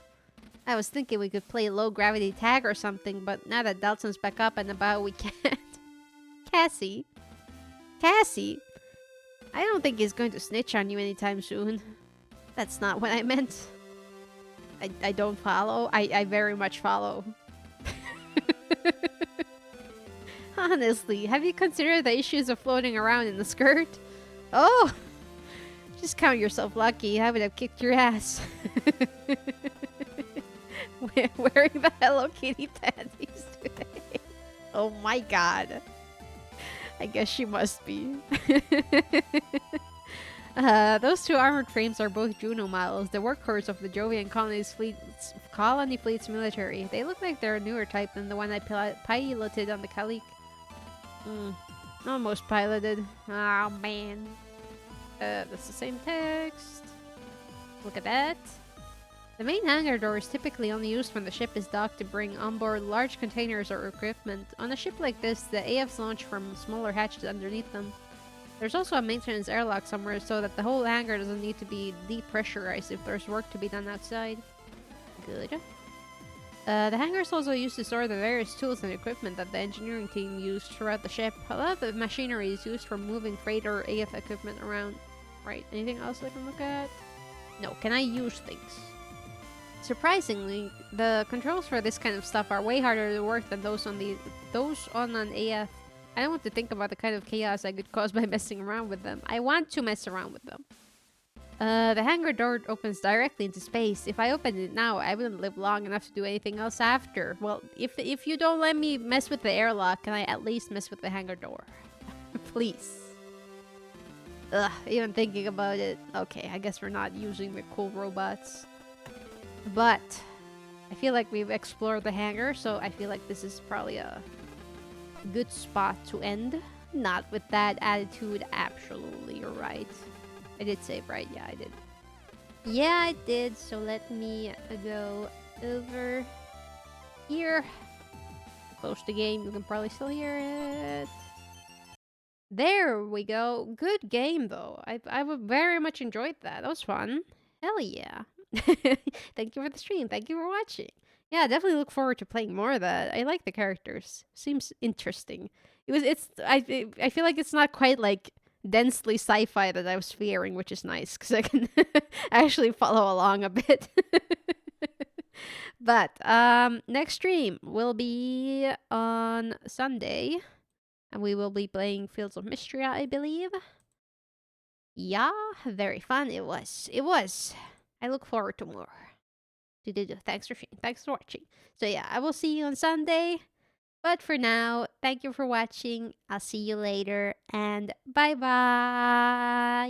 I was thinking we could play low gravity tag or something, but now that Dalton's back up and about, we can't. Cassie? Cassie? I don't think he's going to snitch on you anytime soon. That's not what I meant. I don't follow. I very much follow. Honestly, have you considered the issues of floating around in the skirt? Oh! Just count yourself lucky. I would have kicked your ass. Wearing the Hello Kitty panties today. Oh my god. I guess she must be. Those 2 armored frames are both Juno models, the workhorse of the Jovian colony fleet's military. They look like they're a newer type than the one I piloted on the Kalik. Almost piloted. Oh man. That's the same text. Look at that. The main hangar door is typically only used when the ship is docked to bring onboard large containers or equipment. On a ship like this, the AFs launch from smaller hatches underneath them. There's also a maintenance airlock somewhere so that the whole hangar doesn't need to be depressurized if there's work to be done outside. Good. The hangar is also used to store the various tools and equipment that the engineering team used throughout the ship. A lot of the machinery is used for moving freight or AF equipment around. Right, anything else I can look at? No, can I use things? Surprisingly, the controls for this kind of stuff are way harder to work than those on an AF. I don't want to think about the kind of chaos I could cause by messing around with them. I want to mess around with them. The hangar door opens directly into space. If I opened it now, I wouldn't live long enough to do anything else after. Well, if you don't let me mess with the airlock, can I at least mess with the hangar door? Please. Ugh, even thinking about it. Okay, I guess we're not using the cool robots. But I feel like we've explored the hangar, so I feel like this is probably a good spot to end. Not with that attitude, absolutely, you're right. I did save, right? Yeah, I did. Yeah, I did, so let me go over here. Close the game, you can probably still hear it. There we go. Good game, though. I very much enjoyed that. That was fun. Hell yeah. Thank you for the stream. Thank you for watching. Yeah, definitely look forward to playing more of that. I like the characters. Seems interesting. I feel like it's not quite like densely sci-fi that I was fearing, which is nice because I can actually follow along a bit. But next stream will be on Sunday, and we will be playing Fields of Mystery, I believe. Yeah, very fun it was. It was. I look forward to more. Thanks for watching. So yeah, I will see you on Sunday. But for now, thank you for watching. I'll see you later, and bye bye.